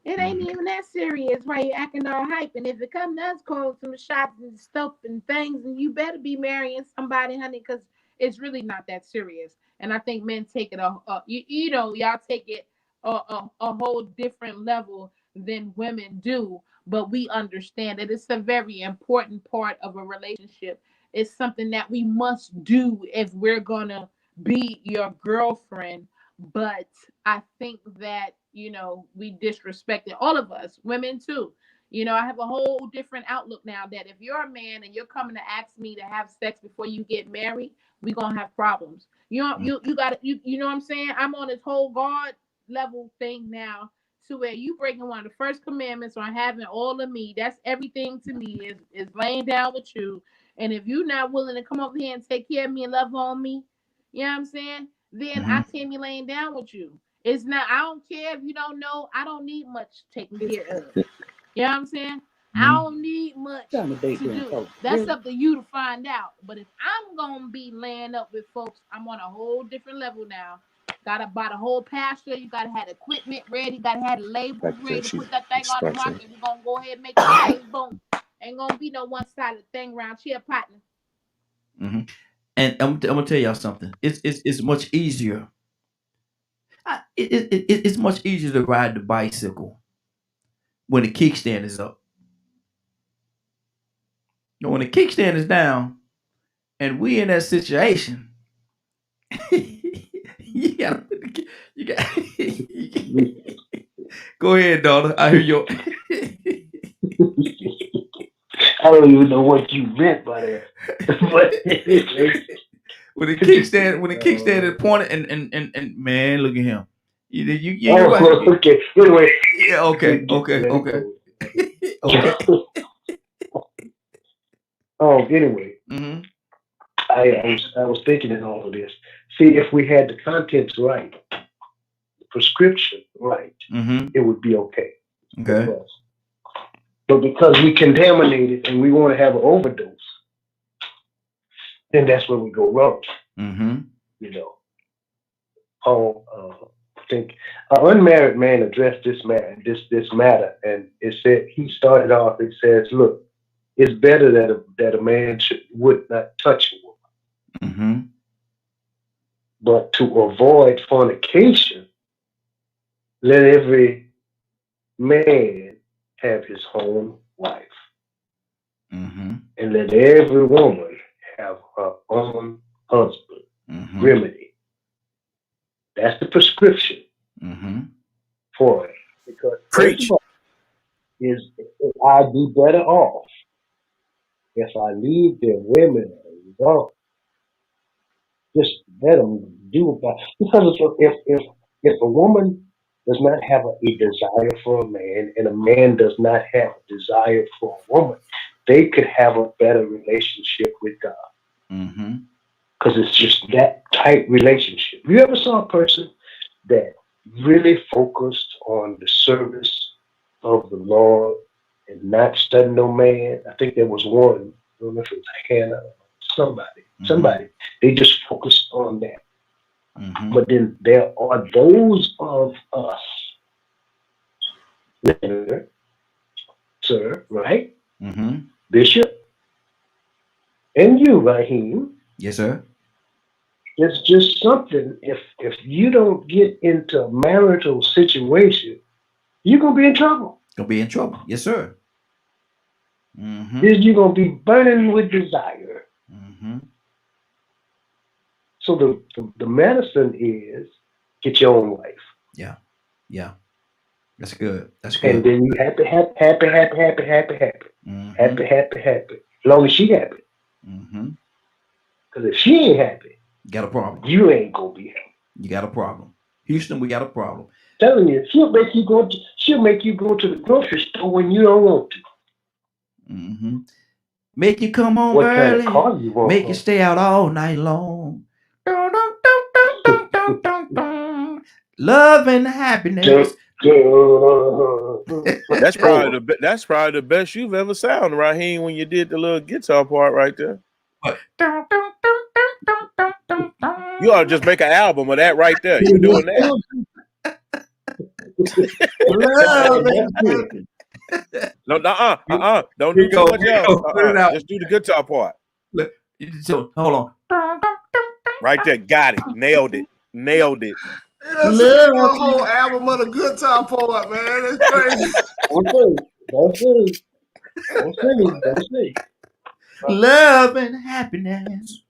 It ain't Mm-hmm. even that serious. Why you acting all hype? And if it comes to us, call some shots and stuff and things, and you better be marrying somebody, honey, because it's really not that serious. And I think men take it y'all take it a whole different level than women do. But we understand that it's a very important part of a relationship. It's something that we must do if we're gonna be your girlfriend. But I think that, we disrespect it. All of us, women too. I have a whole different outlook now, that if you're a man and you're coming to ask me to have sex before you get married, we're gonna have problems. You got you know what I'm saying? I'm on this whole God level thing now, to where you breaking one of the first commandments on having all of me. That's everything to me, is laying down with you. And if you're not willing to come over here and take care of me and love on me, you know what I'm saying? Then I Mm-hmm. can't be laying down with you. It's not, I don't care if you don't know, I don't need much taken care of. You know what I'm saying? I Mm-hmm. don't need much to do. That's up to you to find out. But if I'm gonna be laying up with folks, I'm on a whole different level now. Gotta buy the whole pasture. You gotta have equipment ready. Gotta have the labels Like ready that, to she put that thing on the scratching. market. We're gonna go ahead and make the thing boom. Ain't gonna be no one-sided thing around here, partner. Mm-hmm. And I'm gonna tell y'all something. It's much easier. It's much easier to ride the bicycle when the kickstand is up. When the kickstand is down, and we in that situation, you got. Go ahead, daughter. I hear your. I don't even know what you meant by that. But when the kickstand is pointed, and man, look at him. oh, Right. okay. Anyway. Yeah. Okay. Okay. Oh, anyway. Mm-hmm. I was thinking in all of this. See, if we had the contents right, the prescription right, mm-hmm. it would be okay. Okay. But because we contaminate it and we want to have an overdose, then that's where we go wrong. Mm-hmm. You know. I think an unmarried man addressed this matter, and it said he started off. It says, "Look, it's better that a man would not touch a woman, mm-hmm. but to avoid fornication, let every man have his own wife, mm-hmm. and let every woman have her own husband." Mm-hmm. Remedy. That's the prescription mm-hmm. for it. Because Preach. is I'd be better off if I leave the women alone. Just let them do it. Because if a woman does not have a desire for a man, and a man does not have a desire for a woman, they could have a better relationship with God. Mm-hmm. Because it's just that tight relationship. You ever saw a person that really focused on the service of the Lord and not studying no man? I think there was one. I don't know if it was Hannah or somebody. Mm-hmm. Somebody. They just focused on that. Mm-hmm. But then there are those of us, sir, right? Mm-hmm. Bishop, and you, Raheem. Yes, sir. It's just something. If you don't get into a marital situation, you're gonna be in trouble. Gonna be in trouble. Yes, sir. Mm-hmm. You're gonna be burning with desire. Mm-hmm. So the medicine is get your own wife. Yeah. Yeah. That's good. That's good. And then you happy. Mm-hmm. Happy. As long as she happy. Mm-hmm. Because if she ain't happy, you got a problem. You ain't gonna be happy. You got a problem. Houston, we got a problem. Telling you, she'll make you go to the grocery store when you don't want to. Mm-hmm. Make you come home what early. Kind of car you want make you stay out all night long. Love and happiness. That's probably the best you've ever sounded, Raheem, when you did the little guitar part right there. You ought to just make an album of that right there. You doing that? No, don't do too much else. Just do the guitar part. So hold on. Right there, got it. Nailed it. That's a whole album of the guitar part, man. That's crazy. Don't say. Love and happiness.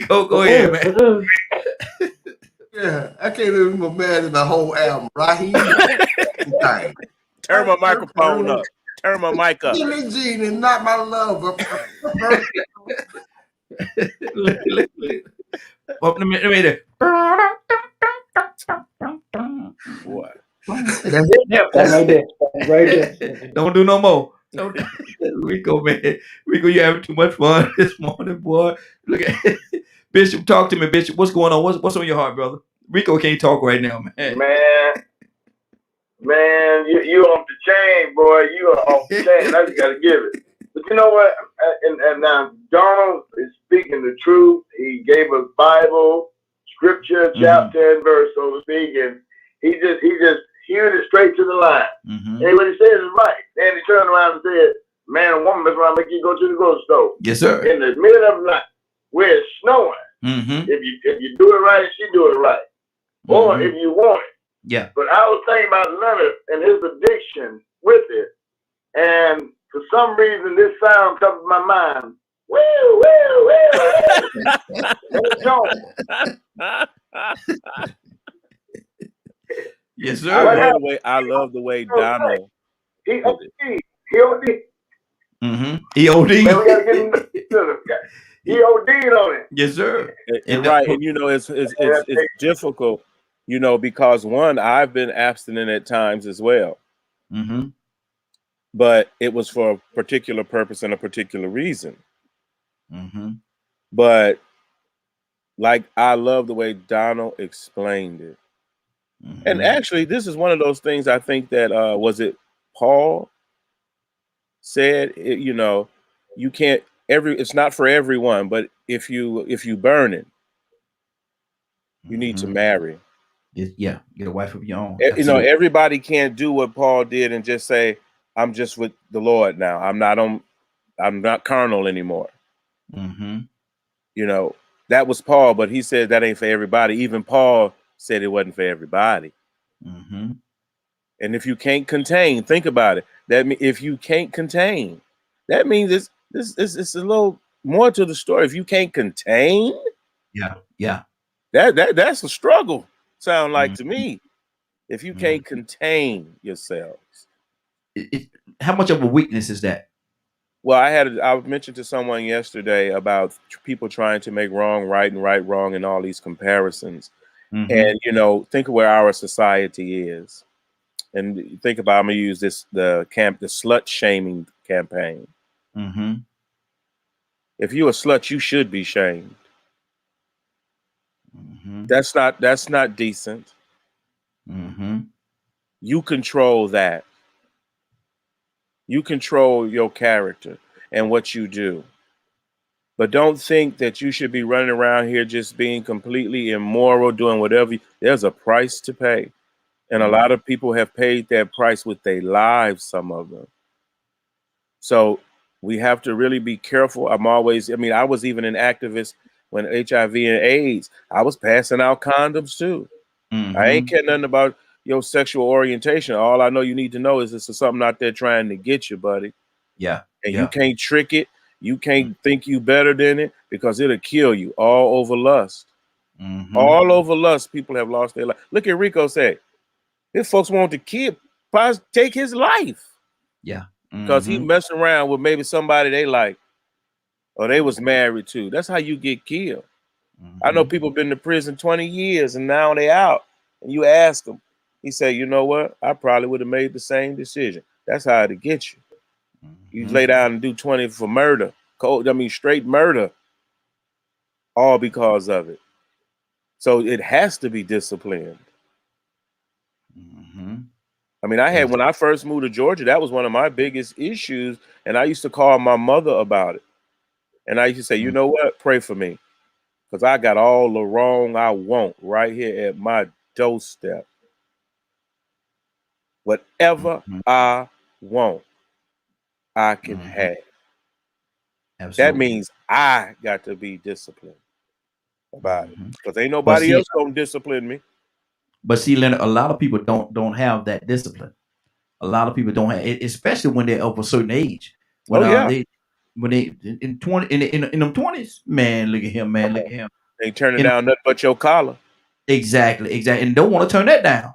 Go ahead, man. Yeah, I can't even imagine the whole album. Raheem. Turn my microphone up. Turn my mic up. Billie Jean is not my lover. What? That's right there. Don't do no more. Rico, man. Rico, you having too much fun this morning, boy. Look at Bishop. Talk to me, Bishop. What's going on? What's on your heart, brother? Rico can't talk right now, man. Man, you off the chain, boy. You are off the chain. I just gotta give it. But you know what? And now Donald is speaking the truth. He gave us Bible, scripture, chapter and verse, so to speak, and he just hewed it straight to the line. Mm-hmm. And what he says is right. Then he turned around and said, "Man and woman mess around, make you go to the grocery store." Yes, sir. In the middle of the night. where it's snowing. Mm-hmm. If you do it right, she do it right. Or if you want it. Yeah. But I was thinking about Leonard and his addiction with it. And for some reason, this sound comes to my mind. Woo, woo, woo. Yes, sir. I love the way Donald. He OD. Mm-hmm. EOD. Man, we gotta get him to he OD'd on it. Yes, sir. And right, and it's difficult, because one, I've been abstinent at times as well. Mm-hmm. But it was for a particular purpose and a particular reason. Mm-hmm. But I love the way Donald explained it. Mm-hmm. And actually, this is one of those things I think that was it Paul said, you can't it's not for everyone, but if you burn it, you need to marry. Yeah, get a wife of your own. Everybody can't do what Paul did and just say, I'm just with the Lord now. I'm not carnal anymore. Mm-hmm. That was Paul, but he said that ain't for everybody. Even Paul said it wasn't for everybody. Mm-hmm. And if you can't contain, think about it. If you can't contain, that means it's a little more to the story. If you can't contain, yeah, that's a struggle. Sound like to me. If you can't contain yourselves, how much of a weakness is that? Well, I mentioned to someone yesterday about people trying to make wrong right and right wrong and all these comparisons. Mm-hmm. And think of where our society is, and think about, I'm gonna use the slut shaming campaign. Mm-hmm. If you're a slut, you should be shamed. Mm-hmm. That's not decent. Mm-hmm. You control that. You control your character and what you do. But don't think that you should be running around here just being completely immoral, doing whatever. There's a price to pay. And a lot of people have paid that price with their lives, some of them. So we have to really be careful. I was even an activist when HIV and AIDS. I was passing out condoms too. Mm-hmm. I ain't caring nothing about your sexual orientation. All I know you need to know is this is something out there trying to get you, buddy. Yeah. And you can't trick it. You can't think you better than it, because it'll kill you. All over lust. Mm-hmm. All over lust, people have lost their life. Look at Rico say, his folks want to take his life. Yeah. Because he messed around with maybe somebody they like, or they was married to. That's how you get killed. Mm-hmm. I know people been to prison 20 years and now they out. And you ask them, he said, you know what? I probably would have made the same decision. That's how to get you. Mm-hmm. You lay down and do 20 for murder, straight murder, all because of it. So it has to be disciplined. Mm-hmm. When I first moved to Georgia, that was one of my biggest issues. And I used to call my mother about it. And I used to say, you know what? Pray for me. Because I got all the wrong I want right here at my doorstep. Whatever I want, I can have. Absolutely. That means I got to be disciplined about it. Because ain't nobody else going to discipline me. But see, Leonard, a lot of people don't have that discipline. A lot of people don't have it, especially when they're of a certain age. When they in 20 in them 20s, man, look at him, man, look at him. They turning down nothing but your collar. Exactly, and don't want to turn that down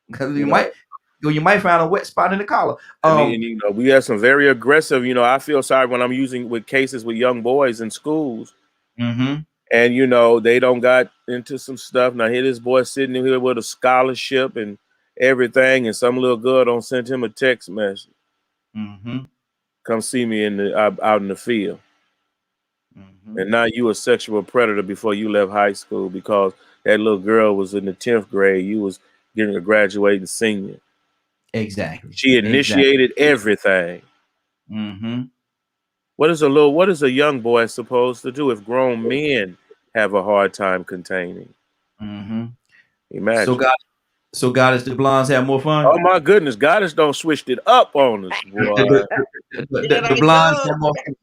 because you might find a wet spot in the collar. We have some very aggressive. I feel sorry when I'm using with cases with young boys in schools. Mm-hmm. And they don't got into some stuff. Now here this boy sitting here with a scholarship and everything, and some little girl don't send him a text message. Mm-hmm. Come see me out in the field. Mm-hmm. And now you a sexual predator before you left high school because that little girl was in the 10th grade. You was getting a graduating senior. Exactly. She initiated everything. Mm-hmm. What is a young boy supposed to do if grown men have a hard time containing? Mm-hmm. Imagine. So Goddess, the blondes have more fun? Oh my goodness, Goddess don't switched it up on us, boy. the blondes have more fun.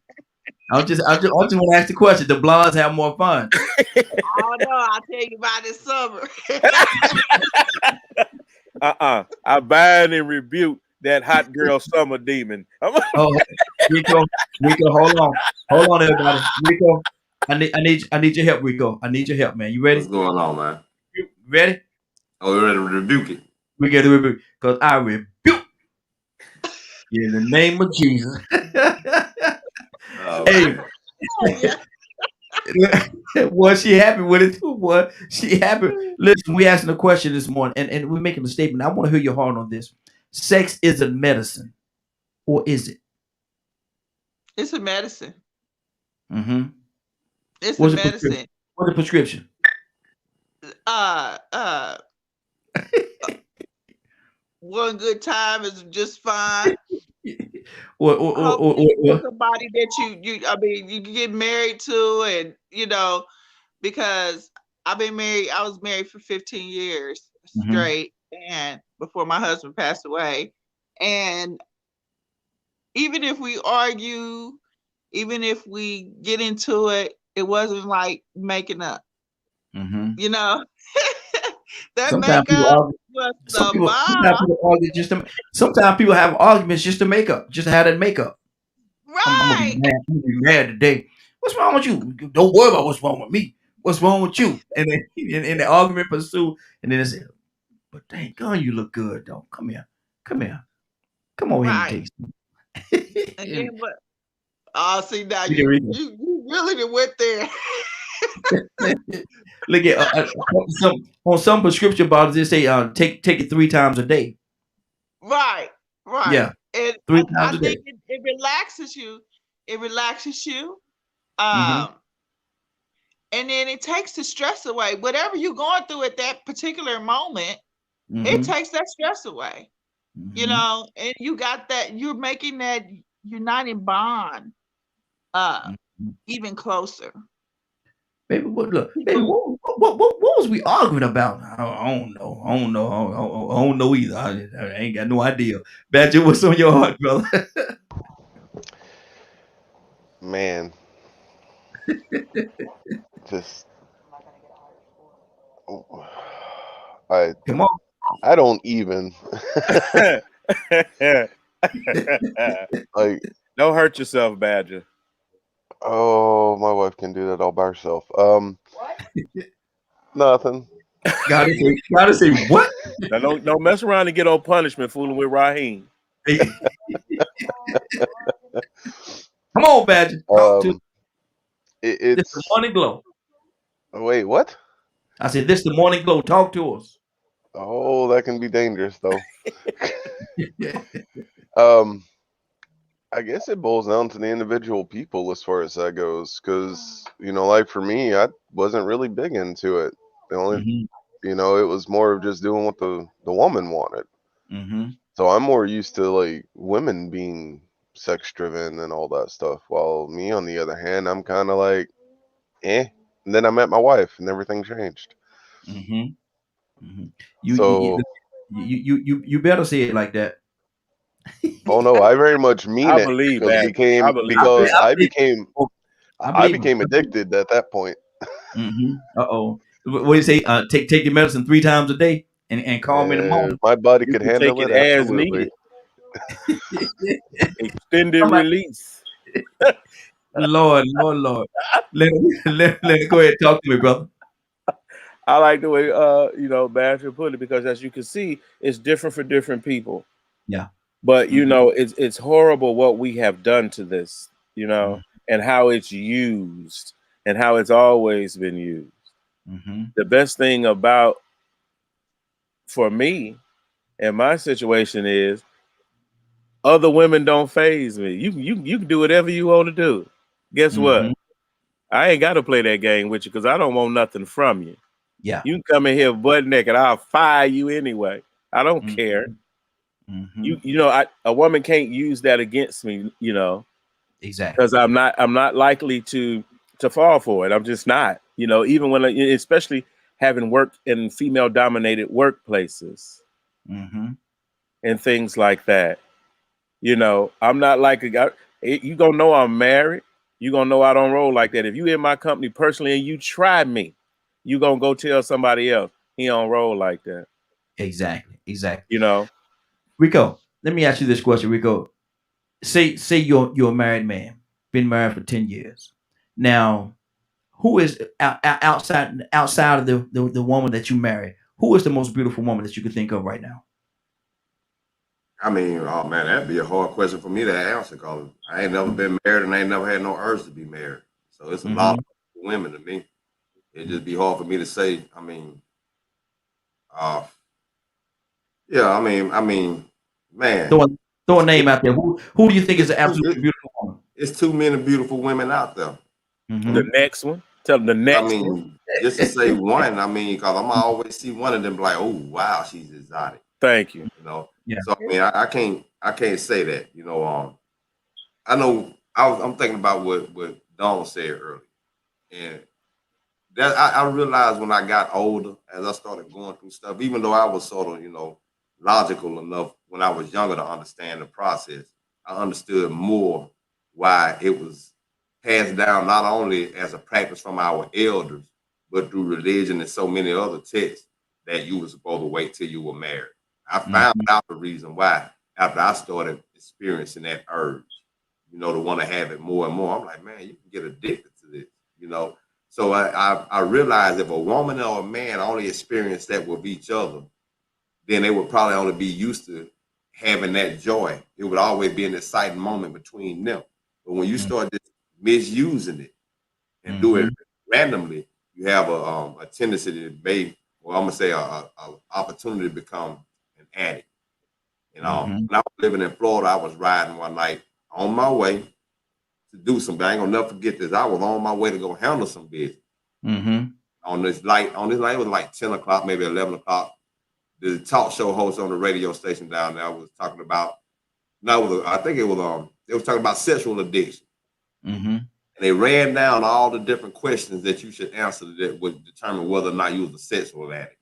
I just want to ask the question. The blondes have more fun. I don't know. I'll tell you about this summer. I bind and rebuke that hot girl summer demon. Oh, Rico, hold on, everybody. Rico, I need your help, Rico. I need your help, man. You ready? What's going on, man? Ready? Oh, we're ready to rebuke it. We got to rebuke because I rebuke in the name of Jesus. Hey, was she happy with it too? Boy, she happy. Listen, we asking a question this morning, and we're making a statement. I want to hear your heart on this. Sex is a medicine, or is it? It's a medicine. Mm-hmm. It's What's a the medicine. What's the prescription? One good time is just fine. Or somebody that you get married to, and because I was married for 15 years straight, and before my husband passed away. And even if we argue, even if we get into it, it wasn't like making up. That sometimes makeup was the bomb. Sometimes people have arguments just to make up, just to have that makeup. Right. I'm gonna be mad today. What's wrong with you? Don't worry about what's wrong with me. What's wrong with you? And then in the argument pursue, and then they say, but dang God, you look good though. Come here. Come over here and taste. And then what? Oh, see now you really done went there. Look at on some prescription bottles they say take it 3 times a day. Right. Yeah. And 3 times a day. think it relaxes you. It relaxes you. And then it takes the stress away. Whatever you're going through at that particular moment, it takes that stress away. And you got that, you're making that uniting bond even closer. Baby, what was we arguing about? I don't know either. I ain't got no idea. Badger, what's on your heart, brother? Man, just come on. I don't even like. Don't hurt yourself, Badger. Oh, my wife can do that all by herself. Nothing. Gotta say what? Now, don't mess around and get on punishment fooling with Raheem. Come on, Badger. Talk to it's the Morning Glow. Wait, what? I said this the Morning Glow. Talk to us. Oh, that can be dangerous though. I guess it boils down to the individual people as far as that goes, because like for me, I wasn't really big into it. The only, it was more of just doing what the woman wanted. So I'm more used to like women being sex driven and all that stuff, while me on the other hand, I'm kind of like, And then I met my wife, and everything changed. You better say it like that. Oh no, I very much mean I it. believe because that. I became addicted at that point. Uh-oh. What do you say? Take your medicine 3 times a day and call me in the morning. My body You could can handle take it. it as Absolutely. needed. Extended release. Lord. Let it go ahead and talk to me, brother. I like the way Badger put it, because as you can see, it's different for different people. Yeah. But it's horrible what we have done to this, and how it's used and how it's always been used. The best thing about, for me, and my situation is, other women don't faze me. You can do whatever you want to do. Guess what? I ain't got to play that game with you because I don't want nothing from you. Yeah. You can come in here butt naked. I'll fire you anyway. I don't care. A woman can't use that against me, Exactly. because I'm not likely to fall for it. I'm just not, even when especially having worked in female dominated workplaces and things like that. I'm not like you gonna know I'm married. you're gonna know I don't roll like that. If you in my company personally and you try me, you gonna go tell somebody else he don't roll like that. Exactly. You know, Rico, let me ask you this question, Rico. Say you're a married man, been married for 10 years. Now, who is outside of the woman that you marry? Who is the most beautiful woman that you could think of right now? I mean, oh man, that'd be a hard question for me to answer because I ain't never been married and I ain't never had no urge to be married. So it's a lot of women to me. It'd just be hard for me to say. I mean, yeah, I mean, man. Throw a name out there. Who do you think is the absolutely beautiful woman? It's too many beautiful women out there. The next one. Tell them the next one. Just to say one, I mean, because I'm always see one of them like, oh wow, she's exotic. Thank you. You know. Yeah. So I mean, I can't say that. You know, I know I'm thinking about what Dawn said earlier, and that I realized when I got older, as I started going through stuff, even though I was sort of, logical enough when I was younger to understand the process, I understood more why it was passed down not only as a practice from our elders, but through religion and so many other texts that you were supposed to wait till you were married. I found out the reason why after I started experiencing that urge, to want to have it more and more. I'm like, man, you can get addicted to this, So I realized if a woman or a man only experienced that with each other, then they would probably only be used to having that joy. It would always be an exciting moment between them. But when you start just misusing it and do it randomly, you have a tendency to be, well, I'm gonna say a opportunity to become an addict. When I was living in Florida, I was riding one night on my way to do something. I ain't gonna never forget this. I was on my way to go handle some business. On this light, it was like 10 o'clock, maybe 11 o'clock. The talk show host on the radio station down there was talking about, I think it was they was talking about sexual addiction. And they ran down all the different questions that you should answer that would determine whether or not you was a sex addict.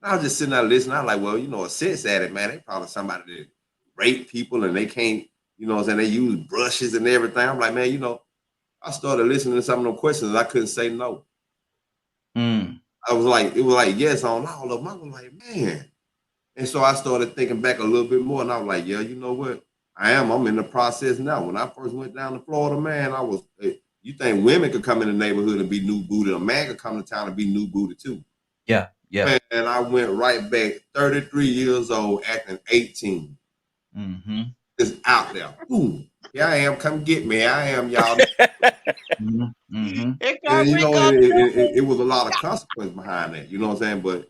And I was just sitting there listening. I was like, well, a sex addict, man, they probably somebody that rape people and they can't, they use brushes and everything. I'm like, man, I started listening to some of them questions and I couldn't say no. It was like yes on all of them. I was like, man. And so I started thinking back a little bit more and I was like, yeah, you know what? I'm in the process now. When I first went down to Florida, man, you think women could come in the neighborhood and be new booted? A man could come to town and be new booted too. Yeah. Man, and I went right back 33 years old, acting 18. Just out there. Boom. Here I am. Come get me. I am, y'all. And it was a lot of consequence behind that. You know what I'm saying? But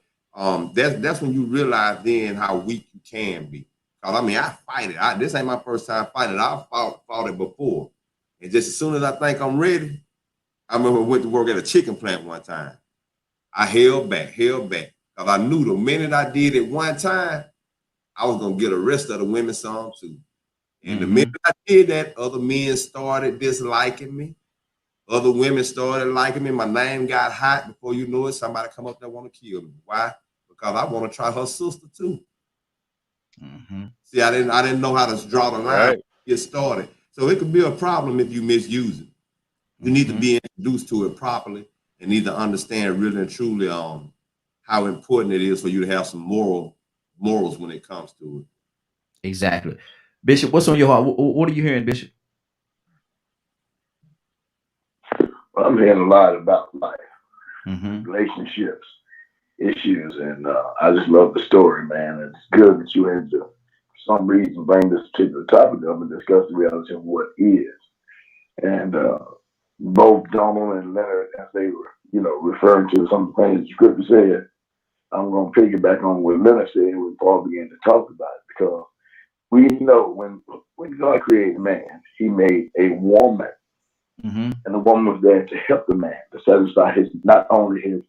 that's when you realize then how weak you can be. Because I fight it. This ain't my first time fighting it. I fought it before. And just as soon as I think I'm ready, I remember I went to work at a chicken plant one time. I held back. Because I knew the minute I did it one time, I was gonna get the rest of the women some too. And the minute I did that, other men started disliking me. Other women started liking me. My name got hot. Before you know it, somebody come up there want to kill me. Why? Because I want to try her sister too. See, I didn't know how to draw the line. Get started. So it could be a problem if you misuse it. You need to be introduced to it properly and need to understand really and truly how important it is for you to have some morals when it comes to it. Exactly. Bishop, what's on your heart? What are you hearing, Bishop? Well, I'm hearing a lot about life, relationships, issues, and I just love the story, man. It's good that you had to, for some reason, bring this particular topic up and discuss the reality of what is. And both Donald and Leonard, as they were, referring to some of the things the scripture said, I'm going to piggyback on what Leonard said when Paul began to talk about it, because we know when God created man, he made a woman. And the woman was there to help the man, to satisfy not only his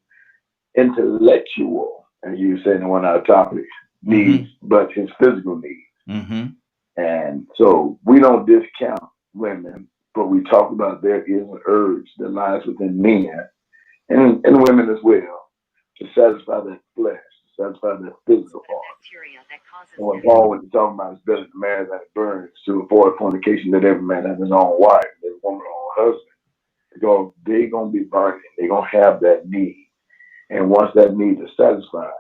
intellectual, as you said in one of our topics, needs, but his physical needs. And so we don't discount women, but we talk about there is an urge that lies within men and women as well to satisfy that flesh, to satisfy their physical part. And what Paul was talking about is better to marry than to burn, to avoid fornication, that every man have his own wife, every woman own husband. Because they're going to be burning. They're going to have that need. And once that need is satisfied,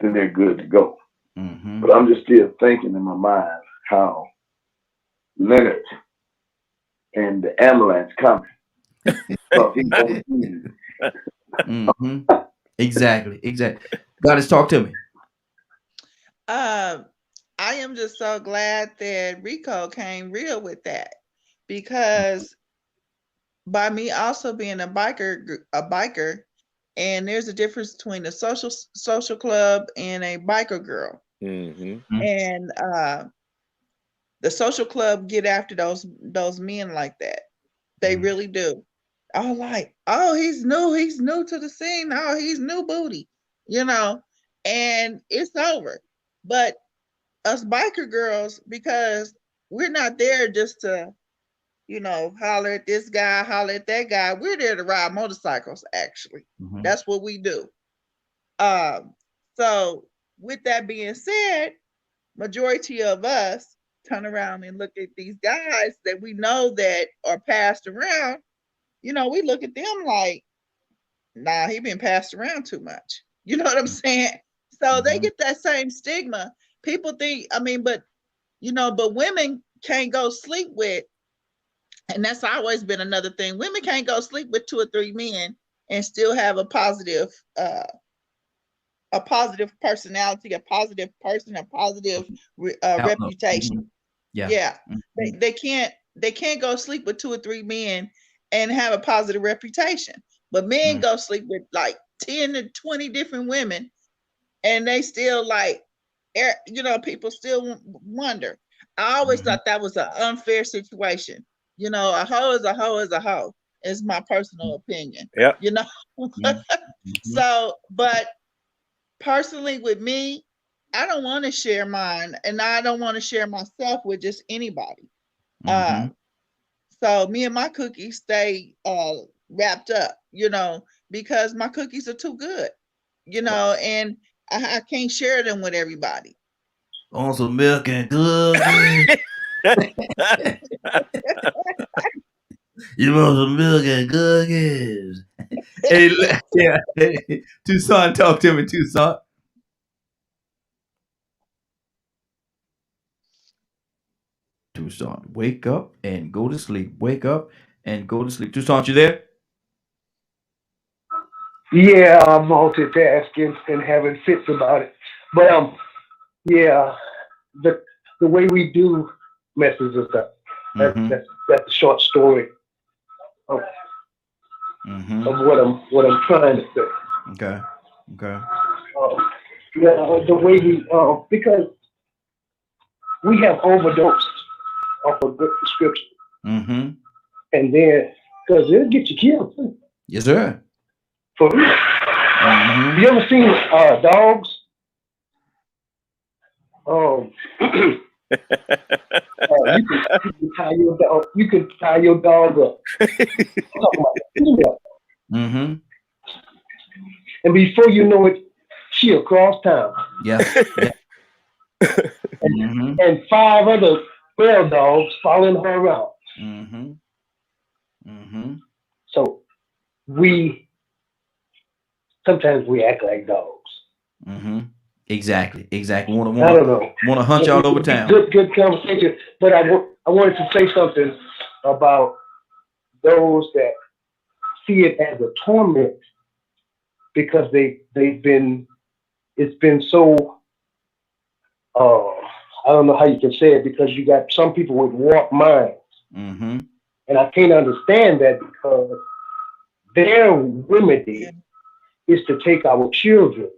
then they're good to go. Mm-hmm. But I'm just still thinking in my mind how Leonard and the ambulance coming. Mm-hmm. Exactly. Goddess, talk to me. I am just so glad that Rico came real with that, because by me also being a biker, and there's a difference between a social club and a biker girl. Mm-hmm. And the social club get after those men like that. They really do. Oh, he's new to the scene. Oh, he's new booty, and it's over. But us biker girls, because we're not there just to, holler at this guy, holler at that guy. We're there to ride motorcycles, actually. Mm-hmm. That's what we do. So with that being said, majority of us turn around and look at these guys that we know that are passed around. We look at them like, nah, he been passed around too much. You know what I'm saying? So they get that same stigma. People think, but women can't go sleep with, and that's always been another thing. Women can't go sleep with 2 or 3 men and still have a positive personality, a positive person, a positive reputation. Mm-hmm. Yeah. Mm-hmm. They can't go sleep with 2 or 3 men and have a positive reputation. But men go sleep with like 10 to 20 different women, and they still people still wonder. I always thought that was an unfair situation. A hoe is a hoe is a hoe, is my personal opinion. Yeah. So, but personally with me, I don't want to share mine, and I don't want to share myself with just anybody. So me and my cookies stay wrapped up, because my cookies are too good, and I can't share them with everybody. On some milk and cookies. You want some milk and cookies? Hey, yeah. Tucson, talk to me, Tucson. Tucson, wake up and go to sleep. Wake up and go to sleep. Tucson, you there? Yeah, I'm multitasking and having fits about it. But yeah, the way we do messes us up. That's a short story of what I'm trying to say. Okay. The way we because we have overdosed off a good prescription. And then because it'll get you killed too. Yes, sir. For real. You ever seen dogs? You can tie your dog up. And before you know it, she across town. Yeah. And 5 other feral dogs following her around. So sometimes we act like dogs. Exactly. I don't know. Want to hunt y'all over town. Good conversation. But I wanted to say something about those that see it as a torment because it's been so I don't know how you can say it, because you got some people with warped minds. And I can't understand that, because their remedy is to take our children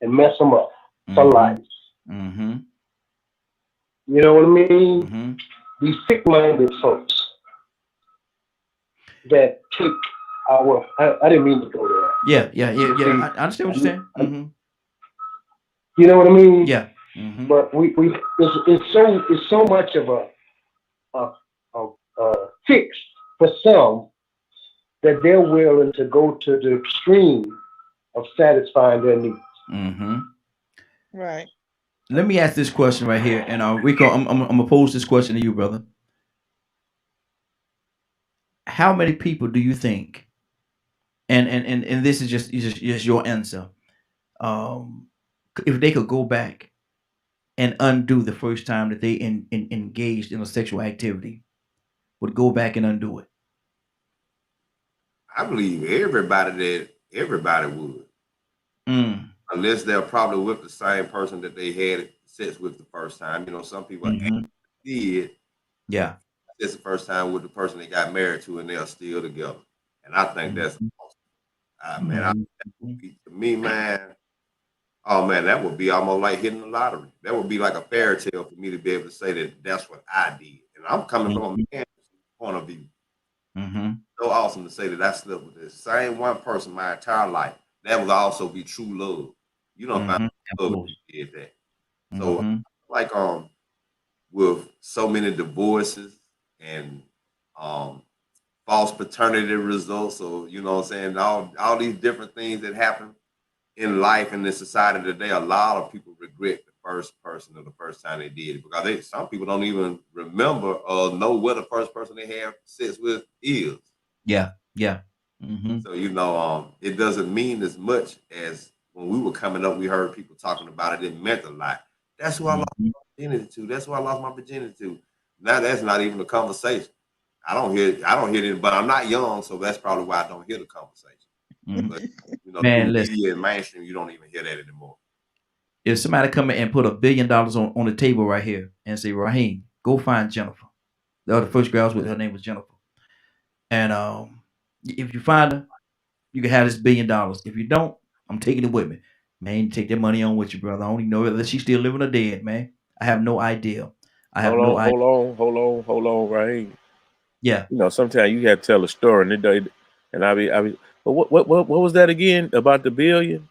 and mess them up for life. You know what I mean? These sick-minded folks that take our. I didn't mean to go there. Yeah. I understand what you're saying. You know what I mean? Yeah. But it's so much of a fix for some that they're willing to go to the extreme of satisfying their needs. Right. Let me ask this question right here, and Rico, I'm gonna pose this question to you, brother. How many people do you think, and this is just your answer, um, if they could go back and undo the first time that they engaged in a sexual activity, would go back and undo it? I believe everybody would, Mm. unless they're probably with the same person that they had sex with the first time. You know, some people Mhm. did Yeah. sex the first time with the person they got married to, and they're still together. And I think that's Mhm. awesome. Man, Mhm. to me, man. Oh man, that would be almost like hitting the lottery. That would be like a fairy tale for me to be able to say that that's what I did. And I'm coming from Mhm. a man's point of view. Mhm. So awesome to say that I slept with the same one person my entire life. That would also be true love. You don't find Mhm. love if Absolutely. you did that. So Mhm. like with so many divorces and um false paternity results, or you know what I'm saying, all these different things that happen in life and in society today, a lot of people regret the first person or the first time they did it, because some people don't even remember or know what the first person they have sex with is. Yeah. Yeah. Mhm. So it doesn't mean as much as when we were coming up. We heard people talking about it. It meant a lot. That's who I lost Mhm. my virginity to. That's who I lost my virginity to. Now that's not even a conversation. I don't hear it, but I'm not young, so that's probably why I don't hear the conversation. Mhm. But Man, through listen. media and mainstream, you don't even hear that anymore. If somebody come in and put $1 billion on the table right here and say, Raheem, go find Jennifer. The first girl I was with, her name was Jennifer. And if you find her, you can have this $1 billion. If you don't, I'm taking it with me. Man, you take that money on with you, brother. I don't even know whether she's still living or dead, man. I have no idea. I have no idea. Hold on, Raheem. Yeah. You know, sometimes you have to tell a story, and I be. But what was that again about the billion?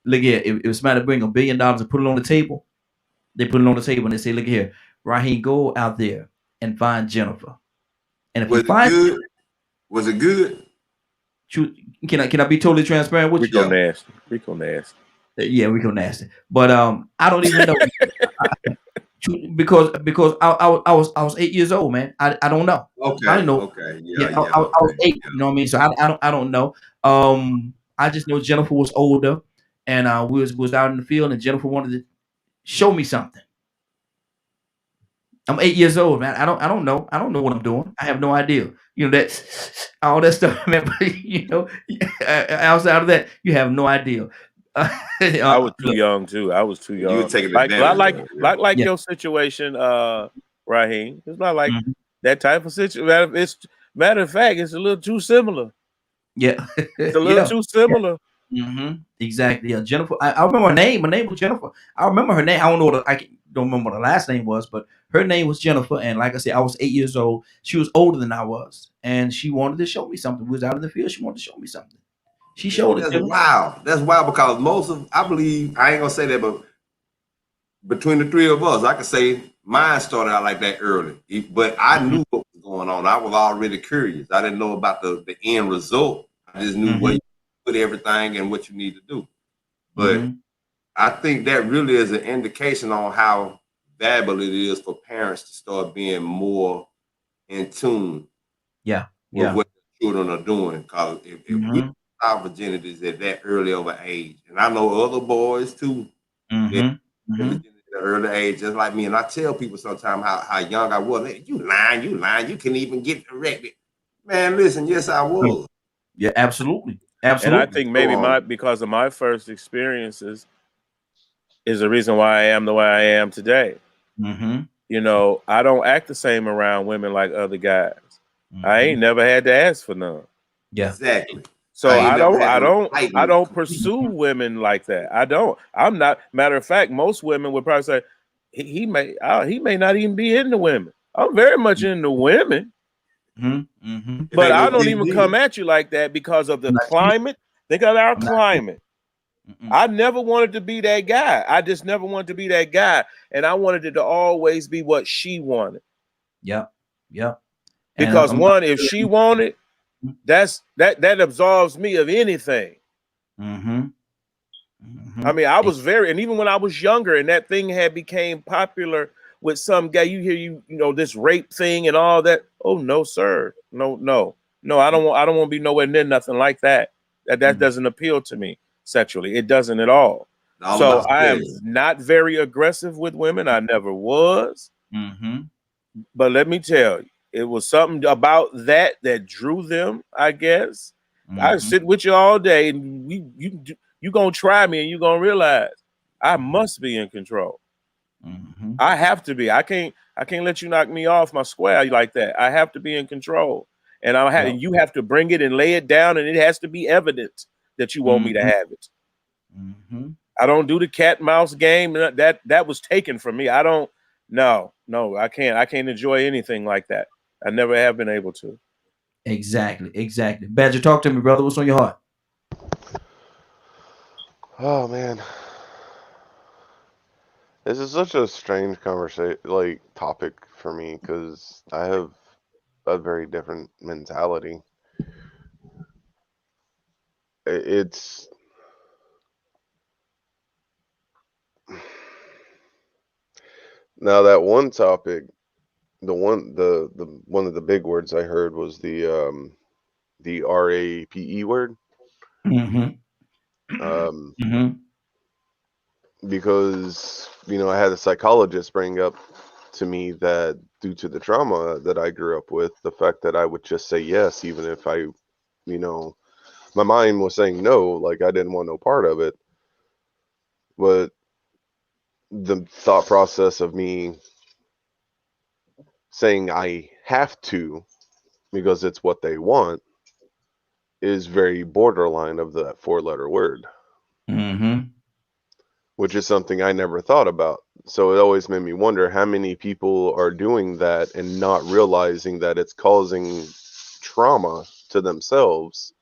Look here, if somebody bring $1 billion and put it on the table, they put it on the table and they say, look here, Raheem, go out there and find Jennifer. And if you Was it find good? Was it good? can I be totally transparent with Rico you? Yeah. nasty. Rico nasty. Yeah, we go nasty. But I don't even know because I was 8 years old, man. I don't know. I Okay. don't know. Okay. Yeah, Yeah. I, Yeah. I, I was Okay. 8. You know what I mean? So I don't know. I just know Jennifer was older, and we was out in the field, and Jennifer wanted to show me something. I'm 8 years old, man. I don't know. I don't know what I'm doing. I have no idea. You know that all that stuff, man. But, outside of that, you have no idea. I was too Look, young too. I was too You were young. taking Like advantage of it. Yeah. like yeah. your situation, Raheem. It's not like Mhm. that type of situation. It's matter of fact, it's a little too similar. Yeah. It's a little Yeah. too similar. Exactly. Yeah. Jennifer. I remember her name. Her name was Jennifer. I remember her name. I don't know don't remember what her last name was, but her name was Jennifer. And like I said, I was 8 years old. She was older than I was, and she wanted to show me something. We was out in the field. She wanted to show me something. She See, showed it that's to me. wild. That's wild because I believe, I ain't gonna say that, but between the three of us, I can say mine started out like that early. But I Mhm. knew what was going on. I was already curious. I didn't know about the end result. I just knew where Mhm. you put everything and what you need to do. But Mhm. I think that really is an indication on how valuable it is for parents to start being more in tune Yeah. with Yeah. what the children are doing. Because if we Mhm. our virginities at that early of an age, and I know other boys too, that Mhm. Mhm. virginity at an early age, just like me. And I tell people sometimes how young I was. Hey, you lying, you couldn't even get erected. Man, listen, yes, I was. Yeah. Absolutely. And I Absolutely. think So, maybe because of my first experiences is the reason why I am the way I am today. Mhm. You know, I don't act the same around women like other guys. I ain't Mhm. never had to ask for none. Yeah. exactly. So I ain't never had to I heighten don't pursue women like that. I don't. I'm not. Matter of fact, most women would probably say he may not even be into women. I'm very much into women, Mhm. Mhm. It but ain't I no don't big even deal. come at you like that because of the I'm not cheating. climate. Think of our I'm not cheating. climate. Mm-mm. I never wanted to be that guy. I just never wanted to be that guy, and I wanted it to always be what she wanted. Yep. Yep. And Because one, if she wanted, that absolves me of anything. Mm-hmm. I mean, I was very, and even when I was younger, and that thing had became popular with some guy, you hear this rape thing and all that. Oh no, sir, no. I don't want to be nowhere near nothing like that. That doesn't appeal to me sexually. It doesn't at all. So I am not very aggressive with women. I never was. But let me tell you, it was something about that drew them, I guess. I sit with you all day, and you gonna try me, and you gonna realize I must be in control. I have to be. I can't let you knock me off my square like that. I have to be in control, and and you have to bring it and lay it down, and it has to be evident that you want me to have it. I don't do the cat and mouse game. That was taken from me. I don't. No, I can't. I can't enjoy anything like that. I never have been able to. Exactly. Badger, talk to me, brother. What's on your heart? Oh man, this is such a strange conversation, topic for me, because I have a very different mentality. It's now that one topic, the one of the big words I heard was the RAPE word. Because I had a psychologist bring up to me that due to the trauma that I grew up with, the fact that I would just say yes even if I my mind was saying no, like I didn't want no part of it. But the thought process of me saying I have to because it's what they want is very borderline of that 4-letter word. Which is something I never thought about. So it always made me wonder how many people are doing that and not realizing that it's causing trauma to themselves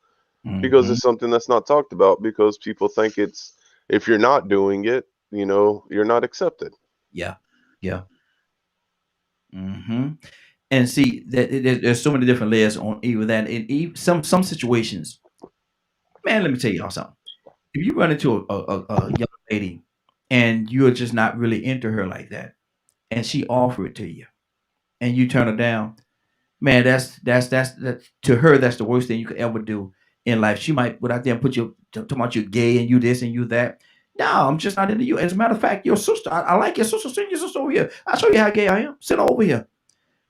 because it's something that's not talked about, because people think it's, if you're not doing it, you're not accepted. Yeah. And see that there's so many different layers on even that. In some situations, man, let me tell y'all something. If you run into a young lady and you're just not really into her like that, and she offer it to you, and you turn her down, man, that's to her, that's the worst thing you could ever do in life. She might put out there and put you talking about you're gay and you this and you that. No, I'm just not into you. As a matter of fact, your sister, I like your sister. Send your sister over here. I'll show you how gay I am. Sit over here.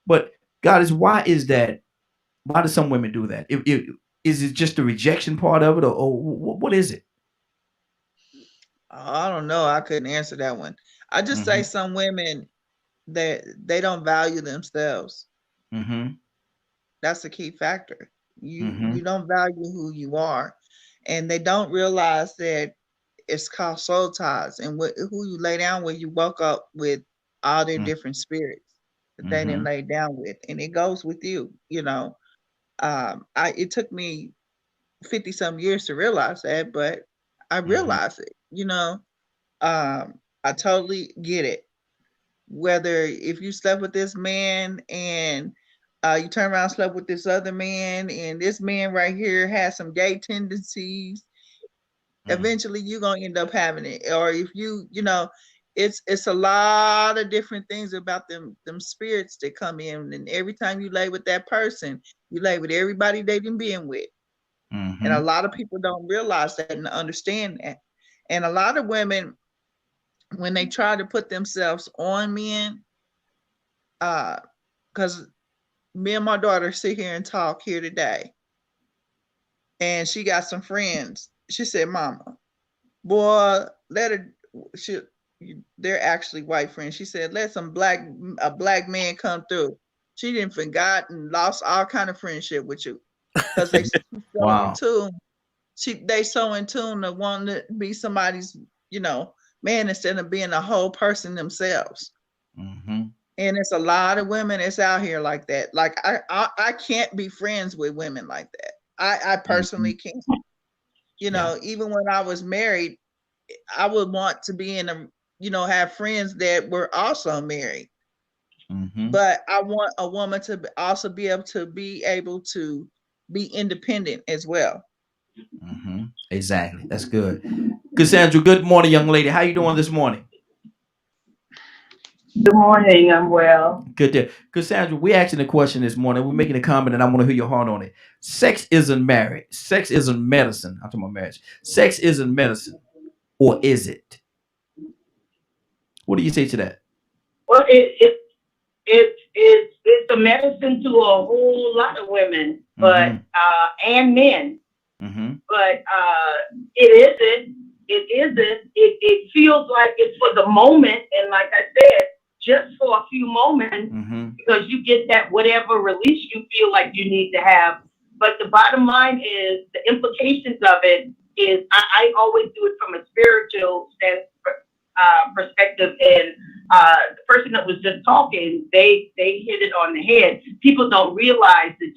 But God why is that? Why do some women do that? Is it just the rejection part of it, or what is it? I don't know. I couldn't answer that one. I just say some women that they don't value themselves. That's a key factor. You don't value who you are, and they don't realize that it's called soul ties, and who you lay down with, you woke up with all their different spirits that they didn't lay down with, and it goes with you. It took me 50 some years to realize that, but I realized it. I totally get it. Whether if you slept with this man and you turn around and slept with this other man, and this man right here has some gay tendencies, eventually you're gonna end up having it. Or if it's a lot of different things about them spirits that come in, and every time you lay with that person, you lay with everybody they've been being with. And a lot of people don't realize that and understand that. And a lot of women, when they try to put themselves on men, because me and my daughter sit here and talk here today, and she got some friends. She said, "Mama, boy, let her." They're actually white friends. She said, "Let a black man come through." She didn't forgot and lost all kind of friendship with you because they so in tune. They so in tune to want to be somebody's, man, instead of being a whole person themselves. And it's a lot of women that's out here like that. Like I can't be friends with women like that. I personally can't. Even when I was married, I would want to be have friends that were also married. But I want a woman to also be able to be independent as well. Exactly. That's good. Cassandra, good morning, young lady. How you doing this morning? Good morning. I'm well. Good day. Cassandra, we're asking a question this morning. We're making a comment, and I want to hear your heart on it. Sex isn't marriage. Sex isn't medicine. I'm talking about marriage. Sex isn't medicine, or is it? What do you say to that? Well, it's a medicine to a whole lot of women, but and men. But it isn't. It feels like it's for the moment, and like I said, just for a few moments, because you get that whatever release you feel like you need to have. But the bottom line is the implications of it is I always do it from a spiritual perspective, and the person that was just talking, they hit it on the head. People don't realize that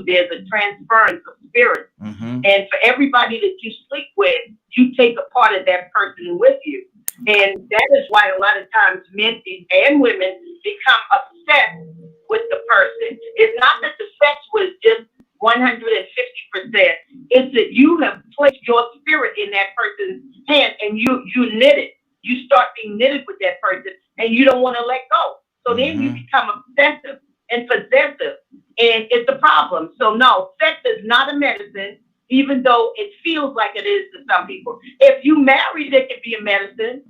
there's a transference of spirit, and for everybody that you sleep with, you take a part of that person with you, and that is why a lot of times men and women become obsessed with the person. It's not that the sex was just 150%. It's that you have placed your spirit in that person's hand, and you knit it. You start being knitted with that person, and you don't want to let go. So then you become obsessive and possessive, and it's a problem. So no, sex is not a medicine, even though it feels like it is to some people. If you married, it could be a medicine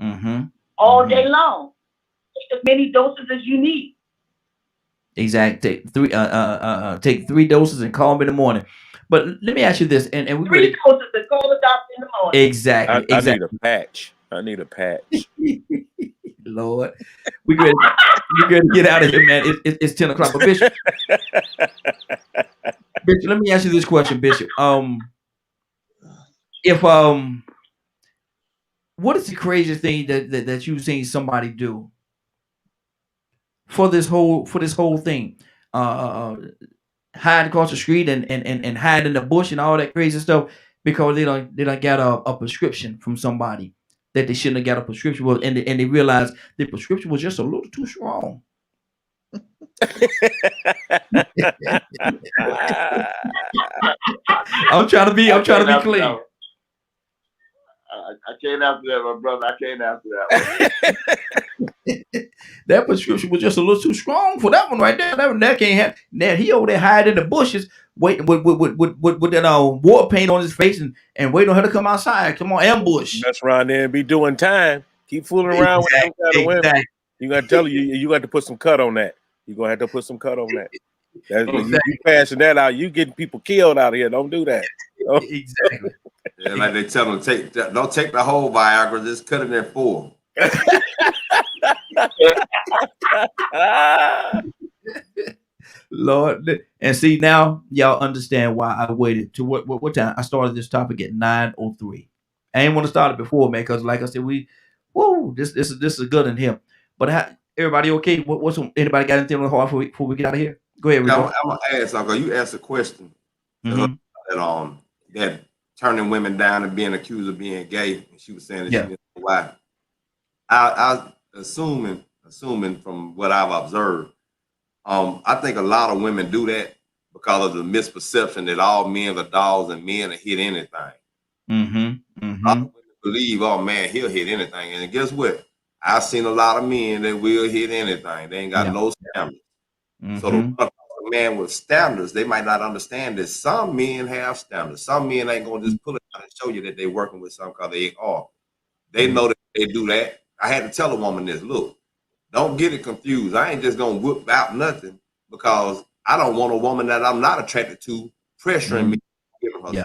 all day long. Take as many doses as you need. Exactly. Take 3 doses and call me in the morning. But let me ask you this, and we 3 doses and call the doctor in the morning. Exactly. I need a patch. I need a patch. Lord, we're going to get out of here, man. It's 10 o'clock. But Bishop, let me ask you this question, Bishop. What is the craziest thing that you've seen somebody do for this whole thing? Hide across the street and hide in the bush and all that crazy stuff because they don't get a prescription from somebody that they shouldn't have got a prescription with, and they realized the prescription was just a little too strong. I'm trying to be clean. I can't answer that, my brother. I can't answer that one. That prescription was just a little too strong for that one right there. That can't have. Now he over there hiding in the bushes, waiting with that war paint on his face and waiting on her to come outside. Come on, ambush. That's around there and be doing time. Keep fooling around with them kind of women. You got to tell you got to put some cut on that. You're gonna have to put some cut on that. You passing that out, you getting people killed out here. Don't do that. Exactly. Yeah, like they tell them, don't take the whole Viagra, just cut it in 4. Lord, and see now y'all understand why I waited to what time I started this topic at 9:03. I ain't want to start it before, man, because like I said, this is good in here. But everybody okay? What's anybody got anything on the heart before we get out of here? Go ahead, Rico. I'm gonna ask, Uncle. You asked a question that turning women down and being accused of being gay. And she was saying that she didn't know why. I assuming from what I've observed, I think a lot of women do that because of the misperception that all men are dogs and men will hit anything. A lot of women believe, oh man, he'll hit anything. And guess what? I've seen a lot of men that will hit anything. They ain't got no standards. So the man with standards, they might not understand that some men have standards. Some men ain't gonna just pull it out and show you that they're working with something because they are. They know that they do that. I had to tell a woman this, look, don't get it confused. I ain't just gonna whip out nothing because I don't want a woman that I'm not attracted to pressuring me, giving her something.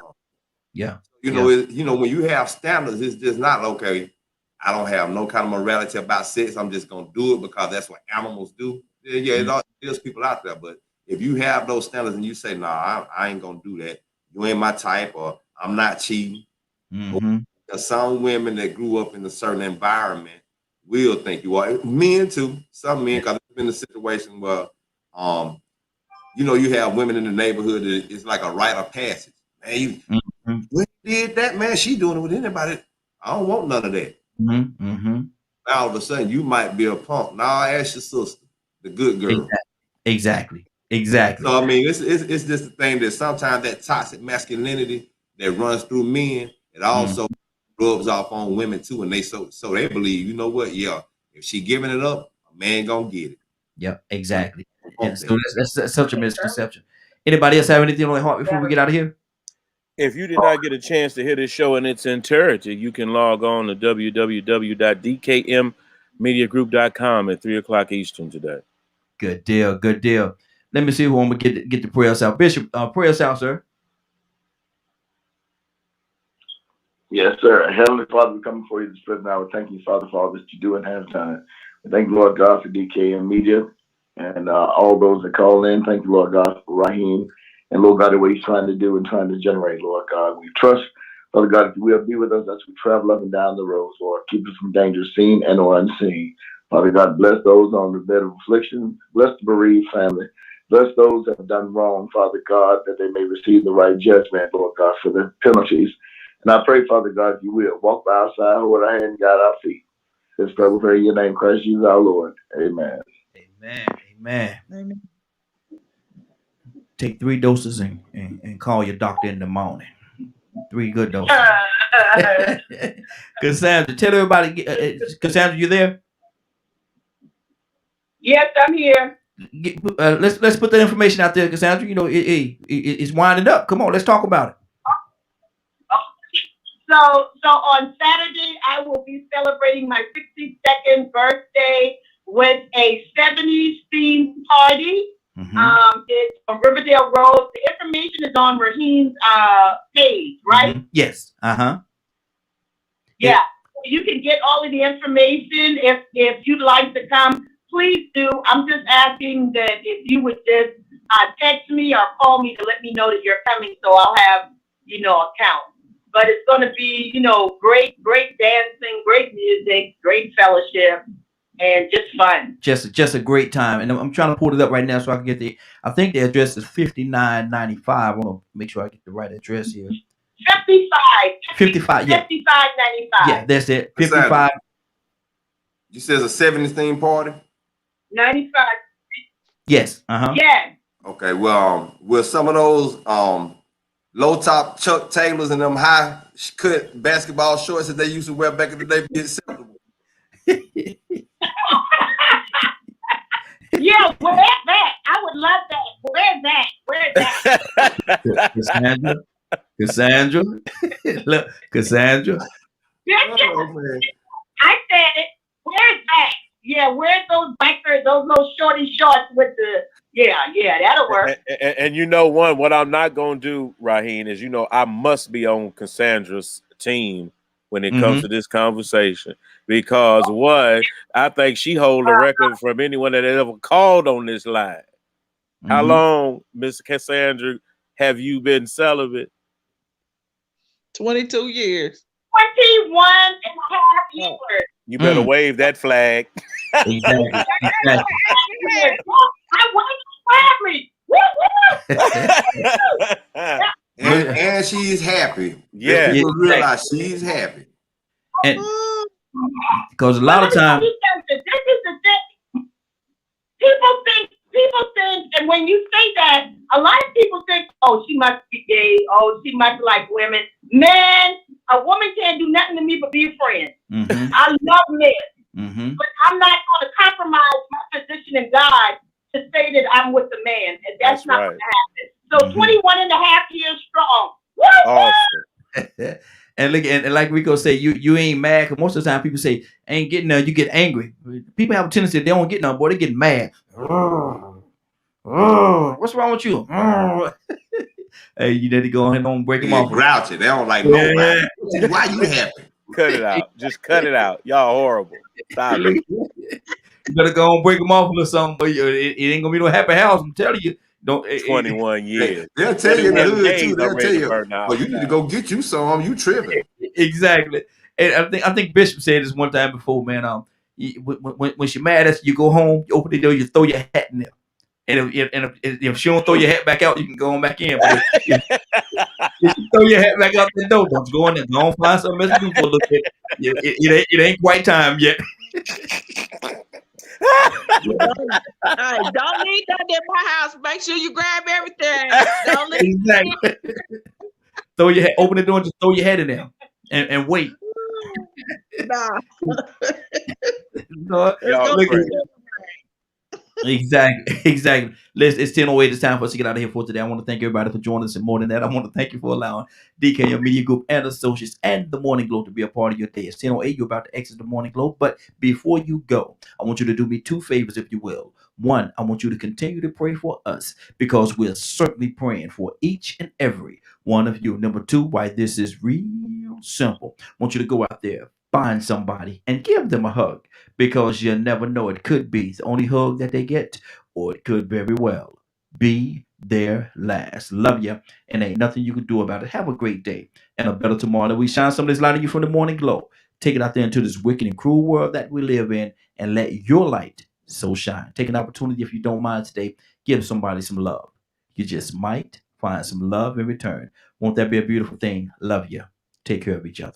You know, when you have standards, it's just not okay. I don't have no kind of morality about sex. I'm just gonna do it because that's what animals do. There's people out there, but if you have those standards and you say, nah, I ain't gonna do that. You ain't my type, or I'm not cheating. Some women that grew up in a certain environment will think you are. Men too. Some men, because it's been a situation where, you have women in the neighborhood that it's like a rite of passage. Man, when you did that, man, she doing it with anybody. I don't want none of that. Now all of a sudden you might be a punk. Now ask your sister, the good girl. Exactly. So I mean, it's just the thing that sometimes that toxic masculinity that runs through men, it also rubs off on women too, and they so they believe, you know what? Yeah, if she giving it up, a man gonna get it. Yep, exactly. And so that's such a misconception. Anybody else have anything on their heart before we get out of here? If you did not get a chance to hear this show in its entirety, you can log on to www.dkmmediagroup.com at 3:00 Eastern today. Good deal. Good deal. Let me see who I'm gonna get the prayers out. Bishop, prayers out, sir. Yes, sir. Heavenly Father, we come before you this present hour. Thank you, Father, for all that you do and have done. And thank you, Lord God, for DKM Media and all those that call in. Thank you, Lord God, for Raheem and Lord God, what he's trying to do and trying to generate, Lord God. We trust, Father God, if you will be with us as we travel up and down the roads, Lord. Keep us from danger seen and or unseen. Father God, bless those on the bed of affliction. Bless the bereaved family. Bless those that have done wrong, Father God, that they may receive the right judgment, Lord God, for their penalties. And I pray, Father God, you will walk by our side, hold our hand, and guide our feet. This prayer we pray in your name, Christ Jesus our Lord. Amen. Amen. Amen. Amen. Take 3 doses and call your doctor in the morning. 3 good doses. Cassandra, tell everybody. Cassandra, you there? Yes, I'm here. Let's put that information out there, Cassandra. You know, it's winding up. Come on, let's talk about it. So on Saturday, I will be celebrating my 62nd birthday with a 70s themed party. Mm-hmm. It's on Riverdale Road. The information is on Raheem's page, right? Mm-hmm. Yes. Yeah. You can get all of the information if you'd like to come. Please do. I'm just asking that if you would just text me or call me to let me know that you're coming, so I'll have a count. But it's going to be, great dancing, great music, great fellowship, and just fun. Just a great time. And I'm trying to pull it up right now so I can get I think the address is 5995. I want to make sure I get the right address here. 55. Yeah. 5595. Yeah, that's it. 55. You said it's a 70s theme party? 95. Yes. Yeah. Okay. Well, with some of those low top Chuck Taylors and them high cut basketball shorts that they used to wear back in the day be acceptable. Yeah, where's that? I would love that. Where's that? Cassandra. Look, Cassandra. I said it. Where's that? Yeah, where's those bikers, those little shorty shorts with the yeah, that'll work. And what I'm not gonna do, Raheem, is I must be on Cassandra's team when it comes to this conversation. Because I think she holds the record from anyone that ever called on this line. How long, Miss Cassandra, have you been celibate? 22 years. 21 and a half years. You better wave that flag. Exactly. I and she's happy. Yeah. People realize she's happy. And because a lot of times this is the thing. People think, and when you say that, a lot of people think, oh, she must be gay. Oh, she must like women. Man, a woman can't do nothing to me but be a friend. Mm-hmm. I love men. Mm-hmm. But I'm not going to compromise my position in God to say that I'm with a man. And that's not going to happen. So 21 and a half years strong. Awesome. And look, and like Rico say, you ain't mad, because most of the time people say, ain't getting none, you get angry. People have a tendency, they don't get none, boy, they get mad. What's wrong with you? Hey, you need to go ahead and break them off. Grouchy. They don't like nobody. Why you happy? Cut it out. Just cut it out. Y'all horrible. Stop it. You better go and break them off or something, but it ain't gonna be no happy house. I'm telling you. 21 years. They'll tell you in the hood too. They'll tell you, well, you need to go get you some. You tripping. Exactly. And I think Bishop said this one time before, man. When she mad at you, go home, you open the door, you throw your hat in there. And if she don't throw your hat back out, you can go on back in. But if you throw your hat back out the door, don't go in there. Go and find something else to do for a little bit. It ain't quite time yet. Don't need that in my house. Make sure you grab everything. Don't leave exactly. Throw your head, open the door and just throw your head in there and wait. Nah. No, It's gonna look be at good. Exactly. It's 10:08. It's time for us to get out of here for today. I want to thank everybody for joining us, and more than that, I want to thank you for allowing DKM Media Group and Associates and the Morning Glow to be a part of your day. It's 10:08. You're about to exit the Morning Glow, but before you go, I want you to do me two favors, if you will. One, I want you to continue to pray for us because we're certainly praying for each and every one of you. Number two, why this is real simple. I want you to go out there, find somebody, and give them a hug because you never know. It could be the only hug that they get, or it could very well be their last. Love you, and ain't nothing you can do about it. Have a great day and a better tomorrow. We shine some of this light on you from the Morning Glow. Take it out there into this wicked and cruel world that we live in and let your light so shine. Take an opportunity, if you don't mind today, give somebody some love. You just might find some love in return. Won't that be a beautiful thing? Love you. Take care of each other.